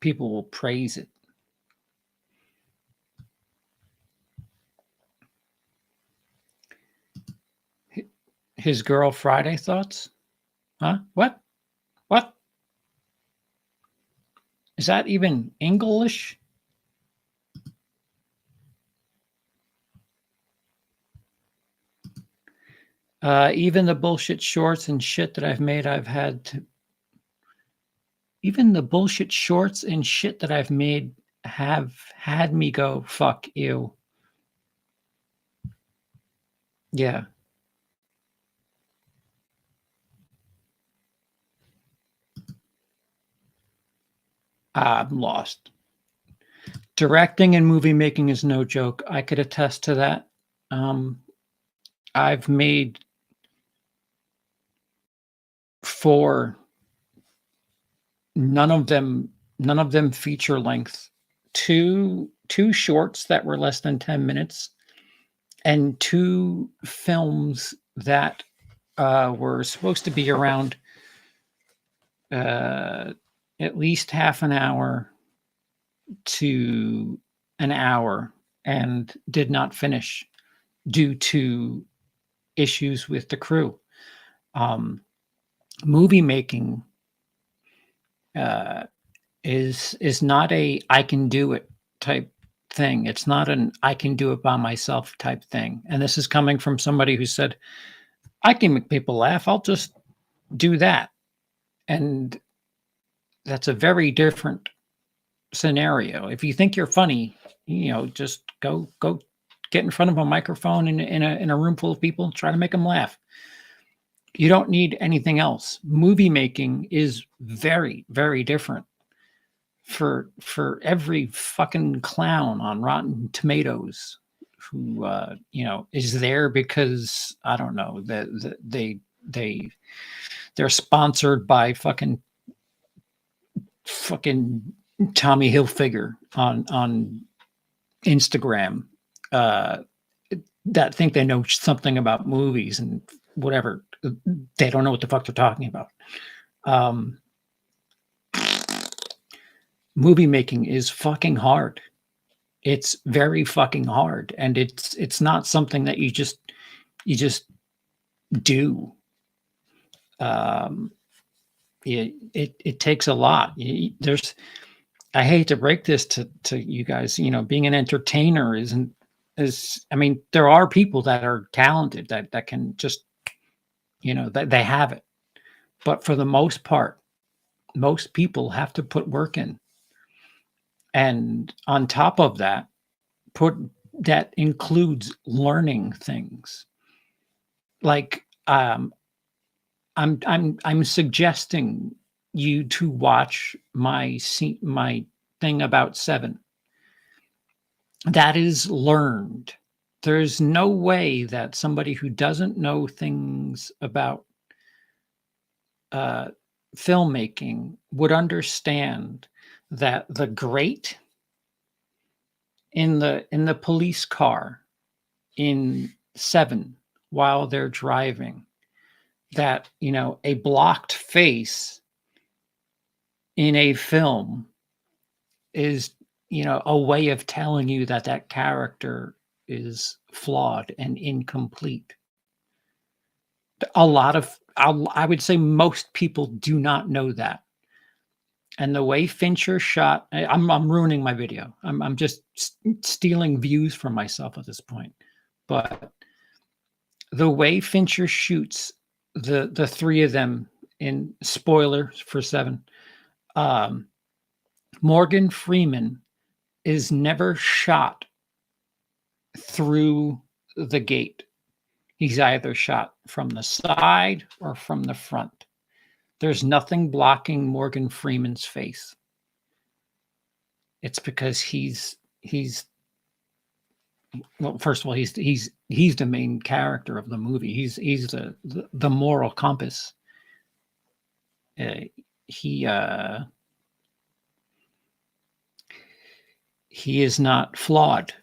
people will praise it. His Girl Friday thoughts? Huh? What? What? Is that even English? Even the bullshit shorts and shit that I've made, even the bullshit shorts and shit that I've made have had me go, fuck you. Yeah. I'm lost. Directing and movie making is no joke. I could attest to that. I've made 4, none of them feature length, two shorts that were less than 10 minutes, and 2 films that were supposed to be around at least half an hour to an hour and did not finish due to issues with the crew. Movie making is not a I can do it type thing. It's not an I can do it by myself type thing. And this is coming from somebody who said, I can make people laugh. I'll just do that. And that's a very different scenario. If you think you're funny, just go get in front of a microphone in a room full of people and try to make them laugh. You don't need anything else. Movie making is very, very different. For every fucking clown on Rotten Tomatoes who is there because I don't know that they're sponsored by fucking Tommy Hilfiger on Instagram, that think they know something about movies and whatever. They don't know what the fuck they're talking about. Movie making is fucking hard. It's very fucking hard, and it's not something that you just do. it takes a lot. There's I hate to break this to you guys, being an entertainer is I mean, there are people that are talented that can just, that they have it. But for the most part, most people have to put work in. And on top of that, that includes learning things. Like I'm suggesting you to watch my thing about Seven. That is learned. There's no way that somebody who doesn't know things about filmmaking would understand that the grate in the police car in Seven while they're driving, that a blocked face in a film is a way of telling you that character is flawed and incomplete. I would say most people do not know that. And the way Fincher shot, I'm ruining my video. I'm just stealing views from myself at this point. But the way Fincher shoots the three of them, in spoiler for Seven, Morgan Freeman is never shot through the gate. He's either shot from the side or from the front. There's nothing blocking Morgan Freeman's face. It's because he's well, first of all, he's the main character of the movie. He's the moral compass. He is not flawed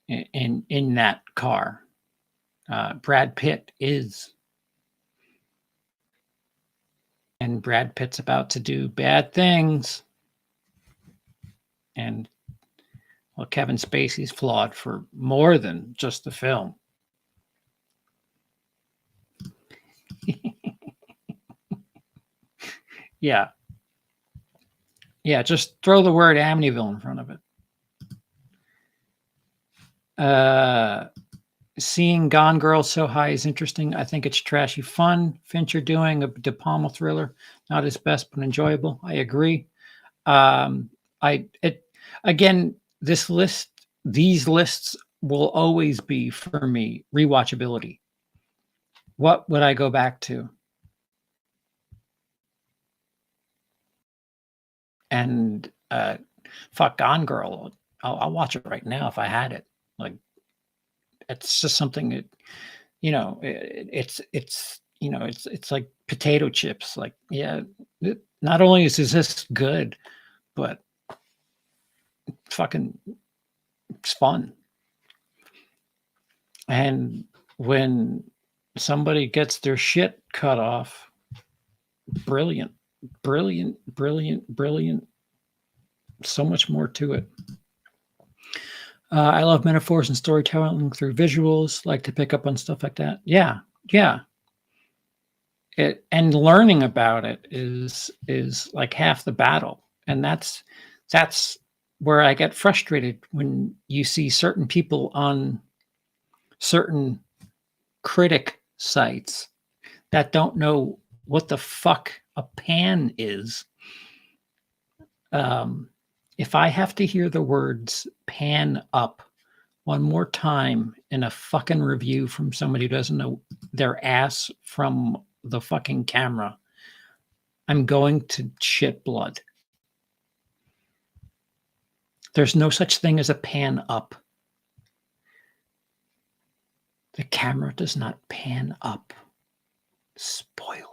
in that car. Brad Pitt is. And Brad Pitt's about to do bad things. And, well, Kevin Spacey's flawed for more than just the film. Yeah. Yeah, just throw the word Amityville in front of it. Seeing Gone Girl so high is interesting. I think it's trashy fun. Fincher doing a De Palma thriller, not his best, but enjoyable. I agree. Again, these lists will always be, for me, rewatchability. What would I go back to? And fuck, Gone Girl. I'll watch it right now if I had it. Like, it's just something that, it's like potato chips. Like, yeah, not only is this good, but fucking it's fun. And when somebody gets their shit cut off, brilliant. So much more to it. I love metaphors and storytelling through visuals. Like to pick up on stuff like that. Yeah. And learning about it is like half the battle. And that's where I get frustrated when you see certain people on certain critic sites that don't know what the fuck a pan is. If I have to hear the words pan up one more time in a fucking review from somebody who doesn't know their ass from the fucking camera, I'm going to shit blood. There's no such thing as a pan up. The camera does not pan up. Spoiler.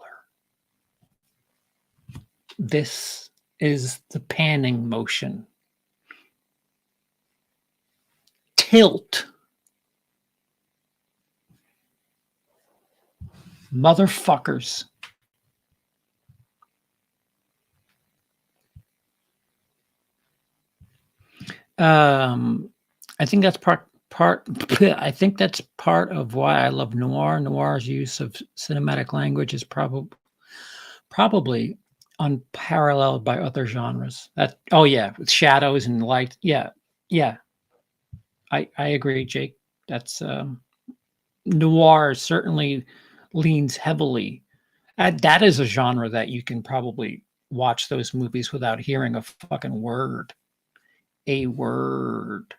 This is the panning motion. Tilt. Motherfuckers. I think that's I think that's part of why I love noir. Noir's use of cinematic language is probably unparalleled by other genres. Oh yeah, with shadows and light. Yeah, yeah, I agree, Jake. That's noir certainly leans heavily. That is a genre that you can probably watch those movies without hearing a fucking word. A word.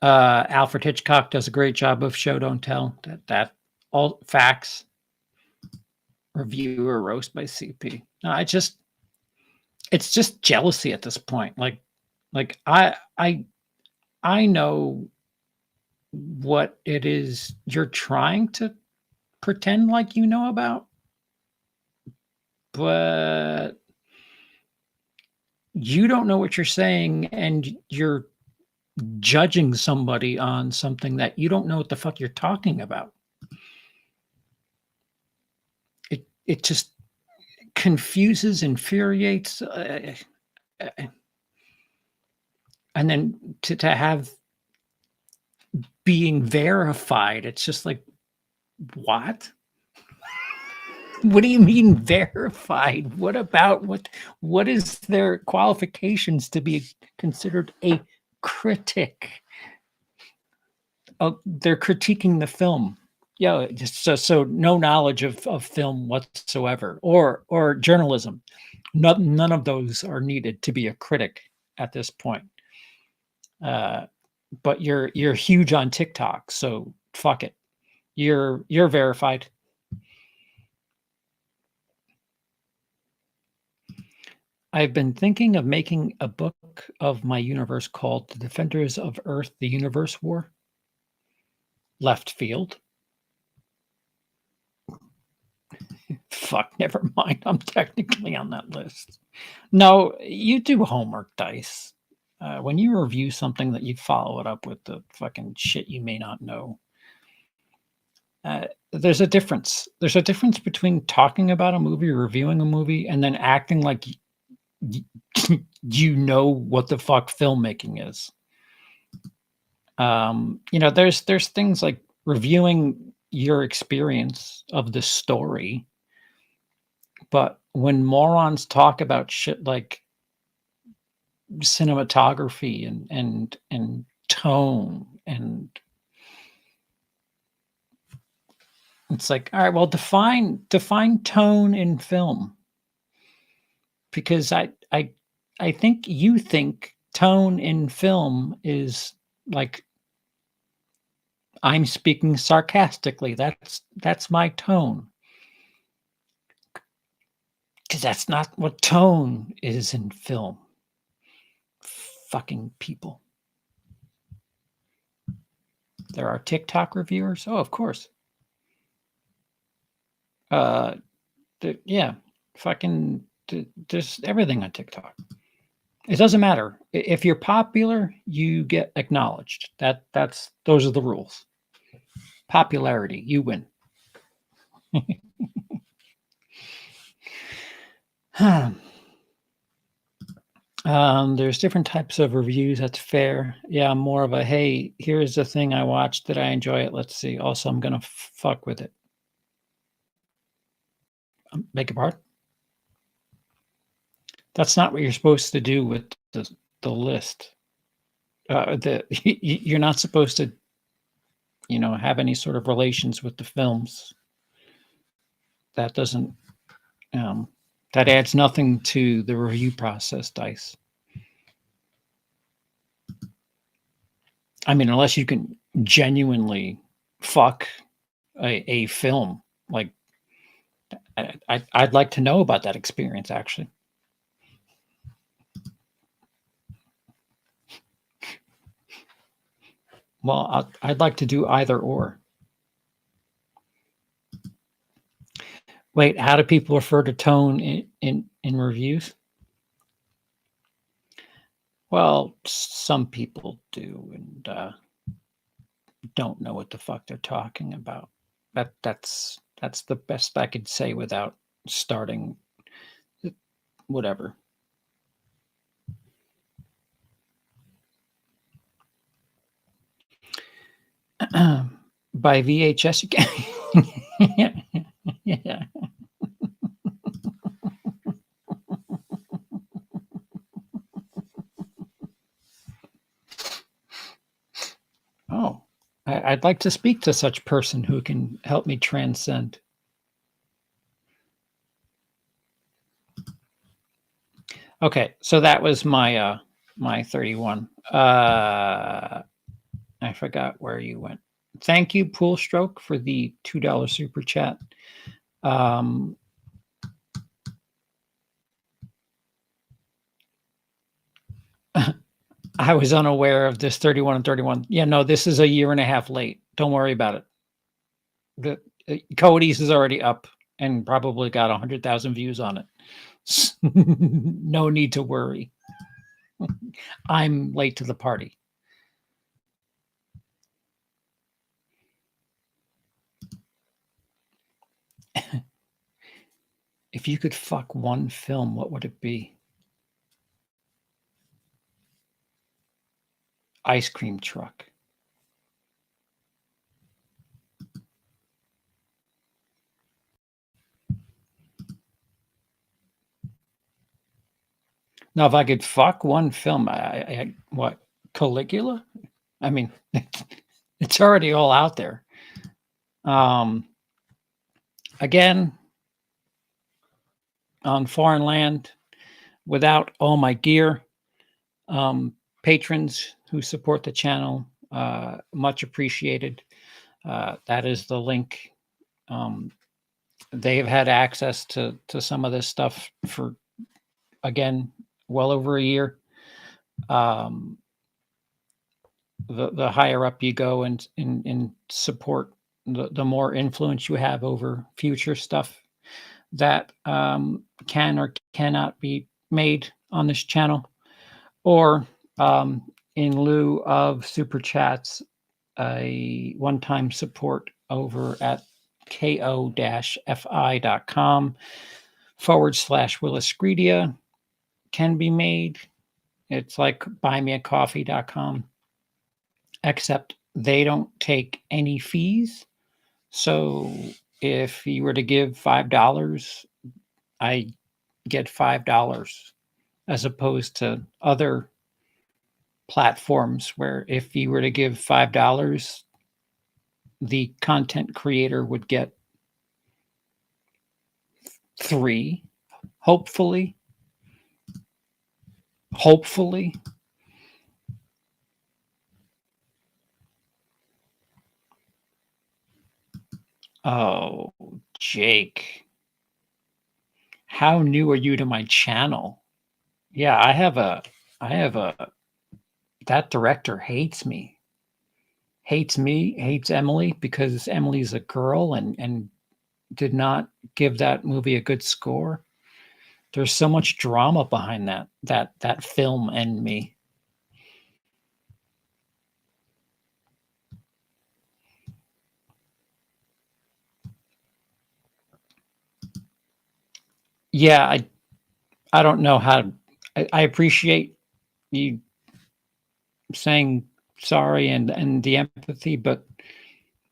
Alfred Hitchcock does a great job of show don't tell. That all facts. Review or roast by CP. No, it's just jealousy at this point. Like I know what it is you're trying to pretend like you know about, but you don't know what you're saying, and you're judging somebody on something that you don't know what the fuck you're talking about. It just confuses, infuriates, and then to have being verified, it's just like, what? What do you mean verified? What about what is their qualifications to be considered a critic? Oh, they're critiquing the film. Yeah, just so no knowledge of film whatsoever, or journalism. None of those are needed to be a critic at this point. But you're huge on TikTok, so fuck it. You're verified. I've been thinking of making a book of my universe called The Defenders of Earth, the Universe War. Left field. Fuck, never mind. I'm technically on that list. No, you do homework, Dice. When you review something, that you follow it up with the fucking shit you may not know. There's a difference. There's a difference between talking about a movie, reviewing a movie, and then acting like you know what the fuck filmmaking is. There's things like reviewing your experience of the story, but when morons talk about shit like cinematography and tone, and it's like, all right, well, define tone in film, because I think you think tone in film is like, I'm speaking sarcastically. That's my tone. Because that's not what tone is in film. Fucking people. There are TikTok reviewers. Oh, of course. Yeah, fucking. There's everything on TikTok. It doesn't matter if you're popular, you get acknowledged. Those are the rules. Popularity, you win. There's different types of reviews. That's fair. Yeah, I'm more of a, hey, here's the thing I watched. Did I enjoy it? Let's see. Also, I'm gonna fuck with it. Beg your pardon? That's not what you're supposed to do with the list. You're not supposed to, have any sort of relations with the films. That doesn't. That adds nothing to the review process, Dice. I mean, unless you can genuinely fuck a film, like, I'd like to know about that experience, actually. Well, I'd like to do either or. Wait, how do people refer to tone in reviews? Well, some people do, and don't know what the fuck they're talking about. That's the best I could say without starting whatever. By VHS again. I'd like to speak to such person who can help me transcend. Okay, so that was my my 31. I forgot where you went. Thank you, Pool Stroke, for the $2 super chat. I was unaware of this 31 and 31. Yeah, no, this is a year and a half late. Don't worry about it. Cody's is already up and probably got 100,000 views on it. No need to worry. I'm late to the party. If you could fuck one film, what would it be? Ice Cream Truck. Now, if I could fuck one film, what, Caligula? I mean, it's already all out there. Again, on foreign land, without all my gear, patrons who support the channel, much appreciated. That is the link. They've had access to some of this stuff for, again, well over a year. The higher up you go in support, the more influence you have over future stuff that can or cannot be made on this channel, or in lieu of super chats, a one-time support over at ko-fi.com/WILIscredia can be made. It's like buymeacoffee.com, except they don't take any fees. So if you were to give $5, I get $5, as opposed to other platforms where if you were to give $5, the content creator would get 3, hopefully. Oh, Jake, how new are you to my channel? Yeah, I have a that director hates me, hates Emily, because Emily's a girl and did not give that movie a good score. There's so much drama behind that film and me. Yeah, I don't know how. I appreciate you saying sorry and the empathy, but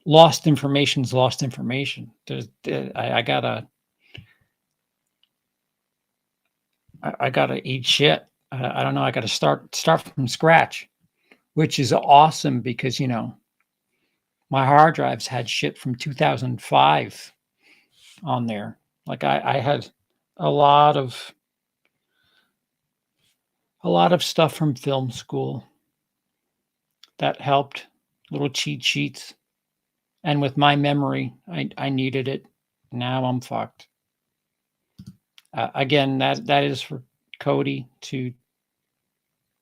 lost information is lost information. I gotta eat shit. I don't know. I gotta start from scratch, which is awesome because, my hard drives had shit from 2005 on there. Like I had a lot of stuff from film school that helped, little cheat sheets. And with my memory, I needed it. Now I'm fucked. Again, that is for Cody to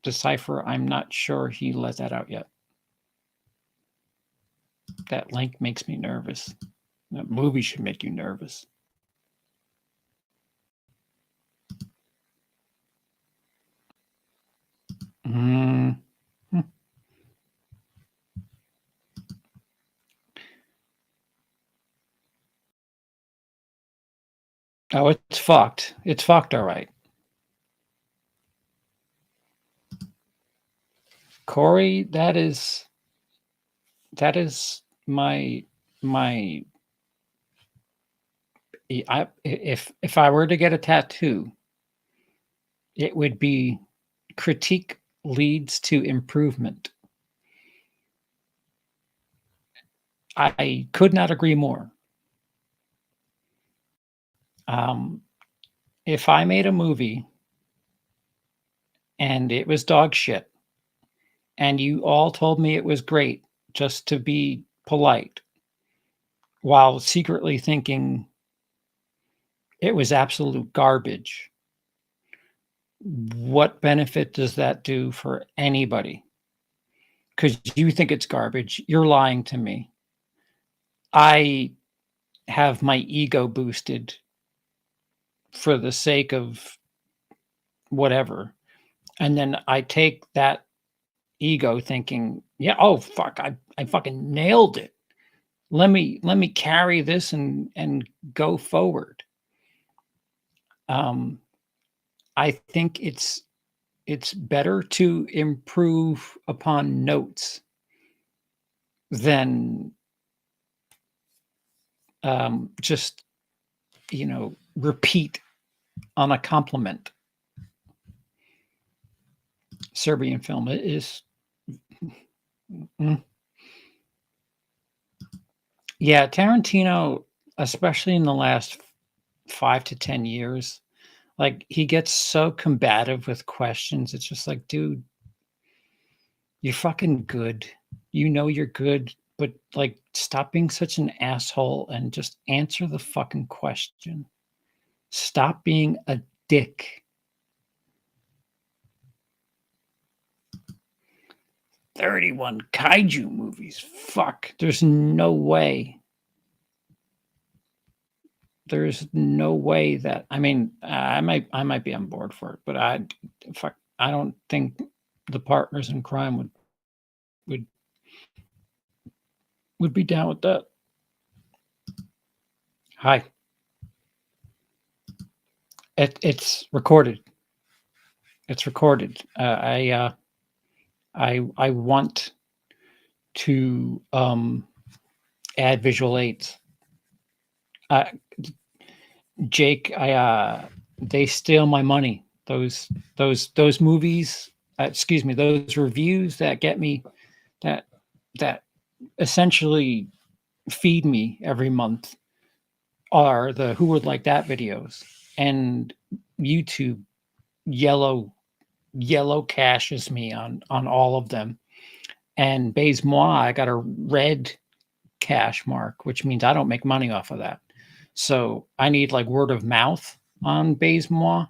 decipher. I'm not sure he let that out yet. That link makes me nervous. That movie should make you nervous. Mm. Oh, it's fucked. It's fucked, all right. Corey, that is my if I were to get a tattoo, it would be critique leads to improvement. I could not agree more. Um, if I made a movie and it was dog shit, and you all told me it was great just to be polite, while secretly thinking it was absolute garbage, what benefit does that do for anybody? Because you think it's garbage, you're lying to me. I have my ego boosted for the sake of whatever, and then I take that ego thinking, "Yeah, oh, fuck, I fucking nailed it. Let me carry this and go forward." Um, I think it's better to improve upon notes than, just, repeat on a compliment. Serbian film is mm. Yeah, Tarantino, especially in the last 5 to 10 years, like, he gets so combative with questions, it's just like, "Dude, you're fucking good. You know you're good, but, like, stop being such an asshole and just answer the fucking question. Stop being a dick." 31 kaiju movies. Fuck, there's no way. There's no way that I mean, I might be on board for it, but fuck, I don't think the partners in crime would would be down with that. Hi. It's recorded. It's recorded. I want to add visual aids. Uh, Jake, they steal my money. Those movies, excuse me, those reviews that get me that that essentially feed me every month are the "Who Would Like That" videos, and YouTube yellow yellow cashes me on all of them. And Base Moi, I got a red cash mark, which means I don't make money off of that. So I need like word of mouth on Base Moi.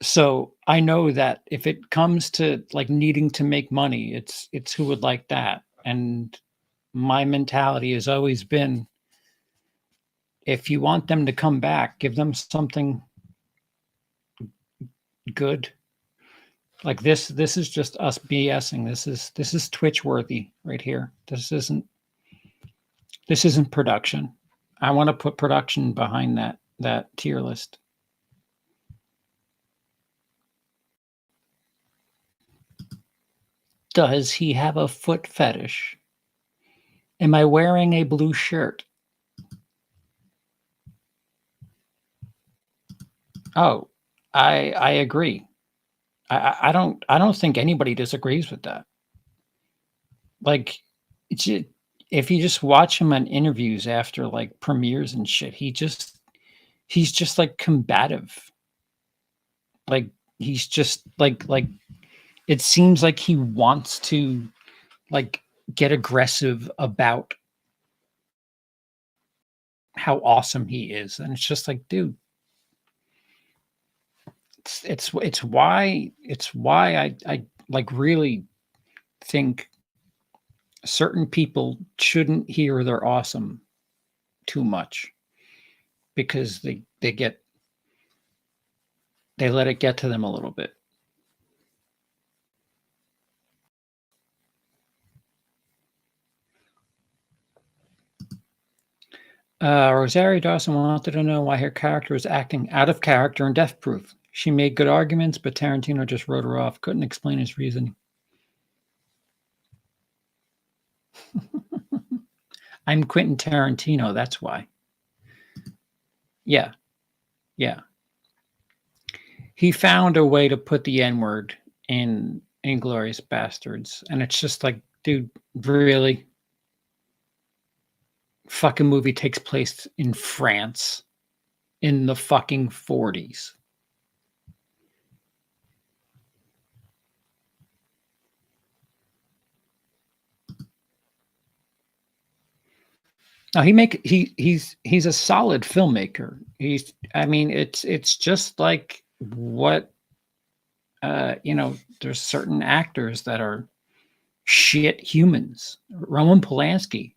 So I know that if it comes to like needing to make money, it's Who Would Like That. And my mentality has always been, if you want them to come back, give them something good. Like this is just us BSing. This is Twitch worthy right here. This isn't production. I want to put production behind that tier list. Does he have a foot fetish? Am I wearing a blue shirt? Oh, I agree. I don't think anybody disagrees with that. Like, if you just watch him on interviews after like premieres and shit, he's just like combative. Like he's just like it seems like he wants to like get aggressive about how awesome he is, and it's just like, dude, it's why I like really think certain people shouldn't hear they're awesome too much, because they let it get to them a little bit. Rosario Dawson wanted to know why her character was acting out of character in Death Proof. She made good arguments, but Tarantino just wrote her off. Couldn't explain his reasoning. I'm Quentin Tarantino, that's why. Yeah, yeah. He found a way to put the N-word in Inglourious Bastards, and it's just like, dude, really? fucking movie takes place in France in the fucking 40s. Now he's a solid filmmaker. I mean, it's just like what there's certain actors that are shit humans. Roman Polanski,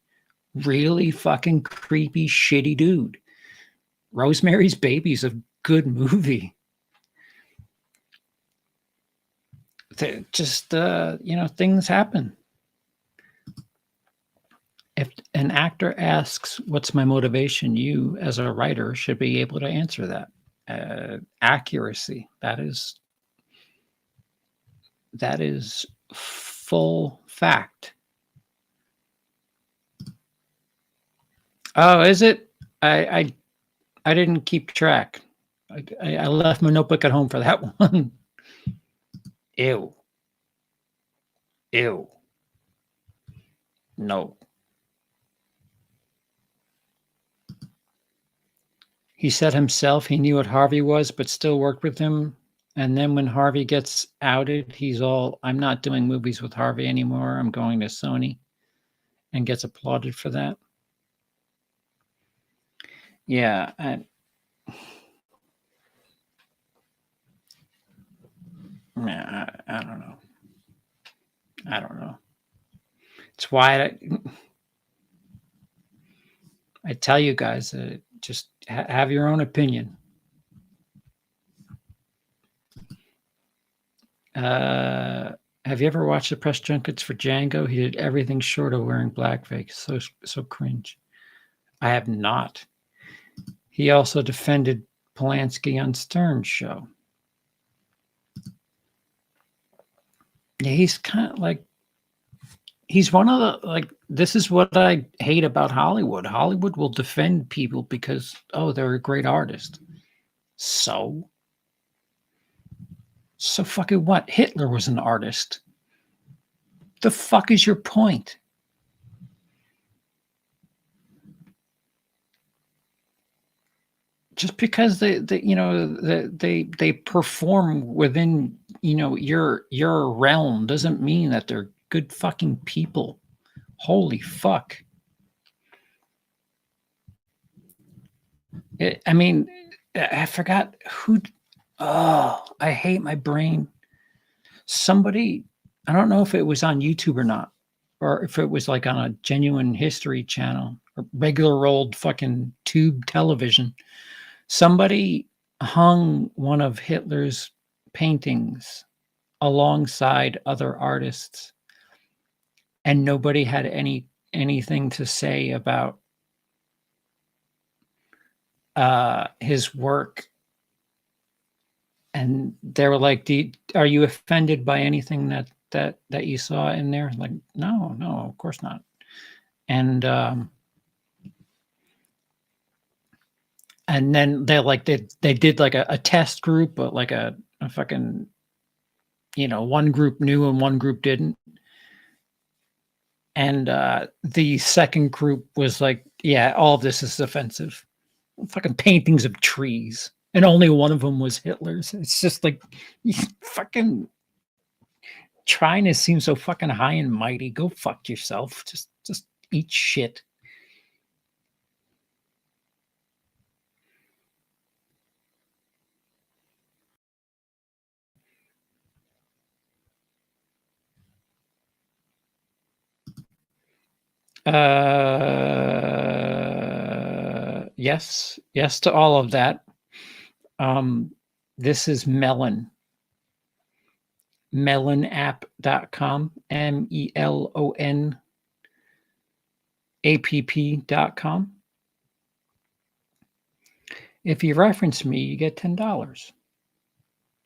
really fucking creepy, shitty dude. Rosemary's Baby's a good movie. Just things happen. If an actor asks, "What's my motivation?" you, as a writer, should be able to answer that. Accuracy. That is full fact. Oh, is it? I didn't keep track. I left my notebook at home for that one. Ew. Ew. No. He said himself he knew what Harvey was, but still worked with him. And then when Harvey gets outed, he's all, "I'm not doing movies with Harvey anymore. I'm going to Sony," and gets applauded for that. Yeah. I don't know. I don't know. It's why I tell you guys, just have your own opinion. Have you ever watched the press junkets for Django? He did everything short of wearing blackface. So cringe. I have not. He also defended Polanski on Stern's show. Yeah, he's kind of like, he's one of the, like, this is what I hate about Hollywood. Hollywood will defend people because, oh, they're a great artist. So fucking what? Hitler was an artist. The fuck is your point? Just because they perform within your realm doesn't mean that they're good fucking people. Holy fuck. I mean, I forgot who. Oh, I hate my brain. Somebody, I don't know if it was on YouTube or not, or if it was like on a genuine history channel or regular old fucking tube television. Somebody hung one of Hitler's paintings alongside other artists, and nobody had anything to say about his work. And they were like, "Are you offended by anything that you saw in there?" Like, no, of course not. And then they did like a test group, but like a fucking, one group knew and one group didn't. And the second group was like, "Yeah, all of this is offensive. Fucking paintings of trees." And only one of them was Hitler's. It's just like, you fucking trying to seem so fucking high and mighty. Go fuck yourself. Just eat shit. Yes to all of that. This is Melon. Melonapp.com, melonapp.com. If you reference me, you get $10.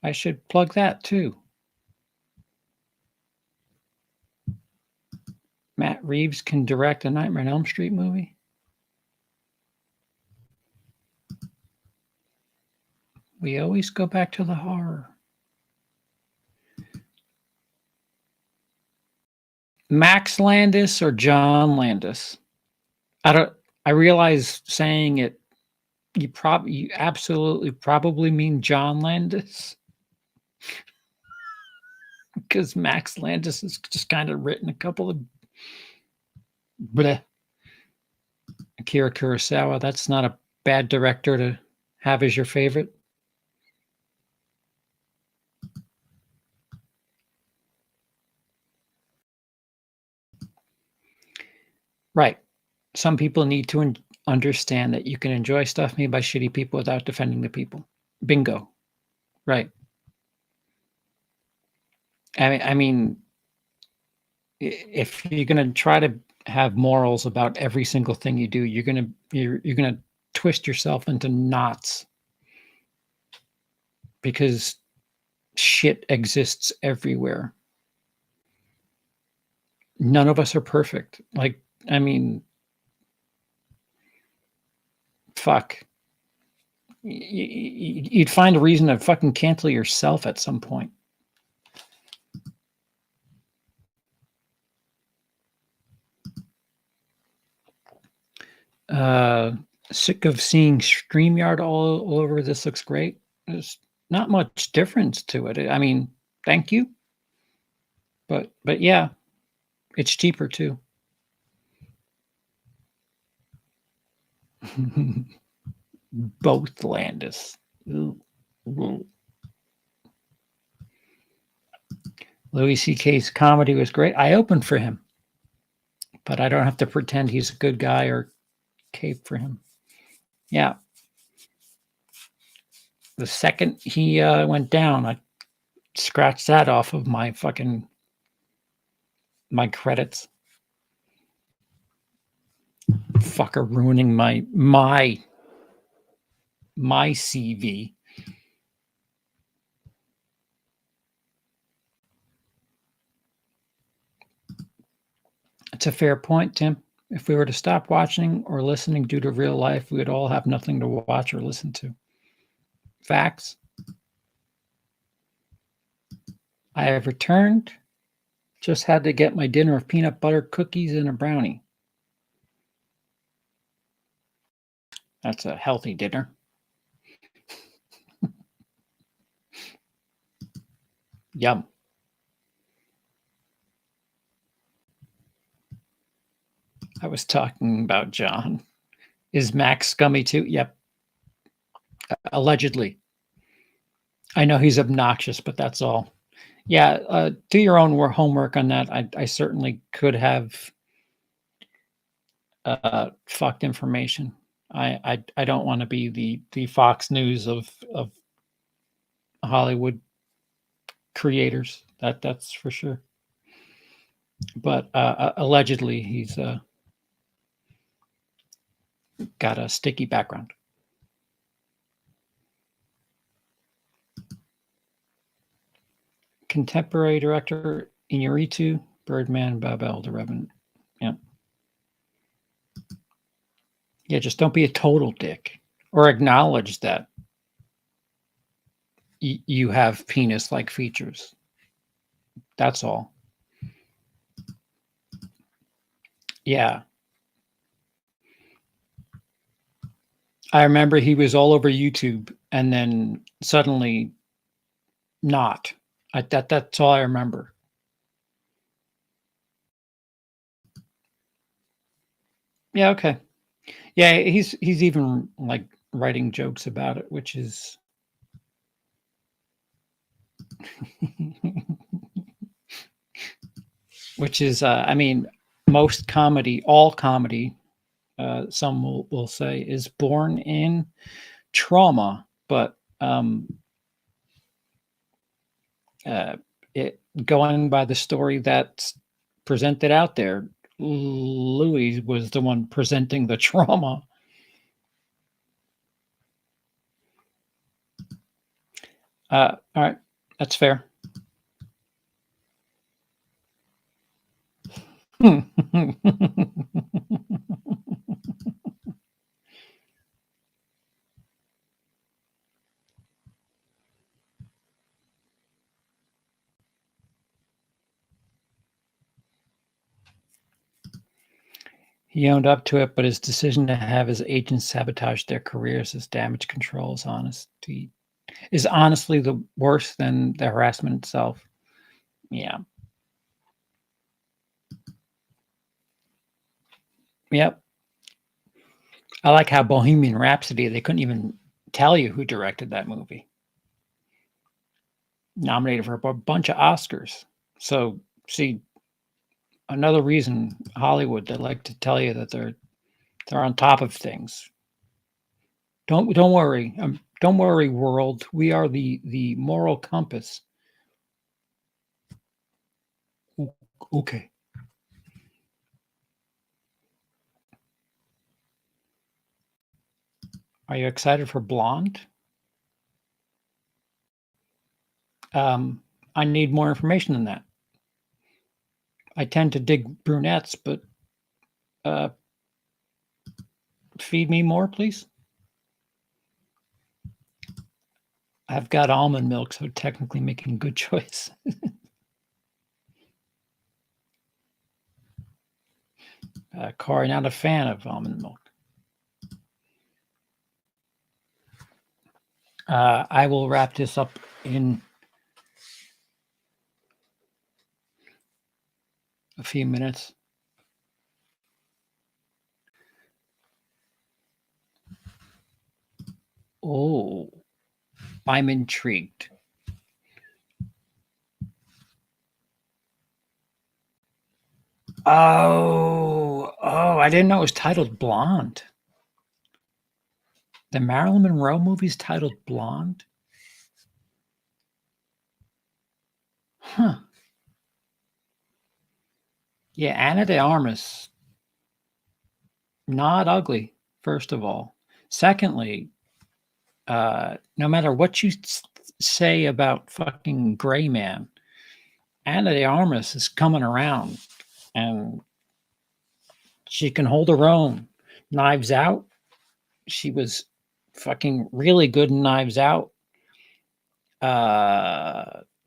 I should plug that too. Matt Reeves can direct a Nightmare on Elm Street movie. We always go back to the horror. Max Landis or John Landis? I I realize saying it, you absolutely probably mean John Landis, because Max Landis has just kind of written a couple of bleh. Akira Kurosawa, that's not a bad director to have as your favorite. Right. Some people need to understand that you can enjoy stuff made by shitty people without defending the people. Bingo. Right. I mean, if you're gonna try to have morals about every single thing you do, you're gonna twist yourself into knots, because shit exists everywhere. None of us are perfect. Like, I mean, fuck. You'd find a reason to fucking cancel yourself at some point. Uh, Sick of seeing StreamYard all over. This looks great. There's not much difference to it. I mean, thank you, but yeah, it's cheaper too. Both Landis. Ooh, ooh. Louis C.K.'s comedy was great. I opened for him, but I don't have to pretend he's a good guy or cape for him. Yeah. The second he went down, I scratched that off of my credits. Fucker ruining my CV. It's a fair point, Tim. If we were to stop watching or listening due to real life, we would all have nothing to watch or listen to. Facts. I have returned. Just had to get my dinner of peanut butter cookies and a brownie. That's a healthy dinner. Yum. I was talking about John. Is Max scummy too? Yep. Allegedly. I know he's obnoxious, but that's all. Yeah, do your own homework on that. I certainly could have fucked information. I don't want to be the Fox News of Hollywood creators. That's for sure. But allegedly, he's got a sticky background. Contemporary director Iñárritu, Birdman, Babel, The Revenant. Yeah. Yeah, just don't be a total dick, or acknowledge that you have penis-like features. That's all. Yeah. I remember he was all over YouTube and then suddenly not. That's all I remember. Yeah, okay. Yeah, he's even like writing jokes about it, which is I mean, most comedy, all comedy, some will say, is born in trauma, but it going by the story that's presented out there, Louis was the one presenting the trauma. All right, that's fair. He owned up to it, but his decision to have his agents sabotage their careers as damage control is honestly the worse than the harassment itself. Yeah. Yep. I like how Bohemian Rhapsody, they couldn't even tell you who directed that movie. Nominated for a bunch of Oscars. So, see, another reason Hollywood, they like to tell you that they're on top of things. Don't worry. Don't worry, world. We are the moral compass. Okay. Are you excited for Blonde? I need more information than that. I tend to dig brunettes, but feed me more, please. I've got almond milk, so technically making a good choice. Corey, not a fan of almond milk. I will wrap this up in a few minutes. Oh, I'm intrigued. Oh, I didn't know it was titled Blonde. The Marilyn Monroe movie's titled Blonde? Huh. Yeah, Anna de Armas, not ugly, first of all. Secondly, no matter what you say about fucking Gray Man, Anna de Armas is coming around and she can hold her own. Knives Out, she was fucking really good in Knives Out.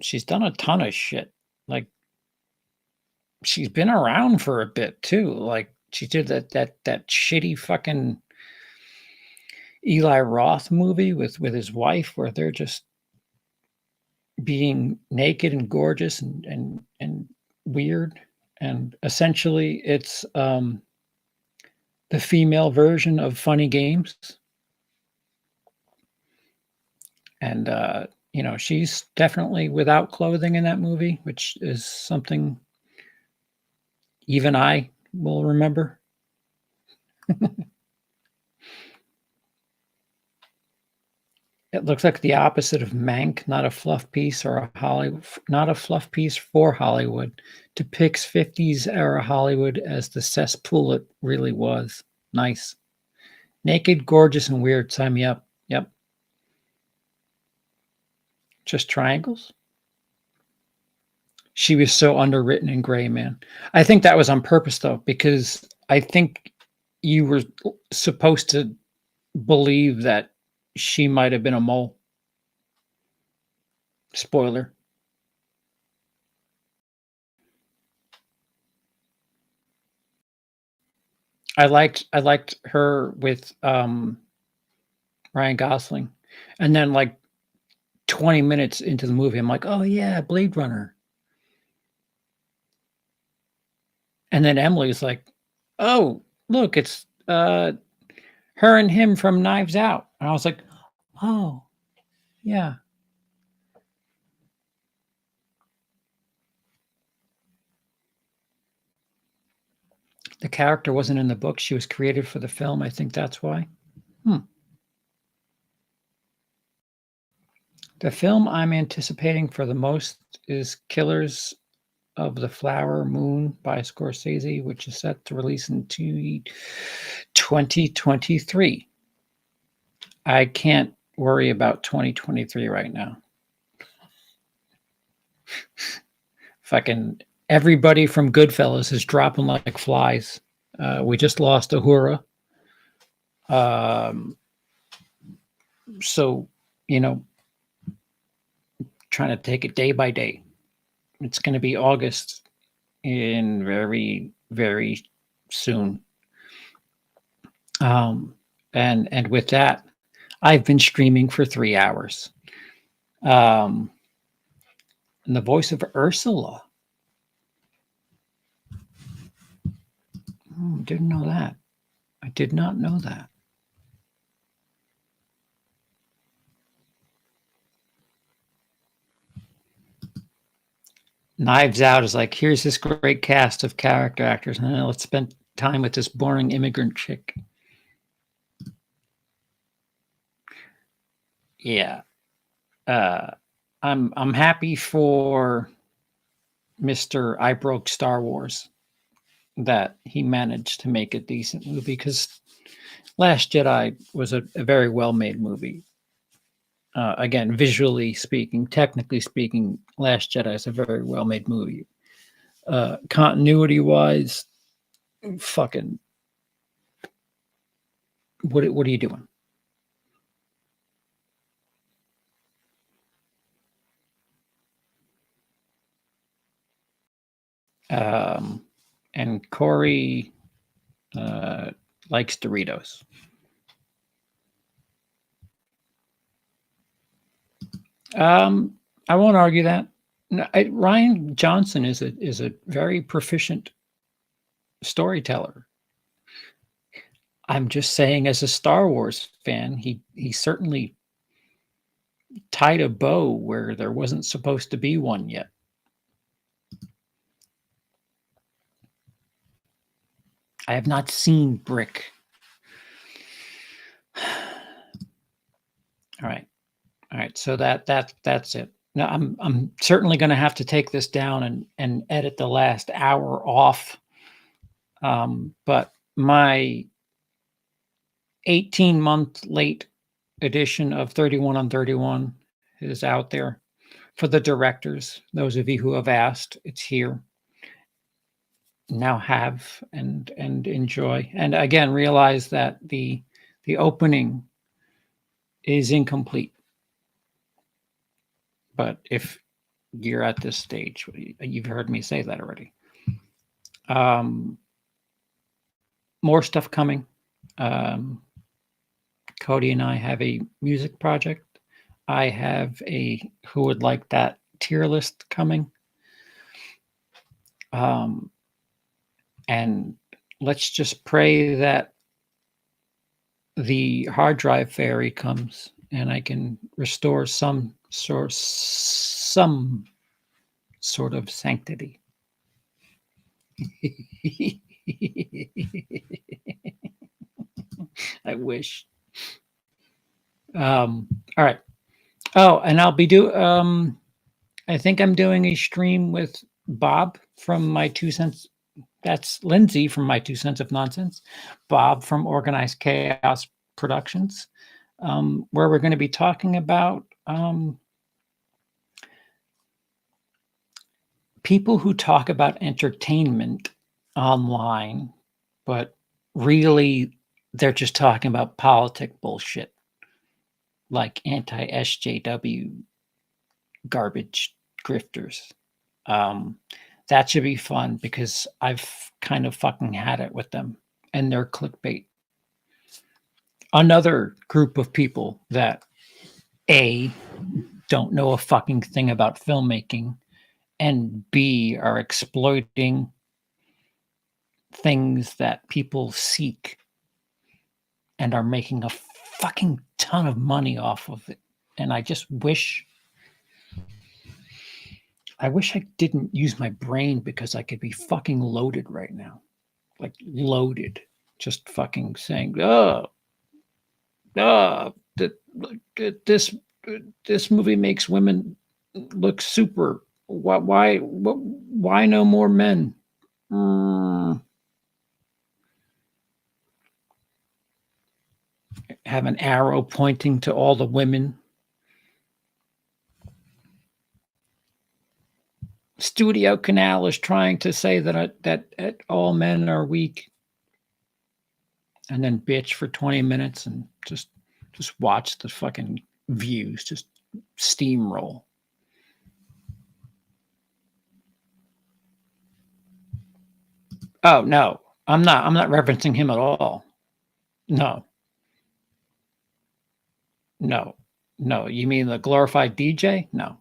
She's done a ton of shit. Like, she's been around for a bit too. Like, she did that shitty fucking Eli Roth movie with his wife where they're just being naked and gorgeous and weird, and essentially it's the female version of Funny Games. And she's definitely without clothing in that movie, which is something even I will remember. It looks like the opposite of Mank, not a fluff piece not a fluff piece for Hollywood. Depicts 50s era Hollywood as the cesspool it really was. Nice. Naked, gorgeous, and weird. Sign me up. Yep. Just triangles? She was so underwritten in Gray Man. I think that was on purpose, though, because I think you were supposed to believe that she might have been a mole. Spoiler. I liked her with Ryan Gosling. And then like 20 minutes into the movie, I'm like, oh yeah, Blade Runner. And then Emily's like, oh, look, it's her and him from Knives Out. And I was like, oh, yeah. The character wasn't in the book. She was created for the film. I think that's why. The film I'm anticipating for the most is Killers of the Flower Moon by Scorsese, which is set to release in 2023. I can't worry about 2023 right now. Fucking everybody from Goodfellas is dropping like flies. We just lost Uhura. So, trying to take it day by day. It's going to be August in very, very soon. Um, and with that, I've been streaming for 3 hours. Um, and the voice of Ursula. Didn't know that. I did not know that. Knives Out is like, here's this great cast of character actors, and let's spend time with this boring immigrant chick. Yeah. I'm happy for Mr. I Broke Star Wars that he managed to make a decent movie, because Last Jedi was a very well made movie. Again, visually speaking, technically speaking, Last Jedi is a very well made movie. Continuity wise, fucking, what are you doing? And Corey likes Doritos. I won't argue that. No, Ryan Johnson is a very proficient storyteller. I'm just saying, as a Star Wars fan, he certainly tied a bow where there wasn't supposed to be one yet. I have not seen Brick. All right. All right. So that's it. Now I'm certainly going to have to take this down and edit the last hour off. But my 18-month late edition of 31 on 31 is out there for the directors. Those of you who have asked, it's here. Now have and enjoy. And again, realize that the opening is incomplete. But if you're at this stage, you've heard me say that already. More stuff coming. Cody and I have a music project. I have a Who Would Like That tier list coming. And let's just pray that the hard drive fairy comes and I can restore some sort of sanctity. I wish. All right. Oh, and I'll be I think I'm doing a stream with Bob from My 2 Cents. That's Lindsay from My 2 Cents of Nonsense. Bob from Organized Chaos Productions, where we're going to be talking about people who talk about entertainment online, but really they're just talking about politic bullshit, like anti-SJW garbage grifters. That should be fun because I've kind of fucking had it with them and their clickbait. Another group of people that A, don't know a fucking thing about filmmaking, and B, are exploiting things that people seek and are making a fucking ton of money off of it. And I just wish I didn't use my brain, because I could be fucking loaded right now. Like loaded. Just fucking saying, this movie makes women look super. Why no more men? Have an arrow pointing to all the women. Studio Canal is trying to say that all men are weak, and then bitch for 20 minutes and just watch the fucking views just steamroll. Oh no, I'm not referencing him at all. No, no, no. You mean the glorified DJ? No.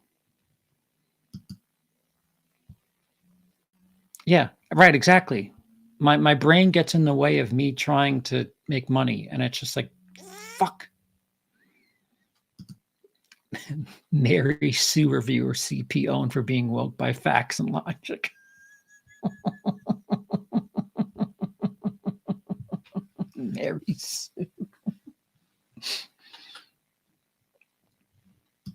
Yeah, right, exactly. My brain gets in the way of me trying to make money, and it's just like, fuck. Mary Sue reviewer CP owned for being woke by facts and logic. Mary Sue.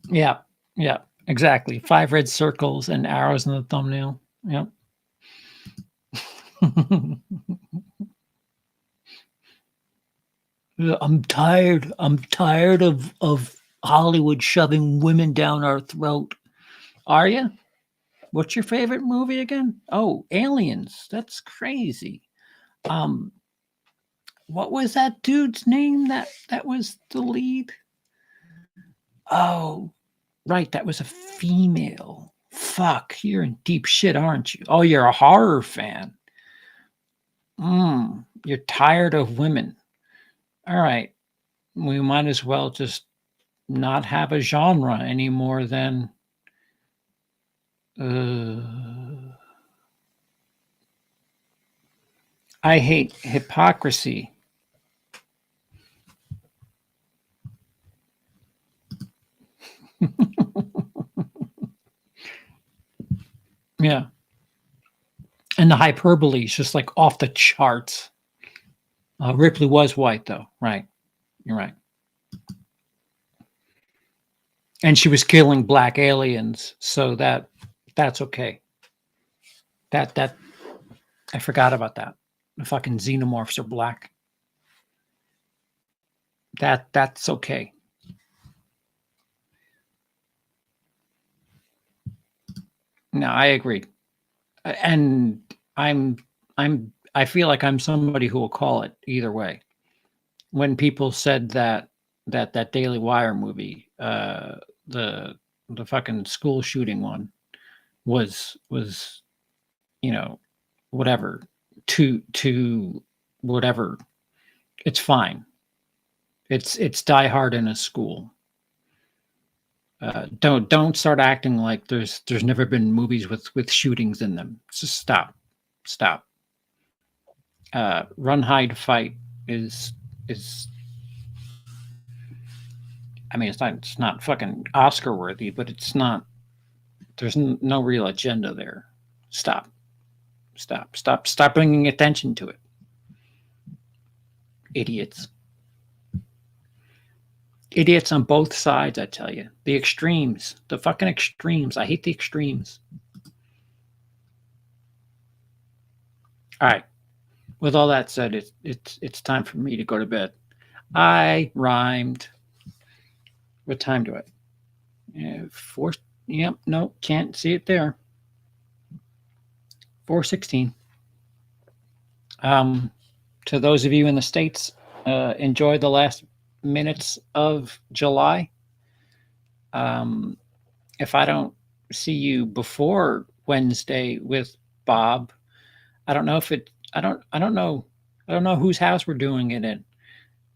Yeah, yeah, exactly. 5 red circles and arrows in the thumbnail. Yep. I'm tired. I'm tired of Hollywood shoving women down our throat. Are you? What's your favorite movie again? Oh, Aliens. That's crazy. What was that dude's name that was the lead? Oh, right, that was a female. Fuck, you're in deep shit, aren't you? Oh, you're a horror fan. You're tired of women. All right. We might as well just not have a genre any more than I hate hypocrisy. Yeah. And the hyperbole is just like off the charts. Ripley was white, though. Right. You're right. And she was killing black aliens, so that's okay. That I forgot about that. The fucking xenomorphs are black. That's okay. No, I agree. And I feel like I'm somebody who will call it either way. When people said that Daily Wire movie, the fucking school shooting one was whatever to whatever, it's fine. It's Die Hard in a school. Don't start acting like there's never been movies with shootings in them. Just stop. Run, Hide, Fight is I mean it's not fucking Oscar worthy, but it's not. There's no real agenda there. Stop bringing attention to it, idiots. Idiots on both sides, I tell you. The extremes. The fucking extremes. I hate the extremes. All right. With all that said, it's time for me to go to bed. I rhymed. What time do it? 4. Yep. No, can't see it there. 4:16. To those of you in the States, enjoy the last minutes of July. If I don't see you before Wednesday with Bob, I don't know if it. I don't know whose house we're doing it in.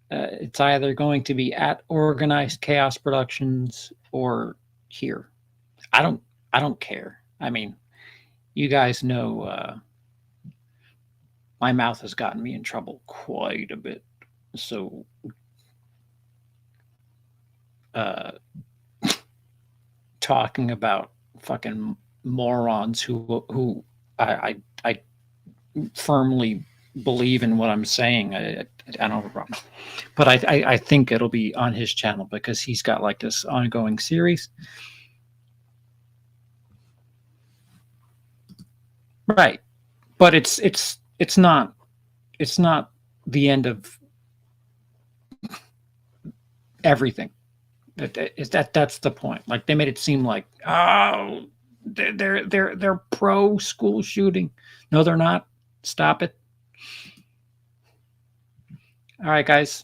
It's either going to be at Organized Chaos Productions or here. I don't care. I mean, you guys know my mouth has gotten me in trouble quite a bit. So talking about fucking morons who I firmly believe in what I'm saying. I don't have a problem, but I think it'll be on his channel because he's got like this ongoing series. Right, but it's not the end of everything. That's the point. Like they made it seem like, oh, they're pro school shooting. No, they're not. Stop it. All right, guys.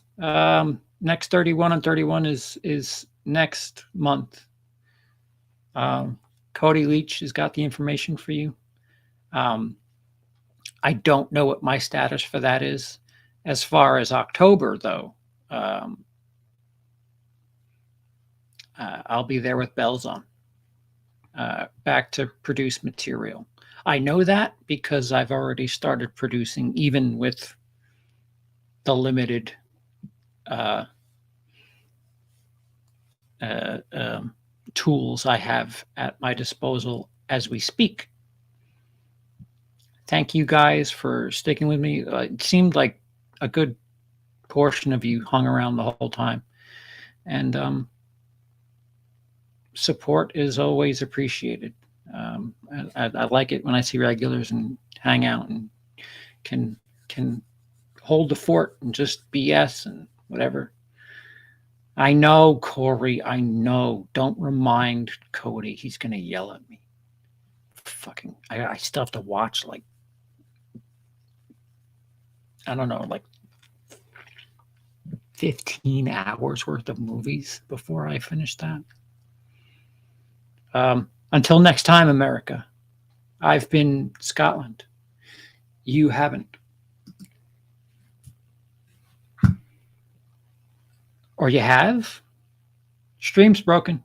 Next 31 on 31 is next month. Cody Leach has got the information for you. I don't know what my status for that is. As far as October, though, I'll be there with bells on, back to produce material. I know that because I've already started producing, even with the limited tools I have at my disposal as we speak. Thank you guys for sticking with me. It seemed like a good portion of you hung around the whole time. And support is always appreciated. I like it when I see regulars and hang out and can hold the fort and just BS and whatever. I know, Corey. I know. Don't remind Cody. He's gonna yell at me. Fucking. I still have to watch, like, I don't know, like 15 hours worth of movies before I finish that. Until next time, America. I've been Scotland. You haven't. Or you have? Stream's broken.